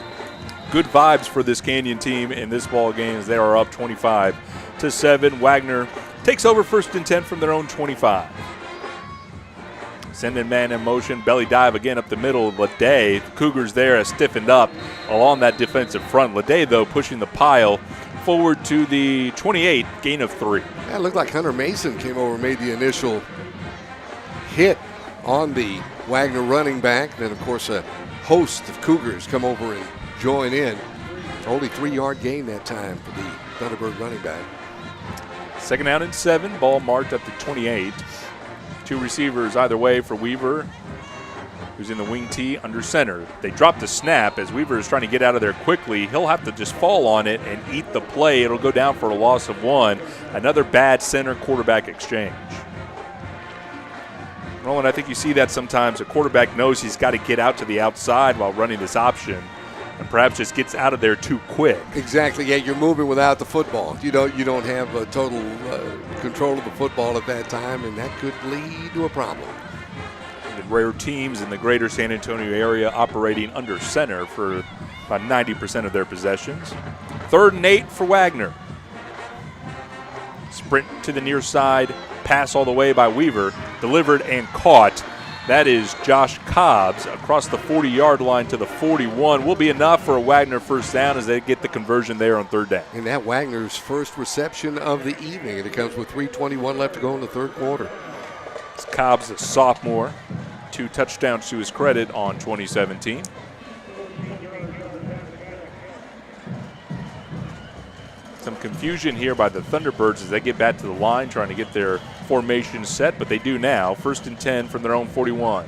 Good vibes for this Canyon team in this ball game as they are up 25-7. Wagner takes over 1st and 10 from their own 25. Sending man in motion, belly dive again up the middle. Leday, the Cougars there has stiffened up along that defensive front. Leday, though, pushing the pile forward to the 28, gain of 3. Yeah, it looked like Hunter Mason came over and made the initial hit on the Wagner running back. Then, of course, a host of Cougars come over and join in. Only 3-yard gain that time for the Thunderbird running back. 2nd down and 7. Ball marked up to 28. 2 receivers either way for Weaver, who's in the wing tee under center. They drop the snap as Weaver is trying to get out of there quickly. He'll have to just fall on it and eat the play. It'll go down for a loss of 1. Another bad center quarterback exchange. Roland, I think you see that sometimes. A quarterback knows he's got to get out to the outside while running this option, and perhaps just gets out of there too quick. Exactly. Yeah, you're moving without the football. You don't have a total control of the football at that time, and that could lead to a problem. The rare teams in the greater San Antonio area operating under center for about 90% of their possessions. 3rd and 8 for Wagner. Sprint to the near side, pass all the way by Weaver, delivered and caught. That is Josh Cobbs across the 40-yard line to the 41. Will be enough for a Wagner first down as they get the conversion there on 3rd down. And that Wagner's first reception of the evening, and it comes with 3:21 left to go in the 3rd quarter. It's Cobbs, a sophomore. 2 touchdowns to his credit on 2017. Some confusion here by the Thunderbirds as they get back to the line trying to get their formation set, but they do now. 1st and 10 from their own 41.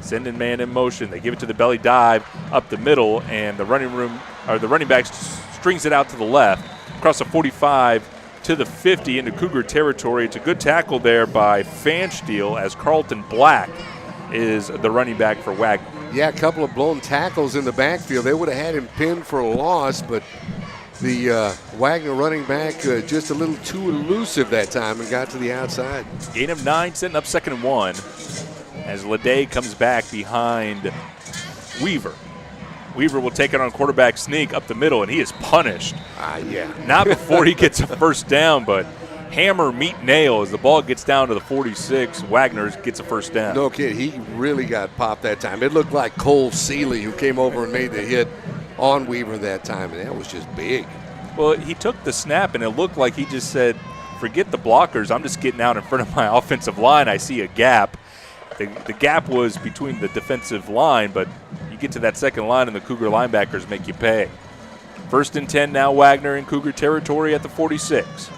Sending man in motion. They give it to the belly dive up the middle, and the running back strings it out to the left across the 45 to the 50 into Cougar territory. It's a good tackle there by Fansteel as Carlton Black is the running back for Wagner. Yeah, a couple of blown tackles in the backfield. They would have had him pinned for a loss, but the Wagner running back just a little too elusive that time and got to the outside. Gain of 9, setting up 2nd and 1 as Leday comes back behind Weaver. Weaver will take it on quarterback sneak up the middle, and he is punished. Yeah. Not before he gets a first down, but hammer, meet, nail as the ball gets down to the 46. Wagner gets a first down. No kid, he really got popped that time. It looked like Cole Seeley who came over and made the hit on Weaver that time, and that was just big. Well, he took the snap, and it looked like he just said, forget the blockers. I'm just getting out in front of my offensive line. I see a gap. The gap was between the defensive line, but you get to that second line, and the Cougar linebackers make you pay. 1st and 10 now, Wagner in Cougar territory at the 46.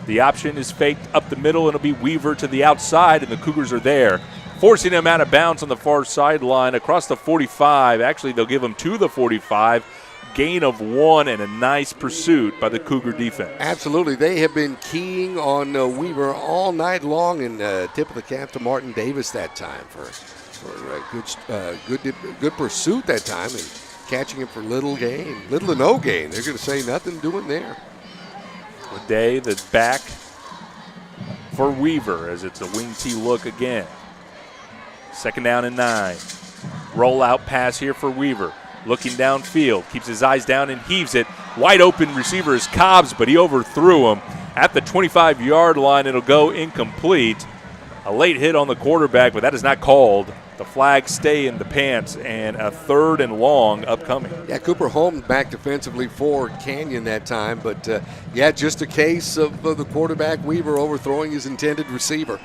The option is faked up the middle, and it'll be Weaver to the outside, and the Cougars are there, forcing him out of bounds on the far sideline across the 45. Actually, they'll give him to the 45. Gain of 1 and a nice pursuit by the Cougar defense. Absolutely. They have been keying on Weaver all night long, and tip of the cap to Martin Davis that time for a good pursuit that time and catching him for little to no gain. They're going to say nothing doing there. Leday, the back for Weaver as it's a wing tee look again. 2nd down and 9. Rollout pass here for Weaver. Looking downfield, keeps his eyes down and heaves it. Wide open receiver is Cobbs, but he overthrew him. At the 25-yard line, it'll go incomplete. A late hit on the quarterback, but that is not called. The flags stay in the pants, and a 3rd and long upcoming. Yeah, Cooper Holmes back defensively for Canyon that time, but just a case of the quarterback Weaver overthrowing his intended receiver.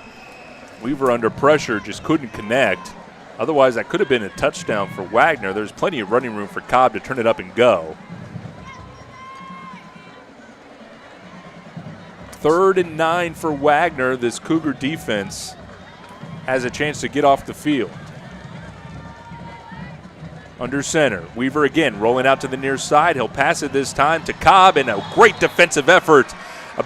Weaver under pressure just couldn't connect. Otherwise, that could have been a touchdown for Wagner. There's plenty of running room for Cobb to turn it up and go. 3rd and 9 for Wagner. This Cougar defense has a chance to get off the field. Under center, Weaver again rolling out to the near side. He'll pass it this time to Cobb, and a great defensive effort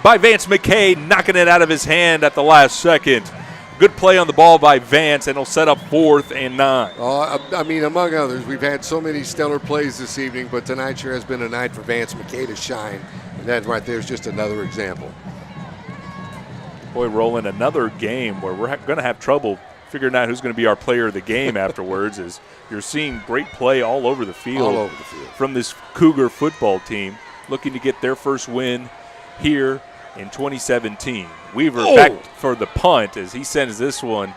by Vance McKay, knocking it out of his hand at the last second. Good play on the ball by Vance, and he'll set up 4th and 9. Among others, we've had so many stellar plays this evening, but tonight sure has been a night for Vance McKay to shine, and that right there is just another example. Boy, Roland, another game where we're going to have trouble figuring out who's going to be our player of the game afterwards, as you're seeing great play all over the field from this Cougar football team, looking to get their first win here in 2017. Weaver back for the punt as he sends this one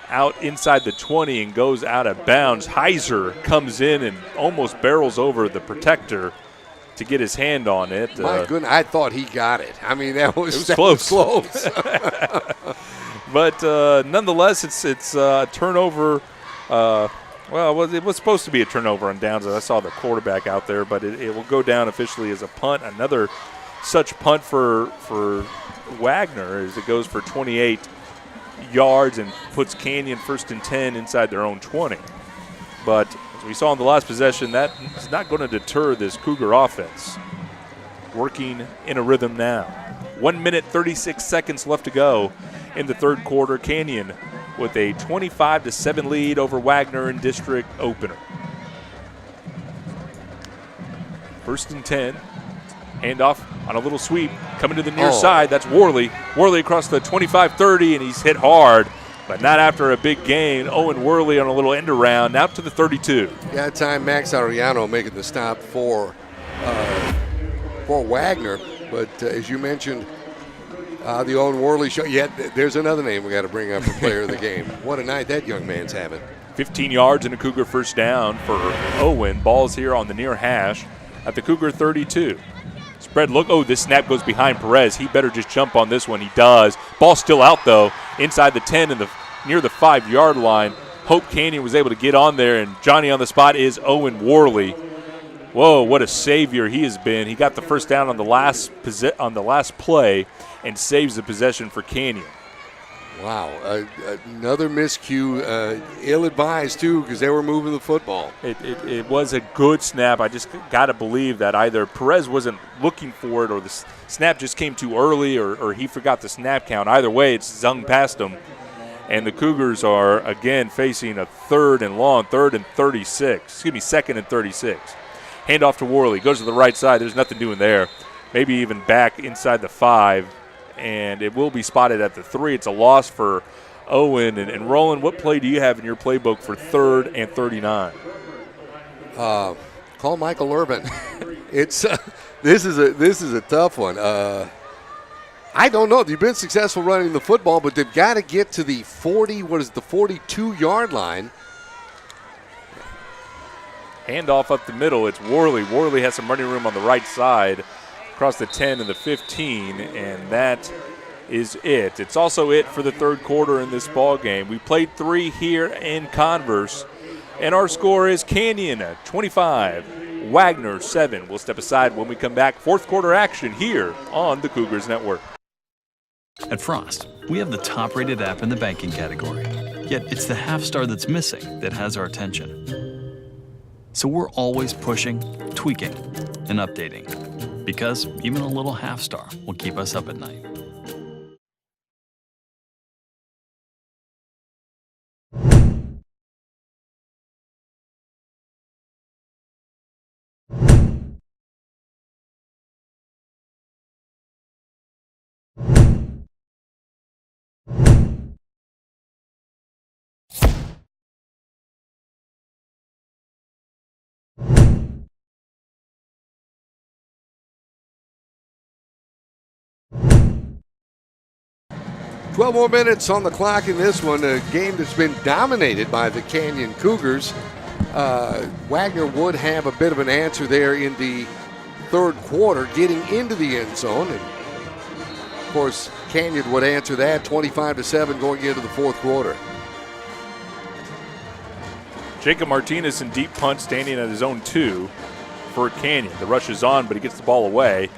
out inside the 20 and goes out of bounds. Heiser comes in and almost barrels over the protector to get his hand on it. My goodness, I thought he got it. I mean, that was close. close. But nonetheless, it's a turnover. It was supposed to be a turnover on downs. I saw the quarterback out there, but it will go down officially as a punt. Another such punt for Wagner as it goes for 28 yards and puts Canyon 1st and 10 inside their own 20. But as we saw in the last possession, that is not going to deter this Cougar offense. Working in a rhythm now. 1 minute, 36 seconds left to go in the third quarter. Canyon with a 25-7 lead over Wagner in district opener. 1st and 10. Handoff on a little sweep. Coming to the near side. That's Worley. Worley across the 25-30, and he's hit hard, but not after a big gain. Owen Worley on a little end around, out to the 32. Yeah, that time Max Ariano making the stop for Wagner. But as you mentioned, the Owen Worley show. Yeah, there's another name we got to bring up for player of the game. What a night that young man's having. 15 yards and a Cougar first down for Owen. Ball's here on the near hash at the Cougar 32. Spread look. Oh, this snap goes behind Perez. He better just jump on this one. He does. Ball still out, though, inside the 10 and near the 5-yard line. Hope Canyon was able to get on there, and Johnny on the spot is Owen Worley. Whoa, what a savior he has been. He got the first down on the last play and saves the possession for Canyon. Wow, another miscue, ill-advised too, because they were moving the football. It was a good snap. I just got to believe that either Perez wasn't looking for it or the snap just came too early or he forgot the snap count. Either way, it's zung past him. And the Cougars are, again, facing a 3rd and 36. 2nd and 36. Handoff to Worley. Goes to the right side. There's nothing doing there. Maybe even back inside the 5. And it will be spotted at the 3. It's a loss for Owen. And Roland, what play do you have in your playbook for 3rd and 39? Call Michael Irvin. It's this is a tough one. I don't know. They've been successful running the football, but they've got to get to the 42-yard line. Handoff up the middle. It's Worley. Worley has some running room on the right side across the 10 and the 15, and that is it. It's also it for the third quarter in this ball game. We played 3 here in Converse, and our score is Canyon 25, Wagner 7. We'll step aside when we come back. Fourth quarter action here on the Cougars Network. At Frost, we have the top-rated app in the banking category, yet it's the half-star that's missing that has our attention. So we're always pushing, tweaking, and updating, because even a little half-star will keep us up at night. Twelve more minutes on the clock in this one, a game that's been dominated by the Canyon Cougars. Wagner would have a bit of an answer there in the third quarter, getting into the end zone. And of course, Canyon would answer that 25-7 going into the fourth quarter. Jacob Martinez in deep punt standing at his own 2 for Canyon. The rush is on, but he gets the ball away.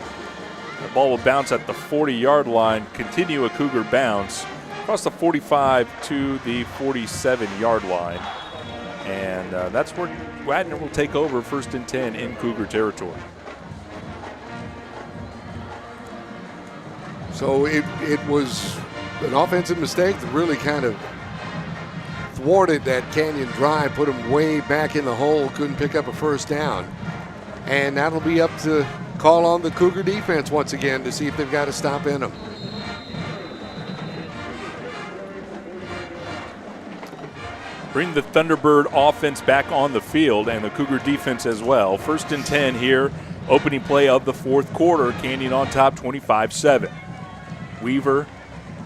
The ball will bounce at the 40-yard line, continue a Cougar bounce across the 45 to the 47-yard line. And that's where Wagner will take over, 1st and 10 in Cougar territory. So it was an offensive mistake that really kind of thwarted that Canyon drive, put him way back in the hole, couldn't pick up a first down. And that'll be up to call on the Cougar defense once again to see if they've got to stop in them. Bring the Thunderbird offense back on the field and the Cougar defense as well. 1st and 10 here, opening play of the fourth quarter. Canyon on top, 25-7. Weaver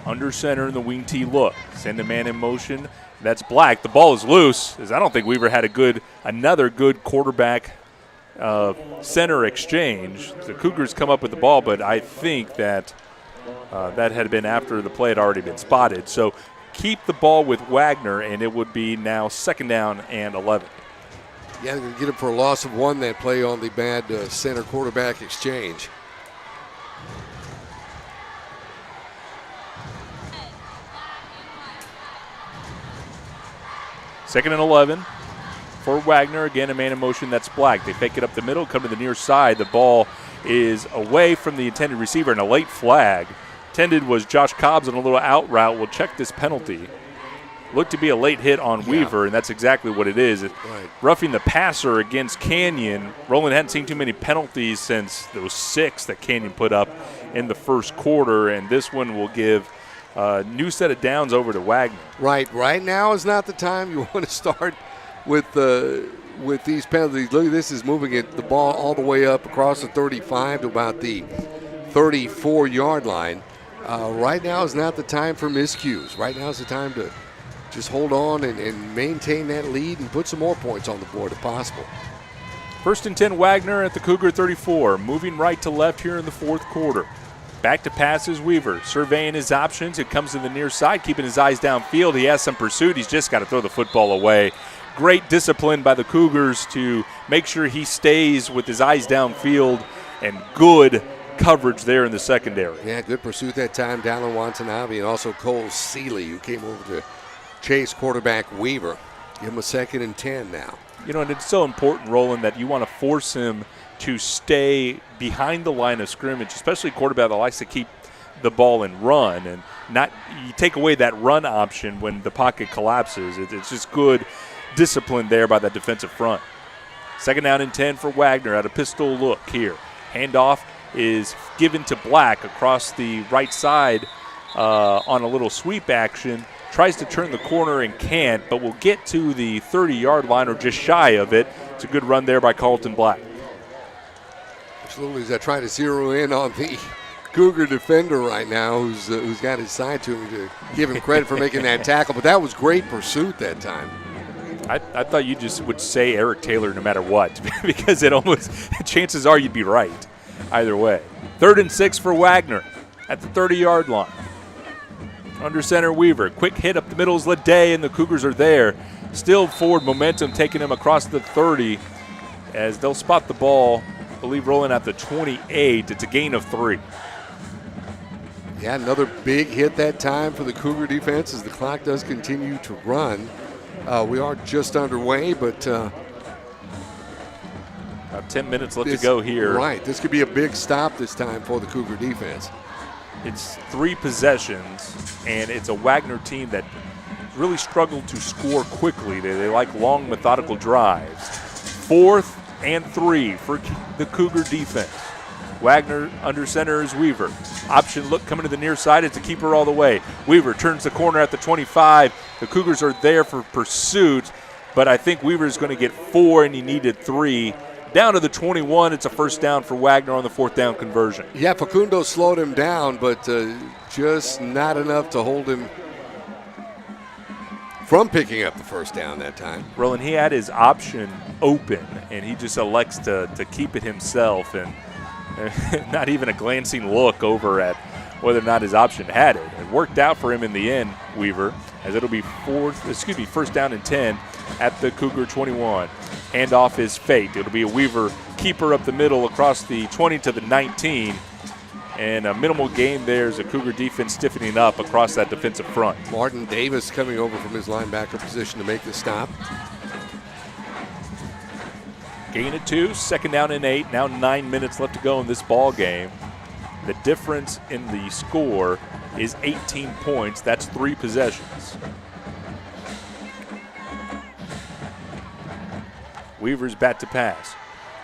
under center in the wing T look. Send a man in motion. That's Black. The ball is loose, as I don't think Weaver had another good quarterback center exchange. The Cougars come up with the ball, but I think that That had been after the play had already been spotted. So keep the ball with Wagner, and it would be now 2nd down and 11. Yeah, they're going to get him for a loss of 1 that play on the bad center quarterback exchange. Second and 11 for Wagner. Again, a man in motion, that's Black. They fake it up the middle, come to the near side. The ball is away from the intended receiver, and a late flag. Intended was Josh Cobbs on a little out route. We'll check this penalty. Looked to be a late hit on Weaver, and that's exactly what it is. Roughing the passer against Canyon. Roland hadn't seen too many penalties since those 6 that Canyon put up in the first quarter, and this one will give a new set of downs over to Wagner. Right now is not the time you want to start with these penalties. Look, this is moving the ball all the way up across the 35 to about the 34-yard line. Right now is not the time for miscues. Right now is the time to just hold on and maintain that lead and put some more points on the board if possible. 1st and 10, Wagner at the Cougar 34, moving right to left here in the 4th quarter. Back to pass is Weaver, surveying his options. It comes to the near side, keeping his eyes downfield. He has some pursuit. He's just got to throw the football away. Great discipline by the Cougars to make sure he stays with his eyes downfield, and good coverage there in the secondary. Yeah, good pursuit that time. Dallin Watanabe and also Cole Seeley, who came over to chase quarterback Weaver. Give him a 2nd and 10 now. You know, and it's so important, Roland, that you want to force him to stay behind the line of scrimmage, especially a quarterback that likes to keep the ball and run, and not you take away that run option when the pocket collapses. It's just good discipline there by that defensive front. 2nd down and 10 for Wagner at a pistol look here. Handoff is given to Black across the right side on a little sweep action. Tries to turn the corner and can't, but will get to the 30-yard line or just shy of it. It's a good run there by Carlton Black. Absolutely, as I try to zero in on the Cougar defender right now, who's got his side to him, to give him credit for making that tackle. But that was great pursuit that time. I thought you just would say Eric Taylor no matter what, because it almost chances are you'd be right either way. 3rd and 6 for Wagner at the 30-yard line. Under center, Weaver. Quick hit up the middle is Leday, and the Cougars are there. Still forward momentum taking him across the 30 as they'll spot the ball, I believe, rolling at the 28. It's a gain of 3. Yeah, another big hit that time for the Cougar defense as the clock does continue to run. We are just underway, but about 10 minutes left to go here. Right, this could be a big stop this time for the Cougar defense. It's 3 possessions, and it's a Wagner team that really struggled to score quickly. They like long, methodical drives. 4th and 3 for the Cougar defense. Wagner under center is Weaver. Option look coming to the near side. It's a keeper all the way. Weaver turns the corner at the 25. The Cougars are there for pursuit, but I think Weaver is going to get 4, and he needed 3. Down to the 21, it's a 1st down for Wagner on the 4th down conversion. Yeah, Facundo slowed him down, but just not enough to hold him from picking up the 1st down that time. Roland, he had his option open, and he just elects to keep it himself, and not even a glancing look over at whether or not his option had it. It worked out for him in the end, Weaver, as it'll be 1st down and 10 at the Cougar 21. Handoff is faked. It'll be a Weaver keeper up the middle across the 20 to the 19. And a minimal gain there as a Cougar defense stiffening up across that defensive front. Martin Davis coming over from his linebacker position to make the stop. Gain of 2, 2nd down and 8. Now 9 minutes left to go in this ball game. The difference in the score is 18 points. That's 3 possessions. Weaver's bat to pass.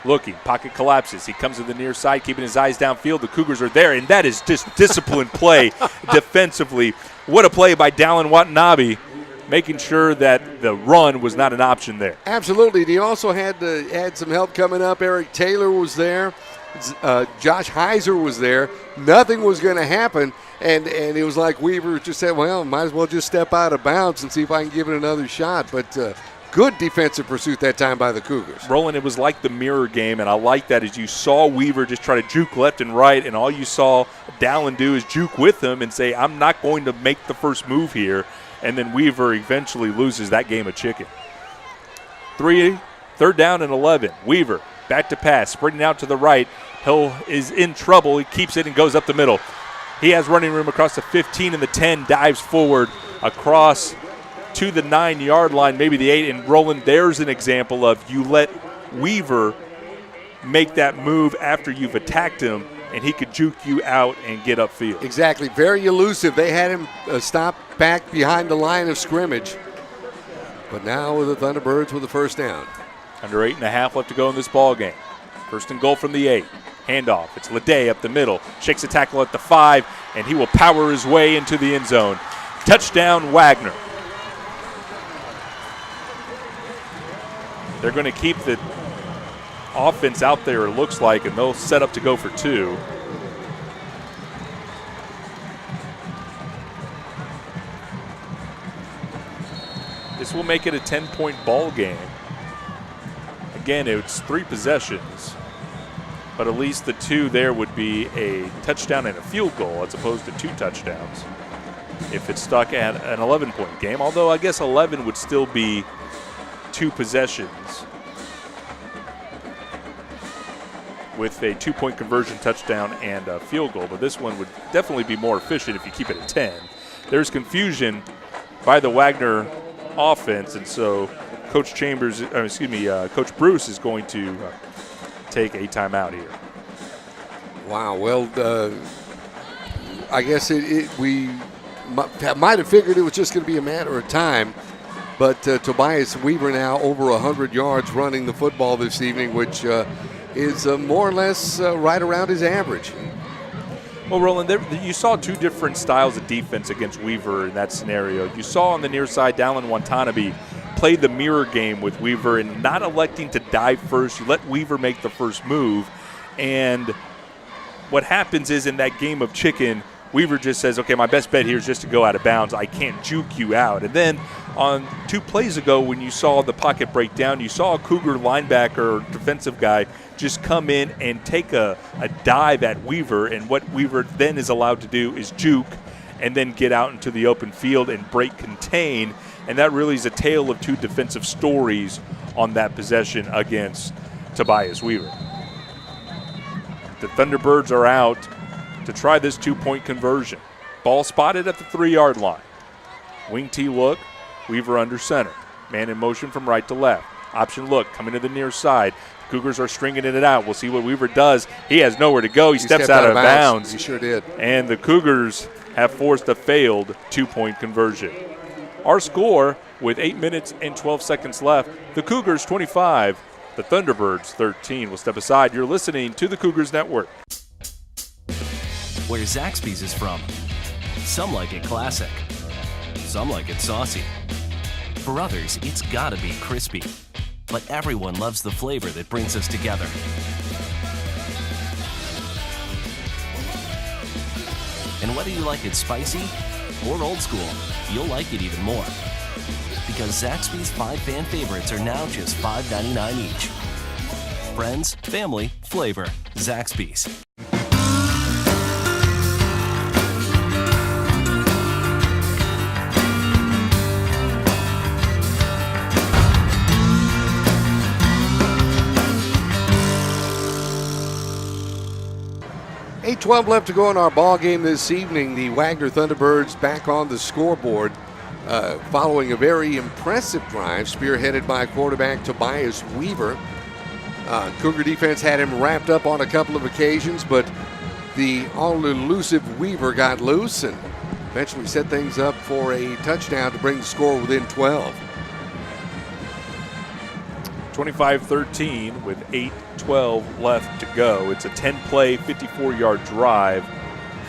Looking, pocket collapses. He comes to the near side, keeping his eyes downfield. The Cougars are there, and that is just disciplined play defensively. What a play by Dallin Watanabe, making sure that the run was not an option there. Absolutely. He also had some help coming up. Eric Taylor was there. Josh Heiser was there. Nothing was going to happen, and it was like Weaver just said, well, might as well just step out of bounds and see if I can give it another shot. But good defensive pursuit that time by the Cougars. Roland, it was like the mirror game, and I like that as you saw Weaver just try to juke left and right, and all you saw Dallin do is juke with him and say, I'm not going to make the first move here, and then Weaver eventually loses that game of chicken. 3rd down and 11. Weaver back to pass, spreading out to the right. Hill is in trouble. He keeps it and goes up the middle. He has running room across the 15 and the 10, dives forward across to the 9-yard line, maybe the 8. And Roland, there's an example of you let Weaver make that move after you've attacked him, and he could juke you out and get upfield. Exactly. Very elusive. They had him stop back behind the line of scrimmage. But now the Thunderbirds with the first down. Under 8.5 left to go in this ball game. 1st and goal from the 8. Handoff. It's Leday up the middle. Shakes a tackle at the 5, and he will power his way into the end zone. Touchdown, Wagner. They're going to keep the offense out there, it looks like, and they'll set up to go for 2. This will make it a 10-point ball game. Again, it's 3 possessions, but at least the 2 there would be a touchdown and a field goal as opposed to 2 touchdowns if it's stuck at an 11-point game, although I guess 11 would still be 2 possessions with a 2-point conversion touchdown and a field goal, but this one would definitely be more efficient if you keep it at 10. There's confusion by the Wagner offense, and so Coach Coach Bruce is going to take a timeout here. Wow. Well, I guess we might have figured it was just going to be a matter of time, but Tobias Weaver now over 100 yards running the football this evening, which is more or less right around his average. Well, Roland, you saw 2 different styles of defense against Weaver in that scenario. You saw on the near side, Dallin Watanabe played the mirror game with Weaver and not electing to dive first. You let Weaver make the first move, and what happens is in that game of chicken, Weaver just says, okay, my best bet here is just to go out of bounds. I can't juke you out. And then on 2 plays ago when you saw the pocket break down, you saw a Cougar linebacker or defensive guy just come in and take a dive at Weaver, and what Weaver then is allowed to do is juke and then get out into the open field and break contain, and that really is a tale of 2 defensive stories on that possession against Tobias Weaver. The Thunderbirds are out to try this 2-point conversion. Ball spotted at the 3-yard line. Wing T look, Weaver under center. Man in motion from right to left. Option look coming to the near side. Cougars are stringing it out. We'll see what Weaver does. He has nowhere to go. He steps out of bounds. He sure did. And the Cougars have forced a failed 2-point conversion. Our score with 8 minutes and 12 seconds left, the Cougars 25, the Thunderbirds 13. We'll step aside. You're listening to the Cougars Network. Where Zaxby's is from. Some like it classic. Some like it saucy. For others, it's gotta be crispy. But everyone loves the flavor that brings us together. And whether you like it spicy or old school, you'll like it even more. Because Zaxby's 5 fan favorites are now just $5.99 each. Friends, family, flavor. Zaxby's. .12 left to go in our ball game this evening. The Wagner Thunderbirds back on the scoreboard following a very impressive drive spearheaded by quarterback Tobias Weaver. Cougar defense had him wrapped up on a couple of occasions, but the all-elusive Weaver got loose and eventually set things up for a touchdown to bring the score within 12. 25-13 with 8:12 left to go. It's a 10-play, 54-yard drive.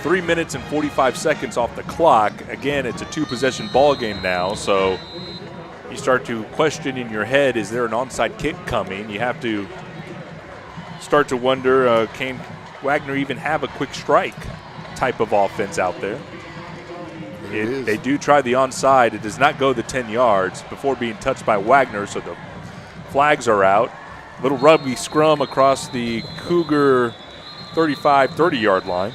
3 minutes and 45 seconds off the clock. Again, it's a 2-possession ball game now, so you start to question in your head, is there an onside kick coming? You have to start to wonder, can Wagner even have a quick strike type of offense out there? They do try the onside. It does not go the 10 yards before being touched by Wagner, so the flags are out. Little rugby scrum across the Cougar 35, 30-yard line.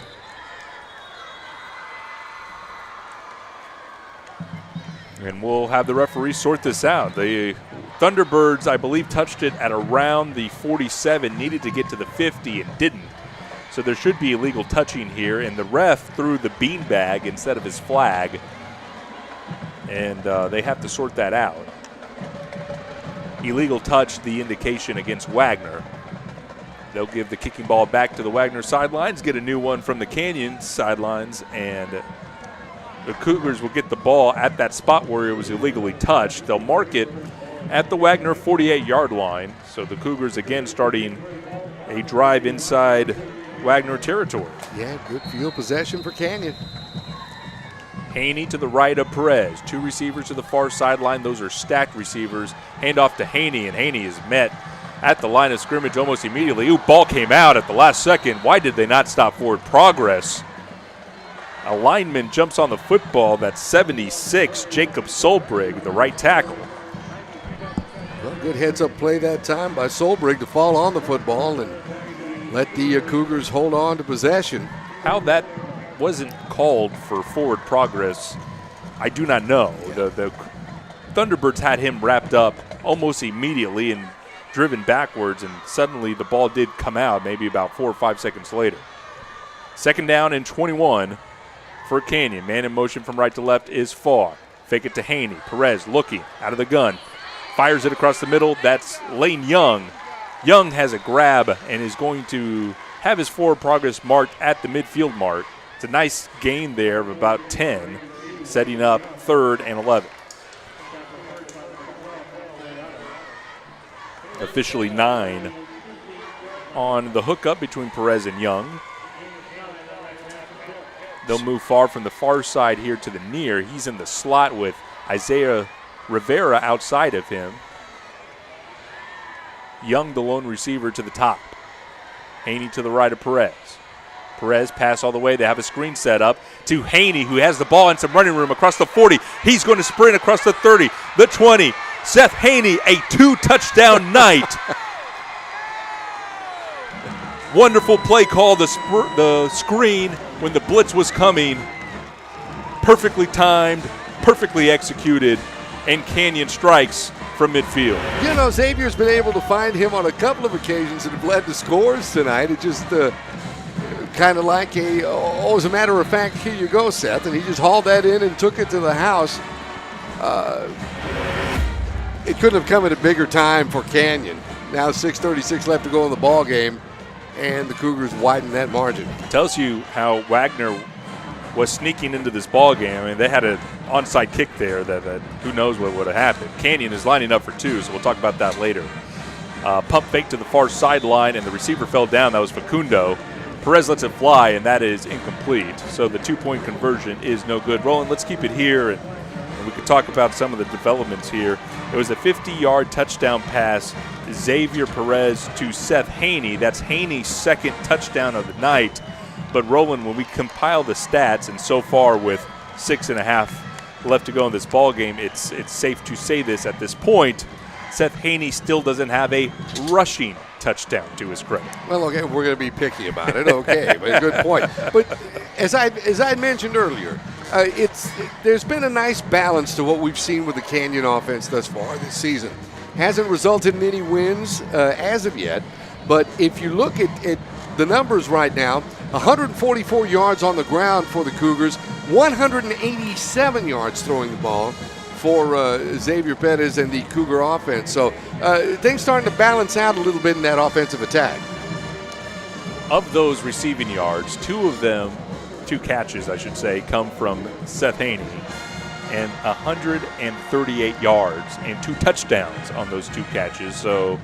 And we'll have the referee sort this out. The Thunderbirds, I believe, touched it at around the 47, needed to get to the 50 and didn't. So there should be illegal touching here, and the ref threw the beanbag instead of his flag, and they have to sort that out. Illegal touch, the indication against Wagner. They'll give the kicking ball back to the Wagner sidelines, get a new one from the Canyon sidelines, and the Cougars will get the ball at that spot where it was illegally touched. They'll mark it at the Wagner 48-yard line. So the Cougars again starting a drive inside Wagner territory. Yeah, good field possession for Canyon. Haney to the right of Perez. Two receivers to the far sideline. Those are stacked receivers. Hand off to Haney, and Haney is met at the line of scrimmage almost immediately. Ooh, ball came out at the last second. Why did they not stop forward progress? A lineman jumps on the football. That's 76, Jacob Solbrig, the right tackle. Well, good heads-up play that time by Solbrig to fall on the football and let the Cougars hold on to possession. How that wasn't called for forward progress, I do not know. The Thunderbirds had him wrapped up almost immediately and driven backwards, and suddenly the ball did come out maybe about 4 or 5 seconds later. Second down and 21 for Canyon. Man in motion from right to left is Farr. Fake it to Haney. Perez looking out of the gun. Fires it across the middle. That's Lane Young. Young has a grab and is going to have his forward progress marked at the midfield mark. It's a nice gain there of about 10, setting up 3rd and 11. Officially 9 on the hookup between Perez and Young. They'll move Farr from the far side here to the near. He's in the slot with Isaiah Rivera outside of him. Young, the lone receiver, to the top. Haney to the right of Perez. Perez pass all the way. They have a screen set up to Haney, who has the ball and some running room across the 40. He's going to sprint across the 30, the 20. Seth Haney, a 2-touchdown night. Wonderful play call, the screen when the blitz was coming. Perfectly timed, perfectly executed, and Canyon strikes from midfield. You know, Xavier's been able to find him on a couple of occasions that have led to scores tonight. It just kind of like as a matter of fact, here you go, Seth. And he just hauled that in and took it to the house. It couldn't have come at a bigger time for Canyon. Now 6:36 left to go in the ball game, and the Cougars widen that margin. Tells you how Wagner was sneaking into this ball game. I mean, they had an onside kick there that who knows what would have happened. Canyon is lining up for 2, so we'll talk about that later. Pump fake to the far sideline, and the receiver fell down. That was Facundo. Perez lets it fly, and that is incomplete. So the 2-point conversion is no good. Roland, let's keep it here, and we could talk about some of the developments here. It was a 50-yard touchdown pass, Xavier Perez to Seth Haney. That's Haney's second touchdown of the night. But Roland, when we compile the stats, and so far with 6.5 left to go in this ball game, it's safe to say this at this point, Seth Haney still doesn't have a rushing touchdown to his credit. Well, okay, we're going to be picky about it. Okay, but good point. But as I mentioned earlier, there's been a nice balance to what we've seen with the Canyon offense thus far this season. Hasn't resulted in any wins as of yet, but if you look at the numbers right now, 144 yards on the ground for the Cougars, 187 yards throwing the ball for Xavier Perez and the Cougar offense. So things starting to balance out a little bit in that offensive attack. Of those receiving yards, 2 catches, I should say, come from Seth Haney, and 138 yards and 2 touchdowns on those 2 catches. So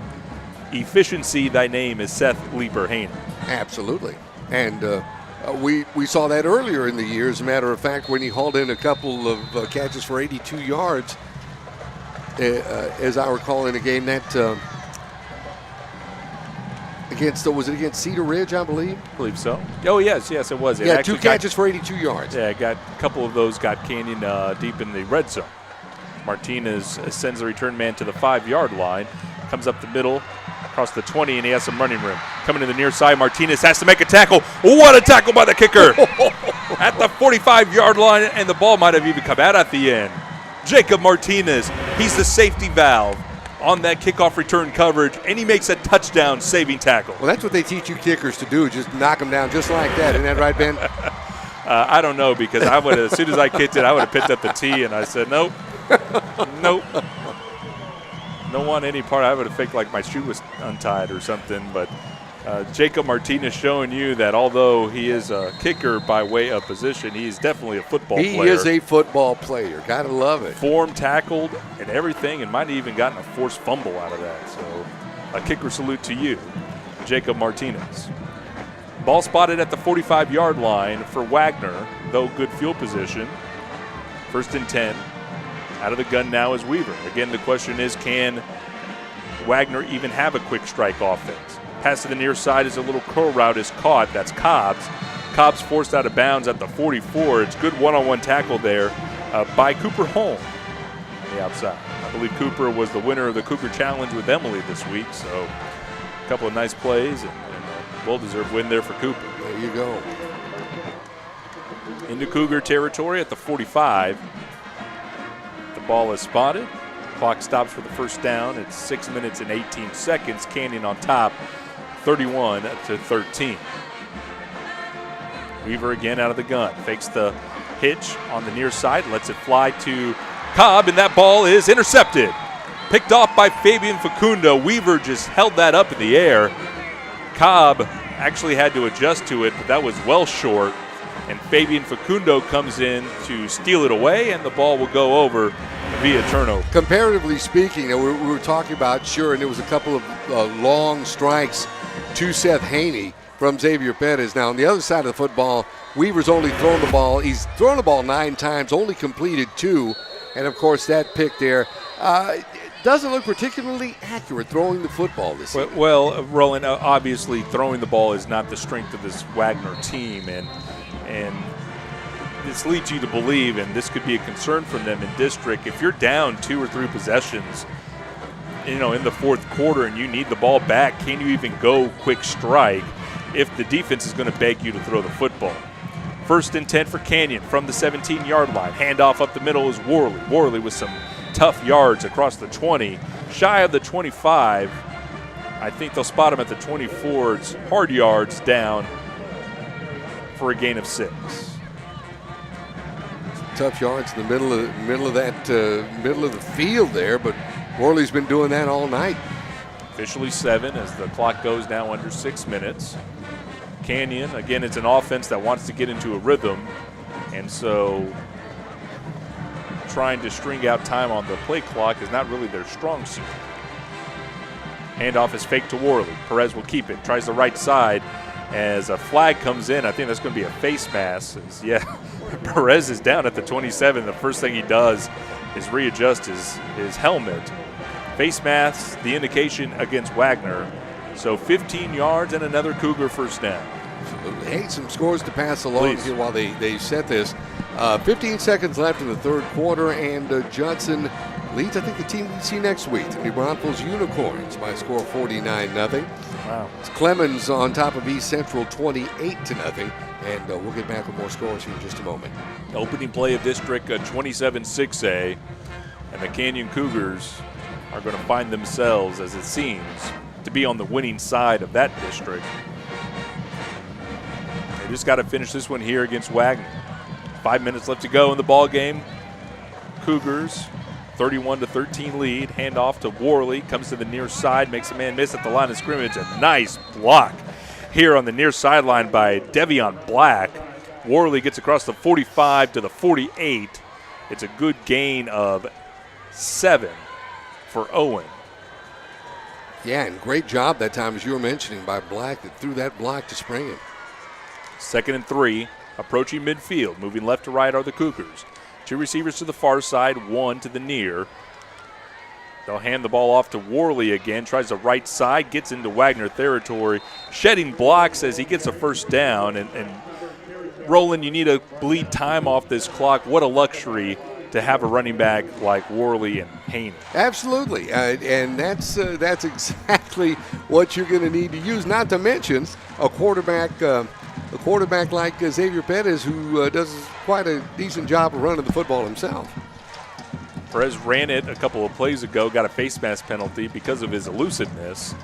efficiency, thy name is Seth Leaper Haney. Absolutely. And we saw that earlier in the year, as a matter of fact, when he hauled in a couple of catches for 82 yards, as I recall, in a game that Against, was it against Cedar Ridge, I believe? I believe so. Oh, yes, it was. It yeah, actually 2 catches for 82 yards. Yeah, a couple of those got Canyon deep in the red zone. Martinez sends the return man to the 5-yard line, comes up the middle, across the 20, and he has some running room. Coming to the near side, Martinez has to make a tackle. What a tackle by the kicker! At the 45-yard line, and the ball might have even come out at the end. Jacob Martinez, he's the safety valve on that kickoff return coverage, and he makes a touchdown saving tackle. Well, that's what they teach you kickers to do, just knock them down just like that. Isn't that right, Ben? I don't know, because I would, as soon as I kicked it, I would have picked up the tee, and I said, nope. Nope. Don't want any part. I would have faked like my shoe was untied or something, but Jacob Martinez showing you that although he is a kicker by way of position, he's definitely a football player. He is a football player. Gotta love it. Form, tackled, and everything, and might have even gotten a forced fumble out of that. So a kicker salute to you, Jacob Martinez. Ball spotted at the 45-yard line for Wagner, though good field position. 1st and 10. Out of the gun now is Weaver. Again, the question is, can Wagner even have a quick strike offense? Pass to the near side as a little curl route is caught. That's Cobbs. Cobbs forced out of bounds at the 44. It's good one-on-one tackle there by Cooper Holm on the outside. I believe Cooper was the winner of the Cougar Challenge with Emily this week, so a couple of nice plays and a well-deserved win there for Cooper. There you go. Into Cougar territory at the 45. The ball is spotted. Clock stops for the first down. It's 6 minutes and 18 seconds. Canyon on top, 31-13. Weaver again out of the gun. Fakes the hitch on the near side. Lets it fly to Cobb, and that ball is intercepted. Picked off by Fabian Facundo. Weaver just held that up in the air. Cobb actually had to adjust to it, but that was well short. And Fabian Facundo comes in to steal it away, and the ball will go over via turnover. Comparatively speaking, we were talking about, sure, and there was a couple of long strikes to Seth Haney from Xavier Perez. Now, on the other side of the football, Weaver's only thrown the ball. He's thrown the ball 9 times, only completed 2. And, of course, that pick there doesn't look particularly accurate throwing the football this season. Well, Roland, obviously throwing the ball is not the strength of this Wagner team, and this leads you to believe, and this could be a concern from them in district, if you're down 2 or 3 possessions, in the 4th quarter and you need the ball back, can you even go quick strike if the defense is going to beg you to throw the football? 1st and 10 for Canyon from the 17-yard line. Handoff up the middle is Worley. Worley with some tough yards across the 20. Shy of the 25. I think they'll spot him at the 24. It's hard yards down for a gain of 6. Tough yards in the middle of the field there, but Worley's been doing that all night. Officially 7 as the clock goes now under 6 minutes. Canyon, again, it's an offense that wants to get into a rhythm, and so trying to string out time on the play clock is not really their strong suit. Handoff is fake to Worley. Perez will keep it, tries the right side. As a flag comes in, I think that's going to be a face mask. Perez is down at the 27. The first thing he does is readjust his helmet. Face mask, the indication against Wagner. So 15 yards and another Cougar first down. Hey, some scores to pass along here while they set this. 15 seconds left in the 3rd quarter, and Johnson leads, I think, the team we see next week, the New Braunfels Unicorns, by a score of 49-0. Wow. It's Clemens on top of East Central 28-0, and we'll get back with more scores here in just a moment. Opening play of District 27-6A, and the Canyon Cougars are going to find themselves, as it seems, to be on the winning side of that district. They just got to finish this one here against Wagner. 5 minutes left to go in the ball game. Cougars 31-13 lead. Handoff to Worley. Comes to the near side. Makes a man miss at the line of scrimmage. A nice block here on the near sideline by Devion Black. Worley gets across the 45 to the 48. It's a good gain of 7 for Owen. Yeah, and great job that time, as you were mentioning, by Black that threw that block to spring him. 2nd and 3. Approaching midfield. Moving left to right are the Cougars. 2 receivers to the far side, 1 to the near. They'll hand the ball off to Worley again, tries the right side, gets into Wagner territory, shedding blocks as he gets a first down. And Roland, you need to bleed time off this clock. What a luxury to have a running back like Worley and Haney. Absolutely, and that's exactly what you're going to need to use, not to mention a quarterback like Xavier Pettis, who does quite a decent job of running the football himself. Perez ran it a couple of plays ago, got a face mask penalty because of his elusiveness.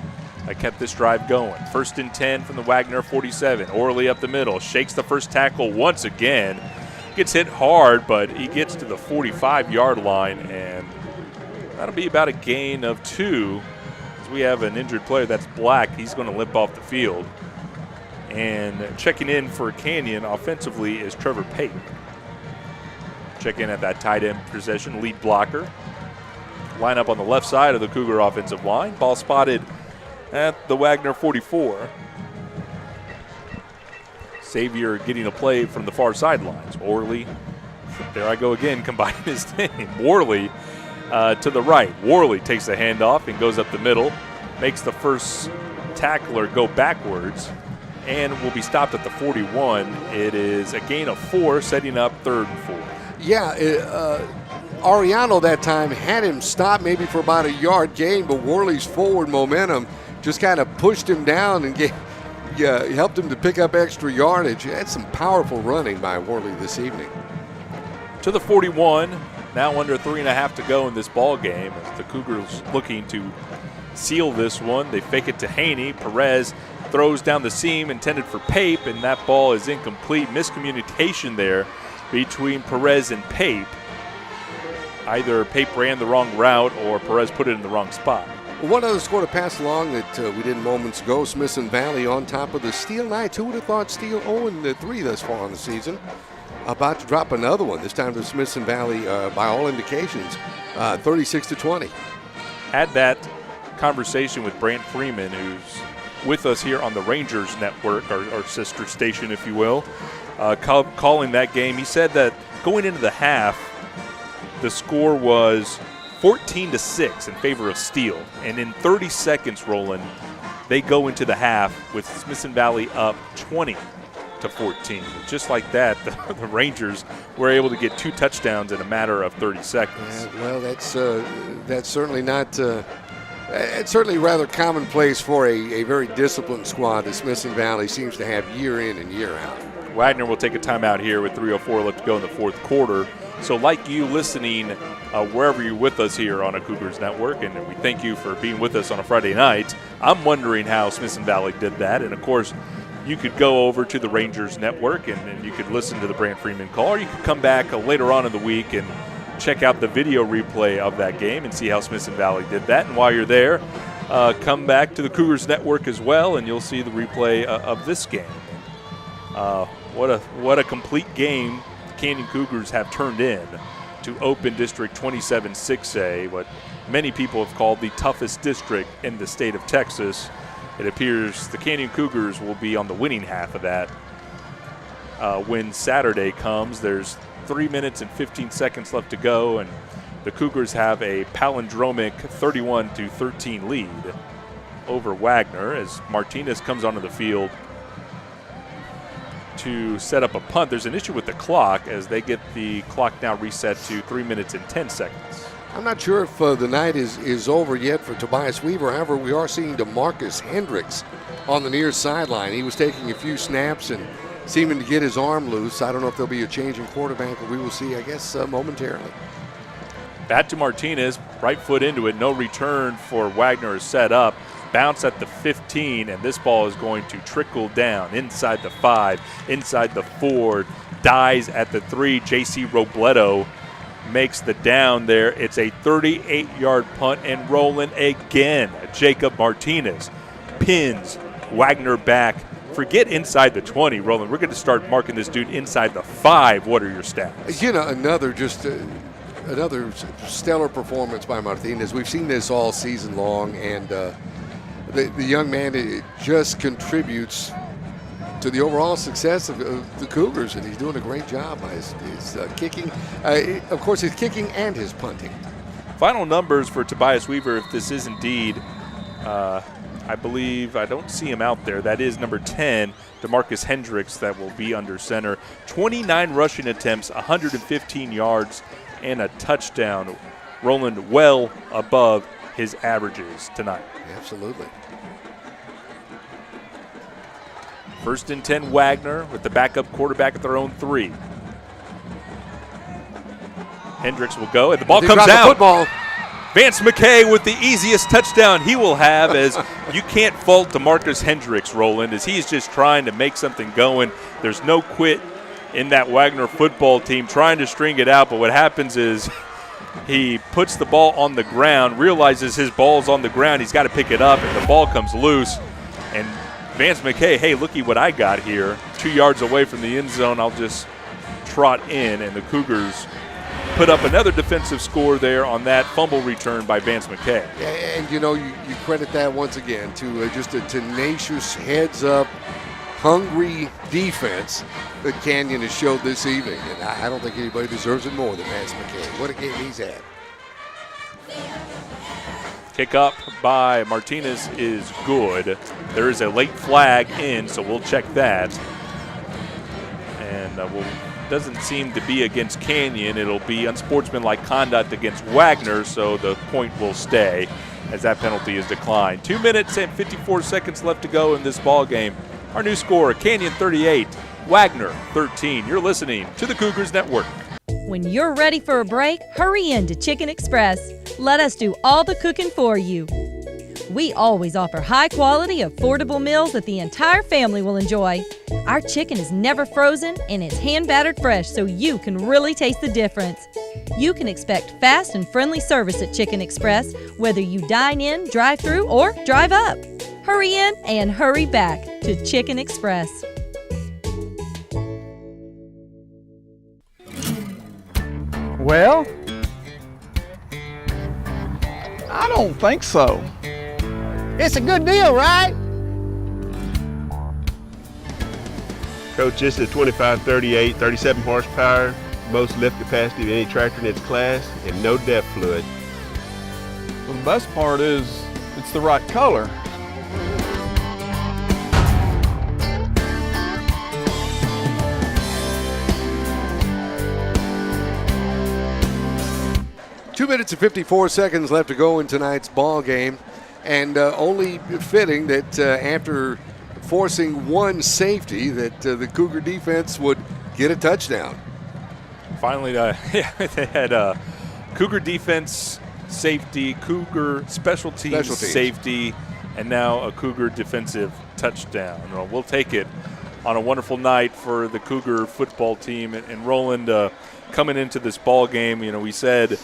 I kept this drive going. 1st and 10 from the Wagner 47. Orley up the middle, shakes the first tackle once again. Gets hit hard, but he gets to the 45-yard line, and that'll be about a gain of 2. As we have an injured player, that's Black. He's going to limp off the field. And checking in for Canyon offensively is Trevor Pape. Check in at that tight end position, lead blocker. Line up on the left side of the Cougar offensive line. Ball spotted at the Wagner 44. Xavier getting a play from the far sidelines. Orley, there I go again, combining his name. Worley to the right. Worley takes the handoff and goes up the middle. Makes the first tackler go backwards and will be stopped at the 41. It is a gain of 4, setting up 3rd and 4. Yeah, Ariano that time had him stop maybe for about a yard gain, but Worley's forward momentum just kind of pushed him down and helped him to pick up extra yardage. That's some powerful running by Worley this evening. To the 41, now under 3.5 to go in this ball game. As the Cougars looking to seal this one. They fake it to Haney. Perez throws down the seam intended for Pape, and that ball is incomplete. Miscommunication there between Perez and Pape. Either Pape ran the wrong route or Perez put it in the wrong spot. One other scored a pass along that we did moments ago. Smithson Valley on top of the Steel Knights. Who would have thought Steel 0-3 thus far in the season? About to drop another one, this time to Smithson Valley, by all indications, 36-20. Had that conversation with Brant Freeman, who's with us here on the Rangers Network, our sister station, if you will, calling that game. He said that going into the half, the score was 14-6 in favor of Steel. And in 30 seconds, Roland, they go into the half with Smithson Valley up 20-14. Just like that, the Rangers were able to get 2 touchdowns in a matter of 30 seconds. Yeah, well, that's certainly not. It's certainly rather commonplace for a very disciplined squad that Smithson Valley seems to have year in and year out. Wagner will take a timeout here with 3:04 left to go in the 4th quarter. So like you listening wherever you're with us here on a Cougars Network, and we thank you for being with us on a Friday night, I'm wondering how Smithson Valley did that. And, of course, you could go over to the Rangers Network and you could listen to the Brant Freeman call, or you could come back later on in the week and check out the video replay of that game and see how Smithson Valley did that. And while you're there, come back to the Cougars Network as well, and you'll see the replay of this game. What a complete game Canyon Cougars have turned in to open District 27 6A, what many people have called the toughest district in the state of Texas. It appears the Canyon Cougars will be on the winning half of that when Saturday comes. There's 3 minutes and 15 seconds left to go, and the Cougars have a palindromic 31-13 lead over Wagner as Martinez comes onto the field to set up a punt. There's an issue with the clock as they get the clock now reset to 3 minutes and 10 seconds. I'm not sure if the night is over yet for Tobias Weaver. However, we are seeing DeMarcus Hendricks on the near sideline. He was taking a few snaps and seeming to get his arm loose. I don't know if there'll be a change in quarterback, but we will see, I guess, momentarily. Back to Martinez, right foot into it. No return for Wagner is set up. Bounce at the 15, and this ball is going to trickle down inside the 5, inside the 4, dies at the 3. J.C. Robledo makes the down there. It's a 38-yard punt, and rolling again. Jacob Martinez pins Wagner back. Forget inside the 20, Roland. We're going to start marking this dude inside the 5. What are your stats? You know, another stellar performance by Martinez. We've seen this all season long, and the young man just contributes to the overall success of the Cougars, and he's doing a great job by his kicking. Of course, his kicking and his punting. Final numbers for Tobias Weaver, if this is indeed, I believe, I don't see him out there. That is number 10, DeMarcus Hendricks, that will be under center. 29 rushing attempts, 115 yards, and a touchdown. Roland well above his averages tonight. Absolutely. 1st and 10, Wagner with the backup quarterback at their own 3. Hendricks will go, and the ball comes out. Football. Vance McKay with the easiest touchdown he will have, as you can't fault DeMarcus Hendricks, Roland, as he's just trying to make something going. There's no quit in that Wagner football team trying to string it out, but what happens is he puts the ball on the ground, realizes his ball's on the ground, he's got to pick it up, and the ball comes loose. And Vance McKay, hey, looky what I got here. 2 yards away from the end zone, I'll just trot in, and the Cougars put up another defensive score there on that fumble return by Vance McKay. And you know, you credit that once again to just a tenacious, heads-up, hungry defense that Canyon has showed this evening. And I don't think anybody deserves it more than Vance McKay. What a game he's had. Kick up by Martinez is good. There is a late flag in, so we'll check that. And doesn't seem to be against Canyon. It'll be unsportsmanlike conduct against Wagner, so the point will stay as that penalty is declined. 2 minutes and 54 seconds left to go in this ball game. Our new score, Canyon 38, Wagner 13. You're listening to the Cougars Network. When you're ready for a break, hurry in to Chicken Express. Let us do all the cooking for you. We always offer high-quality, affordable meals that the entire family will enjoy. Our chicken is never frozen and it's hand-battered fresh, so you can really taste the difference. You can expect fast and friendly service at Chicken Express, whether you dine in, drive through, or drive up. Hurry in and hurry back to Chicken Express. Well, I don't think so. It's a good deal, right? Coach, this is a 2538, 37 horsepower, most lift capacity of any tractor in its class, and no depth fluid. Well, the best part is it's the right color. Two minutes and 54 seconds left to go in tonight's ball game. And only fitting that after forcing one safety that the Cougar defense would get a touchdown. Finally, they had Cougar defense, safety, Cougar special teams safety, and now a Cougar defensive touchdown. Well, we'll take it on a wonderful night for the Cougar football team. And Roland, coming into this ball game, you know, we said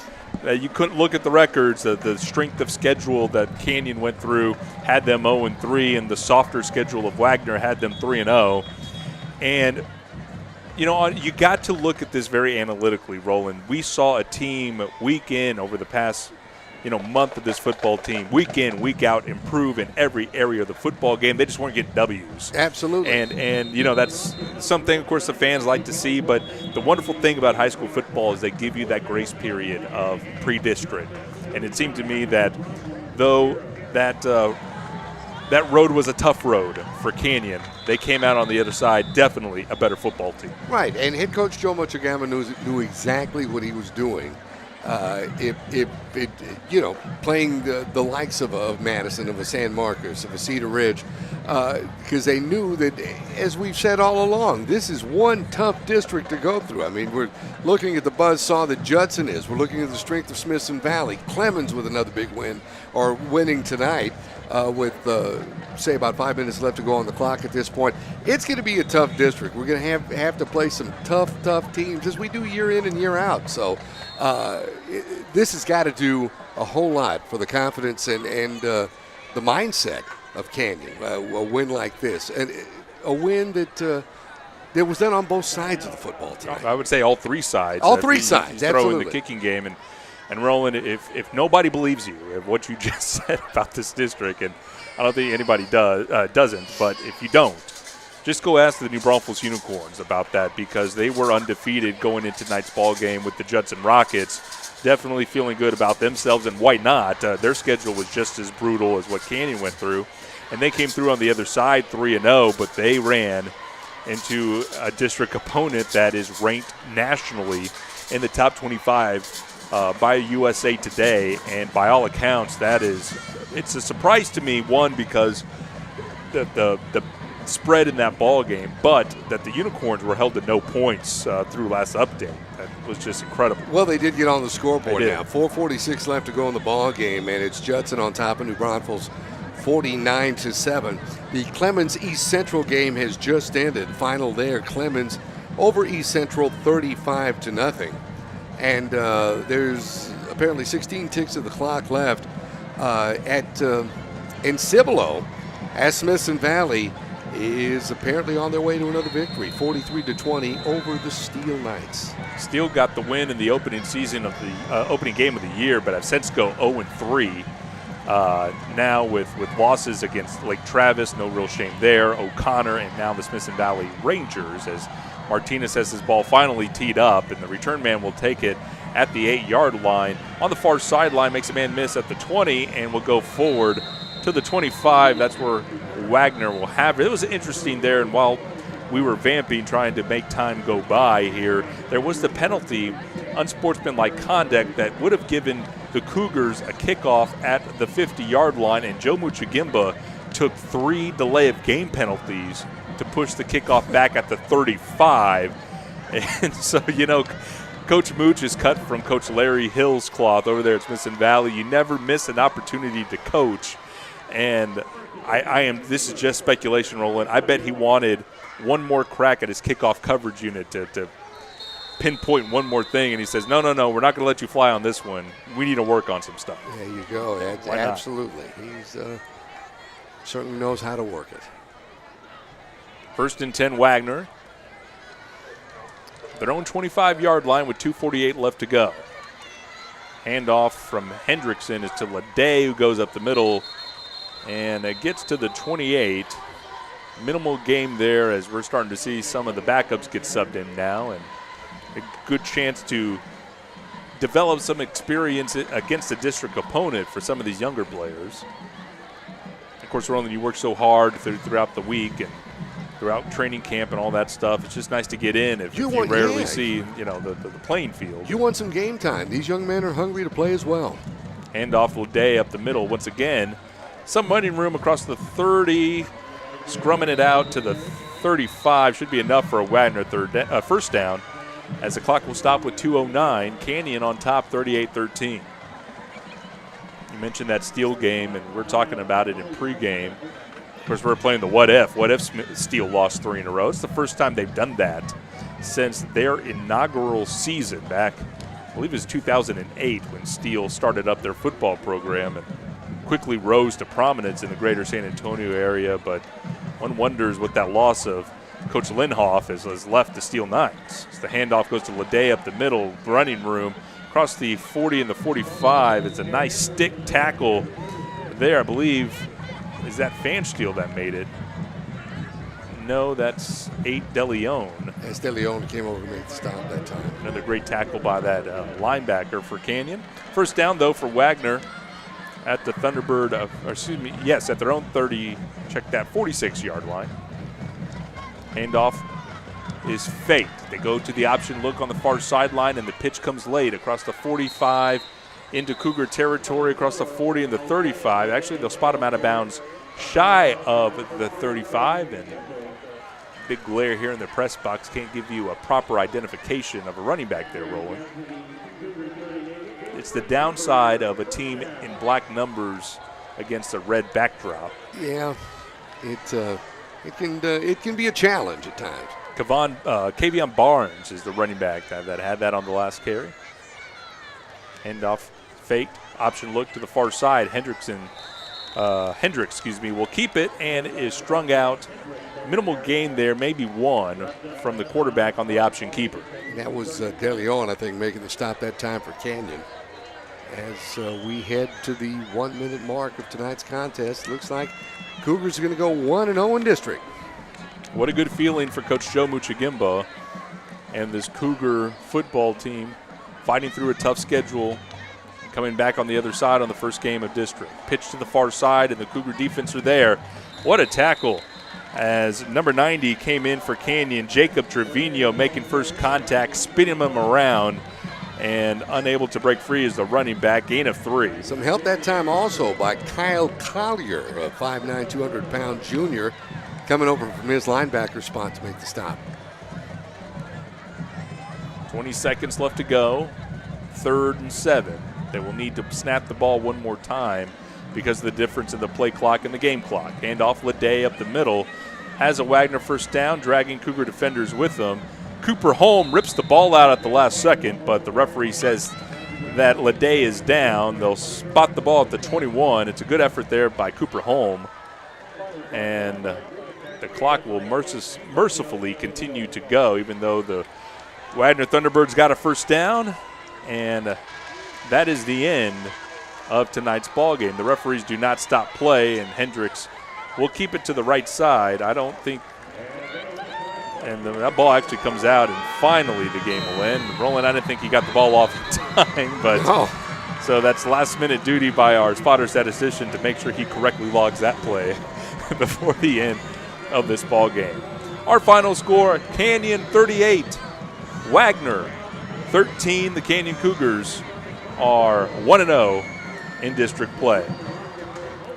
you couldn't look at the records. The strength of schedule that Canyon went through had them 0-3, and the softer schedule of Wagner had them 3-0. And, you know, you got to look at this very analytically, Roland. We saw a team week in over the past, month of this football team, week in, week out, improve in every area of the football game. They just weren't getting W's. Absolutely. And that's something, of course, the fans like to see. But the wonderful thing about high school football is they give you that grace period of pre-district. And it seemed to me that though that road was a tough road for Canyon, they came out on the other side definitely a better football team. Right, and head coach Joe Mochagama knew exactly what he was doing. Playing the likes of Madison, of a San Marcos, of a Cedar Ridge, because they knew that, as we've said all along, this is one tough district to go through. I mean, we're looking at the buzzsaw that Judson is. We're looking at the strength of Smithson Valley. Clemens with another big win, or winning tonight with, say, about 5 minutes left to go on the clock at this point. It's going to be a tough district. We're going to have to play some tough teams, as we do year in and year out. So this has got to do a whole lot for the confidence and the mindset of Canyon. A win like this, and a win that was done on both sides of the football team. I would say all three sides. All three sides, throw absolutely. in the kicking game. And Roland, if nobody believes you of what you just said about this district, and I don't think anybody doesn't, but if you don't, Just go ask the New Braunfels Unicorns about that, because they were undefeated going into tonight's ball game with the Judson Rockets. Definitely feeling good about themselves, and why not? Their schedule was just as brutal as what Canyon went through, and they came through on the other side 3-0, but they ran into a district opponent that is ranked nationally in the top 25 by USA Today, and by all accounts, it's a surprise to me, one, because the spread in that ball game, but that the Unicorns were held to no points through last update. That was just incredible. Well, they did get on the scoreboard now. 4:46 left to go in the ball game, and it's Judson on top of New Braunfels, 49-7. The Clemens East Central game has just ended. Final there, Clemens over East Central 35-0. And there's apparently 16 ticks of the clock left in Cibolo, as Smithson Valley is apparently on their way to another victory, 43-20 over the Steel Knights. Steel got the win in the opening season of the opening game of the year, but have since go 0-3. Now with losses against Lake Travis, no real shame there, O'Connor, and now the Smithson Valley Rangers, as Martinez has his ball finally teed up, and the return man will take it at the 8-yard line. On the far sideline, makes a man miss at the 20 and will go forward to the 25. That's where Wagner will have it. It was interesting there, and while we were vamping, trying to make time go by here, there was the penalty, unsportsmanlike conduct, that would have given the Cougars a kickoff at the 50-yard line, and Joe Muchagimba took 3 delay of game penalties to push the kickoff back at the 35. And so, Coach Mooch is cut from Coach Larry Hill's cloth over there at Smithson Valley. You never miss an opportunity to coach. And this is just speculation, Roland. I bet he wanted one more crack at his kickoff coverage unit to pinpoint one more thing, and he says, no, we're not going to let you fly on this one. We need to work on some stuff. There you go. Absolutely. He's certainly knows how to work it. 1st and 10, Wagner. Their own 25-yard line with 2:48 left to go. Handoff from Hendrickson is to Leday, who goes up the middle, and it gets to the 28. Minimal game there, as we're starting to see some of the backups get subbed in now, and a good chance to develop some experience against a district opponent for some of these younger players. Of course, Roland, you work so hard throughout the week and throughout training camp and all that stuff. It's just nice to get in if you rarely see the playing field. You want some game time. These young men are hungry to play as well. Handoff Leday up the middle once again. Some running room across the 30, scrumming it out to the 35. Should be enough for a Wagner first down, as the clock will stop with 2:09. Canyon on top, 38-13. You mentioned that Steel game, and we're talking about it in pregame. Of course, we're playing the what if. What if Steel lost 3 in a row? It's the first time they've done that since their inaugural season back, I believe it was 2008, when Steel started up their football program and quickly rose to prominence in the greater San Antonio area. But one wonders what that loss of Coach Linhoff has left the Steel Knights. So the handoff goes to Leday up the middle, running room, across the 40 and the 45. It's a nice stick tackle there, I believe. Is that Fansteel that made it? No, that's 8 DeLeon. As DeLeon came over to make the stop that time. Another great tackle by that linebacker for Canyon. First down, though, for Wagner at the Thunderbird, at their own 30, check that, 46-yard line. Handoff is faked. They go to the option look on the far sideline, and the pitch comes late across the 45 into Cougar territory, across the 40 and the 35. Actually, they'll spot him out of bounds shy of the 35, and big glare here in the press box can't give you a proper identification of a running back there, Roland. It's the downside of a team in black numbers against a red backdrop. Yeah, it can be a challenge at times. Kavion Barnes is the running back that had that on the last carry. Handoff faked, option look to the far side. Hendricks, will keep it and is strung out. Minimal gain there, maybe 1 from the quarterback on the option keeper. That was DeLeon, I think, making the stop that time for Canyon. As we head to the 1-minute mark of tonight's contest, looks like Cougars are going to go 1-0 in district. what a good feeling for Coach Joe Muchagimba and this Cougar football team fighting through a tough schedule and coming back on the other side on the first game of district. Pitch to the far side, and the Cougar defense are there. What a tackle as number 90 came in for Canyon. Jacob Trevino making first contact, spinning him around, and unable to break free as the running back, gain of 3. Some help that time also by Kyle Collier, a 5'9", 200-pound junior, coming over from his linebacker spot to make the stop. 20 seconds left to go. 3rd and 7. They will need to snap the ball one more time because of the difference in the play clock and the game clock. Hand off Leday up the middle. Has a Wagner first down, dragging Cougar defenders with them. Cooper Holm rips the ball out at the last second, but the referee says that Leday is down. They'll spot the ball at the 21. It's a good effort there by Cooper Holm. And the clock will mercifully continue to go, even though the Wagner Thunderbirds got a first down. And that is the end of tonight's ball game. The referees do not stop play, and Hendricks will keep it to the right side. I don't think, and that ball actually comes out, and finally the game will end. Roland, I didn't think he got the ball off in time, but so that's last-minute duty by our spotter statistician to make sure he correctly logs that play before the end of this ball game. Our final score: Canyon 38, Wagner 13. The Canyon Cougars are 1-0 in district play.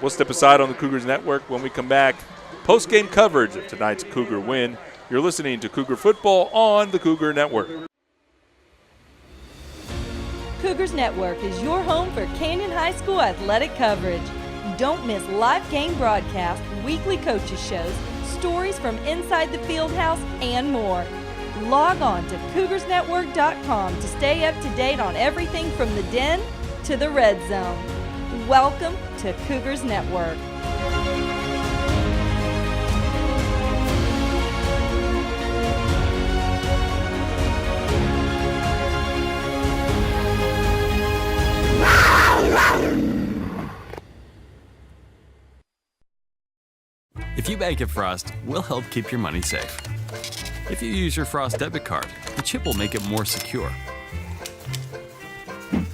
We'll step aside on the Cougars Network. When we come back, post-game coverage of tonight's Cougar win. You're listening to Cougar Football on the Cougar Network. Cougars Network is your home for Canyon High School athletic coverage. Don't miss live game broadcasts, weekly coaches shows, stories from inside the field house, and more. Log on to CougarsNetwork.com to stay up to date on everything from the Den to the Red Zone. Welcome to Cougars Network. If you bank at Frost, we'll help keep your money safe. If you use your Frost debit card, the chip will make it more secure.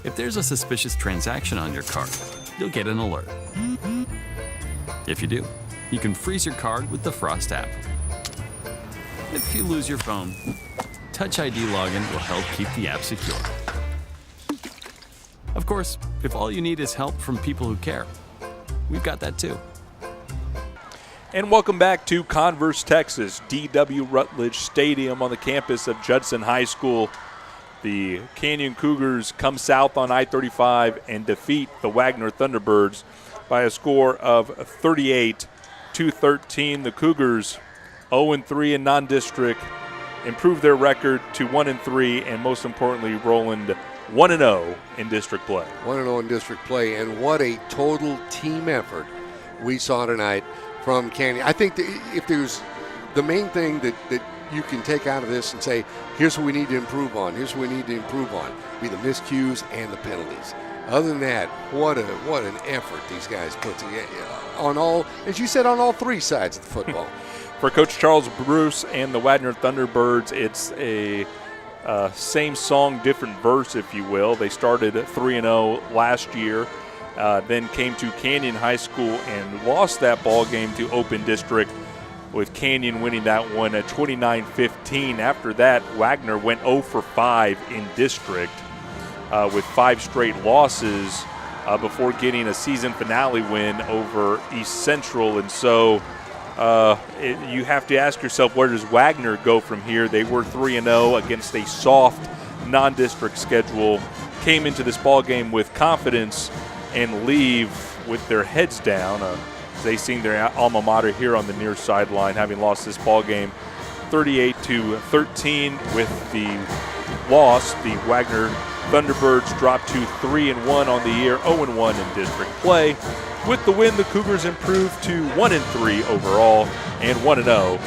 If there's a suspicious transaction on your card, you'll get an alert. If you do, you can freeze your card with the Frost app. If you lose your phone, Touch ID login will help keep the app secure. Of course, if all you need is help from people who care, we've got that too. And welcome back to Converse, Texas, D.W. Rutledge Stadium on the campus of Judson High School. The Canyon Cougars come south on I-35 and defeat the Wagner Thunderbirds by a score of 38-13. The Cougars 0-3 in non-district, improve their record to 1-3, and most importantly, Roland 1-0 in district play. 1-0 in district play, and what a total team effort we saw tonight from Canyon. I think if there's the main thing that you can take out of this and say, here's what we need to improve on, here's what we need to improve on, be the miscues and the penalties. Other than that, what an effort these guys put together on all, as you said, on all three sides of the football. For Coach Charles Bruce and the Wagner Thunderbirds, it's a same song, different verse, if you will. They started 3-0 last year, then came to Canyon High School and lost that ball game to Open District, with Canyon winning that one at 29-15. After that, Wagner went 0-5 in district with 5 straight losses before getting a season finale win over East Central. And so you have to ask yourself, where does Wagner go from here? They were 3-0 against a soft non-district schedule, came into this ball game with confidence and leave with their heads down. They sing their alma mater here on the near sideline, having lost this ball game 38-13. With the loss, the Wagner Thunderbirds dropped to 3-1 on the year, 0-1 in district play. With the win, the Cougars improved to 1-3 overall and 1-0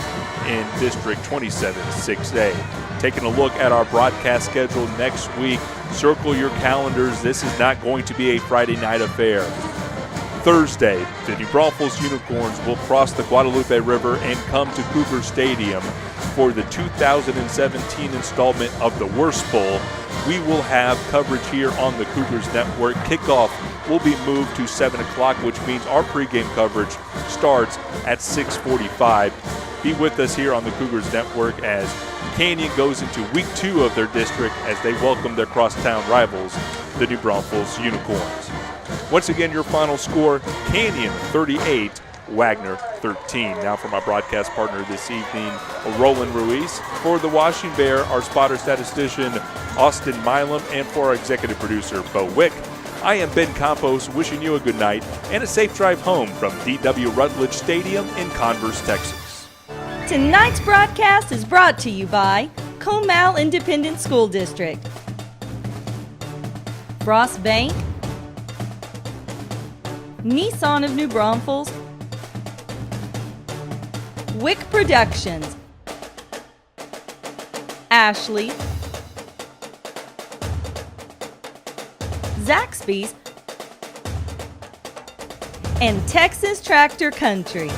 in District 27-6A. Taking a look at our broadcast schedule next week, circle your calendars. This is not going to be a Friday night affair. Thursday, the New Braunfels Unicorns will cross the Guadalupe River and come to Cougar Stadium for the 2017 installment of the Worst Bowl. We will have coverage here on the Cougars Network. Kickoff will be moved to 7 o'clock, which means our pregame coverage starts at 6:45. Be with us here on the Cougars Network as Canyon goes into week 2 of their district as they welcome their crosstown rivals, the New Braunfels Unicorns. Once again, your final score, Canyon 38, Wagner 13. Now for my broadcast partner this evening, Roland Ruiz. For the Washington Bear, our spotter statistician, Austin Milam, and for our executive producer, Bo Wick, I am Ben Campos, wishing you a good night and a safe drive home from D.W. Rutledge Stadium in Converse, Texas. Tonight's broadcast is brought to you by Comal Independent School District, Frost Bank, Nissan of New Braunfels, Wick Productions, Ashley, Zaxby's, and Texas Tractor Country.